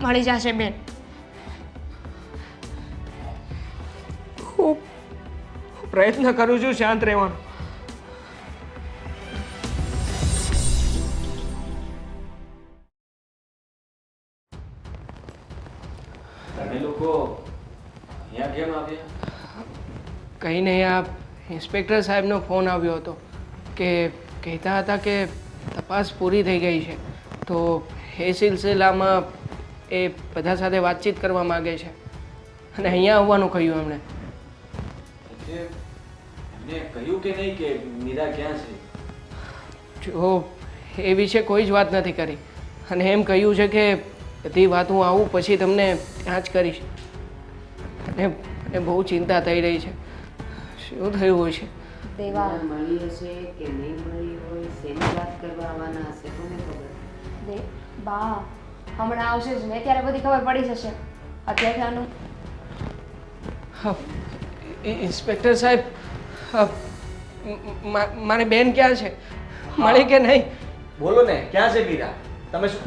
મળી જશે બેન. હું પ્રયત્ન કરું છું શાંત રહેવાનો. તમે લોકો અહીંયા કેમ આવ્યા? કંઈ નહીં, આ ઇન્સ્પેક્ટર સાહેબનો ફોન આવ્યો હતો કે કહેતા હતા કે તપાસ પૂરી થઈ ગઈ છે, તો એ સિલસિલામાં એ બધા સાથે વાતચીત કરવા માગે છે અને અહીંયા આવવાનું કહ્યું એમણે. એમને કહ્યું કે નહીં કે મીરા ક્યાં છે? જો એ વિશે કોઈ જ વાત નથી કરી અને એમ કહ્યું છે કે બધી વાત હું આવું પછી તમને ત્યાં જ કરીશ. અને બહુ ચિંતા થઈ રહી છે. શું થયું હોય છે? દેવાંગ મળી હશે કે નહીં મળી હોય, શેની વાત કરવા આવવાના હશે કોને ખબર. બા હમણાં આવશે જ ને, ત્યારે બધી ખબર પડી જશે. અત્યારથી આનું ઇન્સ્પેક્ટર સાહેબ, મારી બેન ક્યાં છે? મળી કે નહીં? બોલો ને, ક્યાં છે મીરા? તમે શું?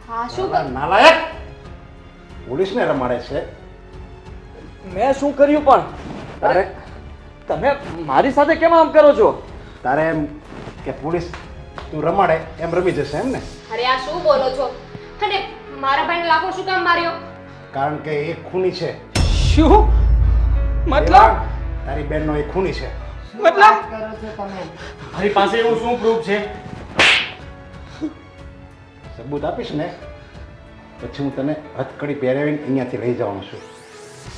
હા શું નાલાયક પોલીસને રમાડે છે. મેં શું કર્યું પણ? તમે મારી સાથે કેમ આમ કરો છો? તારે એમ કે પોલીસ તું રમાડે એમ રમી જશે એમ ને? અરે આ શું બોલો છો? અને મારા ભાઈને લાખો શું કામ માર્યો? કારણ કે એ ખૂની છે. શું મતલબ? તારી બેનનો એ ખૂની છે. શું વાત કરો છો તમે? મારી પાસે એવું શું પ્રૂફ છે? સબૂત આપીશ ને પછી હું તને હથકડી પહેરાવીને અહીંયાથી લઈ જવાનો છું.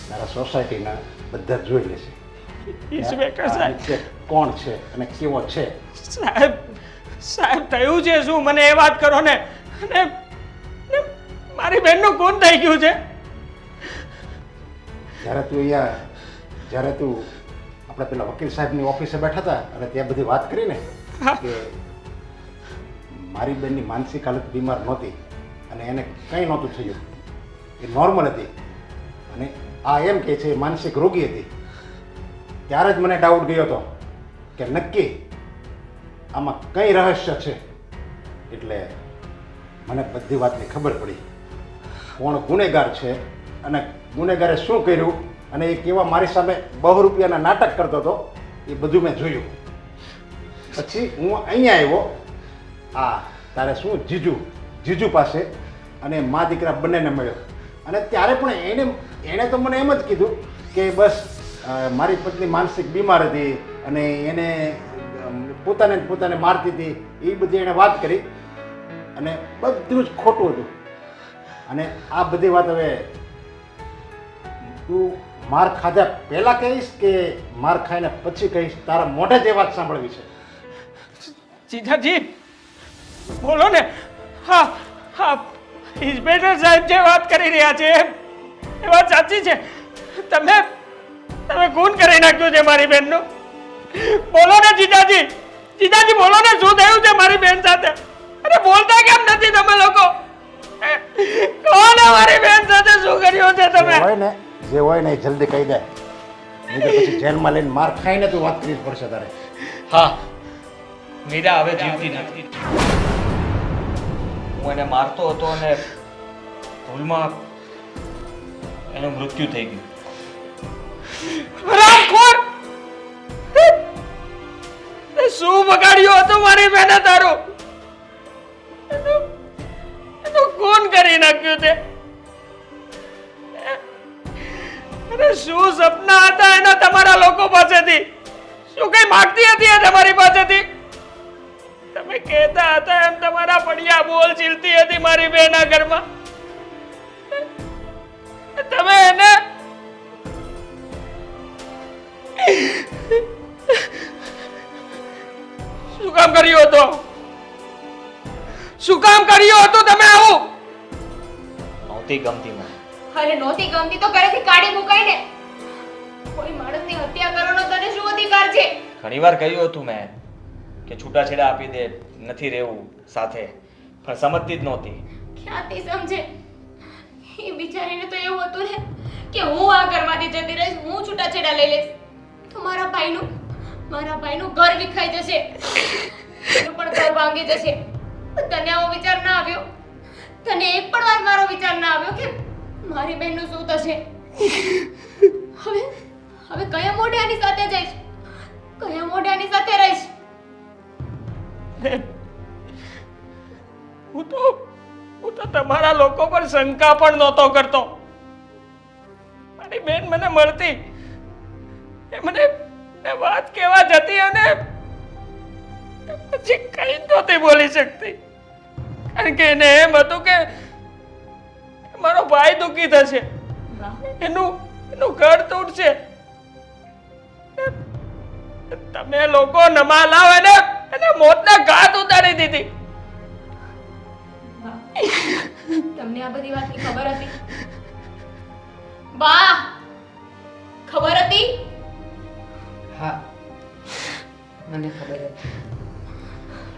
તારા સોસાયટીના બધા જ જોઈ લેશે ઇન્સ્પેક્ટર આ સાહેબ, નીચે કોણ છે અને કેવો છે. સાહેબ સાહેબ થયું છે શું? મને એ વાત કરો ને. અને ને મારી બેનનું કોણ થઈ ગયું છે? જ્યારે તું આપણે પેલા વકીલ સાહેબની ઓફિસે બેઠા હતા અને ત્યાં બધી વાત કરી ને કે મારી બેનની માનસિક હાલત બીમાર નહોતી અને એને કંઈ નહોતું થયું, એ નોર્મલ હતી અને આ એમ કહે છે એ માનસિક રોગી હતી, ત્યારે જ મને ડાઉટ ગયો હતો કે નક્કી આમાં કંઈ રહસ્ય છે. એટલે મને બધી વાતની ખબર પડી કોણ ગુનેગાર છે અને ગુનેગારે શું કર્યું અને એ કેવા મારી સામે બહુ રૂપિયાના નાટક કરતો હતો એ બધું મેં જોયું. પછી હું અહીંયા આવ્યો આ તારે શું જીજુ પાસે અને મા દીકરા બંનેને મળ્યો અને ત્યારે પણ એણે તો મને એમ જ કીધું કે બસ મારી પત્ની માનસિક બીમાર હતી અને એને પોતાને મારતી હતી, એ બધી એણે વાત કરી અને બધું જ ખોટું હતું. અને આ બધી વાત હવે તું માર ખાધા પહેલાં કહીશ કે માર ખાઈને પછી કહીશ? તારા મોઢે જ એ વાત સાંભળવી છે. જીજાજી બોલો ને. હા હા, ઇન્સ્પેક્ટર સાહેબ જે વાત કરી રહ્યા છે એ વાત સાચી છે. તમે ખૂન કરી નાખ્યું છે મારી બેનનું. બોલો ને જીજાજી, જીજાજી બોલો ને શું થયું છે મારી બેન સાથે? અરે બોલતા કેમ નથી તમે લોકો? કોણ મારી બેન સાથે શું કર્યું છે તમે? જે હોય ને એ જલ્દી કહી દે, નહીં તો પછી જેલમાં લઈને માર ખાઈને તું વાત કરવી પડશે તારે. હા, મીરા હવે જીવતી નથી. હું એને મારતો હતો અને ભૂલમાં એનું મૃત્યુ થઈ ગયું. હરામખોર! શું બગાડ્યું હતું મારી બેને તારું? એનું ખૂન કરી નાખ્યું છે. અરે શું સપના હતા એના તમારા લોકો પાસેથી? શું કઈ માંગતી હતી એ તમારી પાસેથી? તમે કહેતા હતા એમ તમારા પડ્યા બોલ ચીલતી હતી મારી બેના ઘરમાં. તમે એને શું કામ કર્યું હતું? શું કામ કર્યું હતું તમે આવું? નહોતી ગમતી મને. અરે નહોતી ગમતી તો ઘરેથી કાઢી મુકાય ને. કોઈ માણસની હત્યા કરવાનો તને શું અધિકાર છે? ઘણીવાર કહ્યું હતું મેં કે છૂટાછેડા આપી દે, નથી રહેવું સાથે, પણ સમજતી જ નહોતી. ક્યાંથી સમજે? એ બિચારીને તો એવું હતું ને કે હું આ ઘરમાંથી જતી રહીશ, હું છૂટાછેડા લઈ લઈશ તો મારા ભાઈનું ઘર વિખાઈ જશે, એનું પણ ઘર ભાંગી જશે. તને આવો વિચાર ના આવ્યો? તને એક પણ વાર મારો વિચાર ના આવ્યો કે મારી બહેનનું શું થશે? હવે કયા મોઢે આની સાથે જઈશ? કયા મોઢે આની સાથે રહીશ? હું તો તમારા લોકો પર શંકા પણ નહોતો કરતો. મારી બેન મને મળતી એ મને વાત કહેવા જતી અને પછી કઈ નહોતી બોલી શકતી, કારણ કે એને એમ હતું કે મારો ભાઈ દુઃખી થશે, એનું ઘર તૂટશે. તમે લોકો નમા લાવે ને એને મોતના ઘાટ ઉતારી દીધી. તમને આ બધી વાતની ખબર હતી? બા, ખબર હતી? હા, મને ખબર હતી.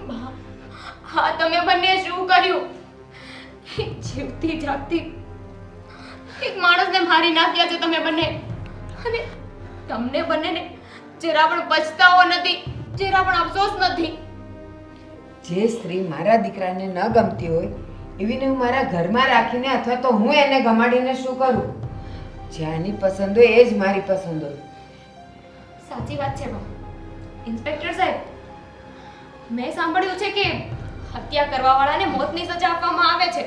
બા, હા તમે બંને શું કર્યું? જીવતી જાગતી એક માણસને મારી નાખ્યા છે તમે બંને, અને તમને બંનેને જરા પણ પછતાવો નથી, જરા પણ અફસોસ નથી. જે સ્ત્રી મારા દીકરાને ન ગમતી હોય એવીને હું મારા ઘરમાં રાખીને અથવા તો હું એને ગમાડીને શું કરું? જે આની પસંદ હોય એ જ મારી પસંદ હોય. સાચી વાત છે બા. ઇન્સ્પેક્ટર સાહેબ, મેં સાંભળ્યું છે કે હત્યા કરવાવાળાને મોતની સજા આપવામાં આવે છે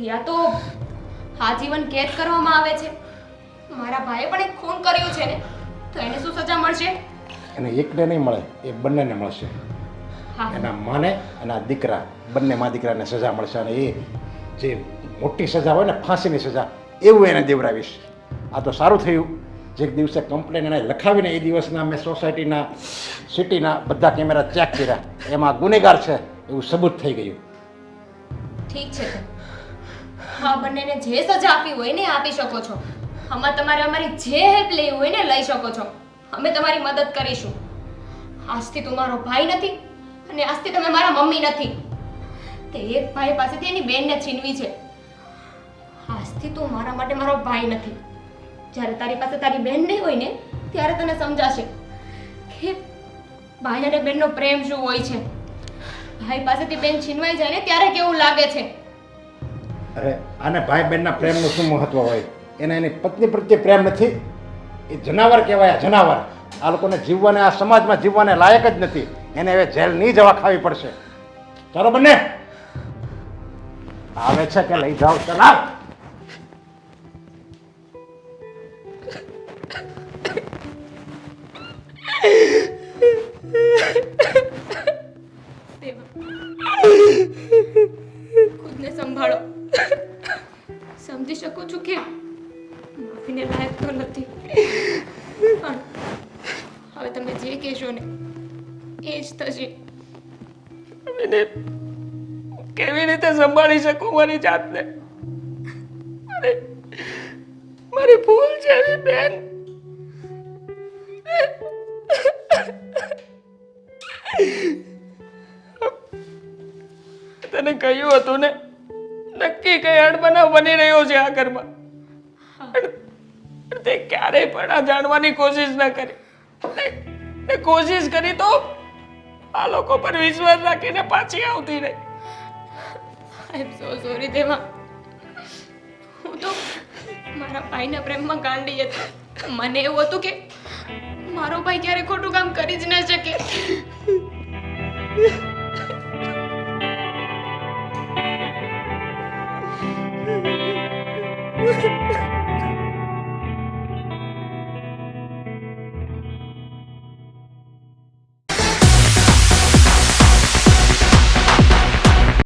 યા તો આજીવન કેદ કરવામાં આવે છે. મારા ભાઈએ પણ એક ખૂન કર્યું છે ને, તો એને શું સજા મળશે? એને એકને નહીં મળે, એ બંનેને મળશે. હા, એના માને અને આ દીકરા બંને મા દીકરાને સજા મળશે. અને એ જે મોટી સજા હોય ને, ફાંસીની સજા, એવું એને દેવડાવીશ. આ તો સારું થયું જે દિવસે કમ્પ્લેન એને લખાવીને એ દિવસના મેં સોસાયટીના સિટીના બધા કેમેરા ચેક કર્યા, એમાં ગુનેગાર છે એવું સબૂત થઈ ગયું. ઠીક છે તો. હા, બંનેને જે સજા આપવી હોય ને આપી શકો છો. આમાં તમારે અમારી જે હેલ્પ લેવી હોય ને લઈ શકો છો. અમે તમારી મદદ કરીશું. આજથી તું મારો ભાઈ નથી અને આજથી તમે મારા મમ્મી નથી. તે એક ભાઈ પાસેથી એની બેનને છીનવી છે. આજથી તું મારા માટે મારો ભાઈ નથી. જ્યારે તારી પાસે તારી બેન નહીં હોય ને ત્યારે તને સમજાશે કે ભાઈ અને બેનનો પ્રેમ શું હોય છે. ભાઈ પાસેથી બેન છીનવાઈ જાય ને ત્યારે કેવું લાગે છે. અરે આને ભાઈ બહેનના પ્રેમનું શું મહત્વ હોય? એને એની પત્ની પ્રત્યે પ્રેમ નથી. એ જનાવર કહેવાય, જનાવર. આ લોકોને જીવવાને, આ સમાજમાં જીવવાને લાયક જ નથી. એને હવે જેલની જવા ખાવી પડશે. ચાલો બંને આવે છે કે લઈ જાઓ. ચલાવ. ખુદને સંભાળો. સમજી શકું છું કે માફીને લાયક તો નથી, પણ હવે તમે જે કહેશો ને એ જ થશે. એને કેવી રીતે સંભાળી શકું મારી જાતને? અરે મારી ભૂલ છે ને બેન. તને કહ્યું હતું ને, નક્કી કઈ અણબનાવ બની રહ્યો છે આ ઘરમાં. તે ક્યારેય પણ આ જાણવાની કોશિશ ન કરી. ને કોશિશ કરી તો આ લોકો પર વિશ્વાસ રાખીને પાછી આવતી રહી. આઈ એમ સો સોરી દેવા. હું તો મારા ભાઈના પ્રેમમાં ગાંડી હતી. મને એવું હતું કે મારો ભાઈ ક્યારે ખોટું કામ કરી જ ન શકે.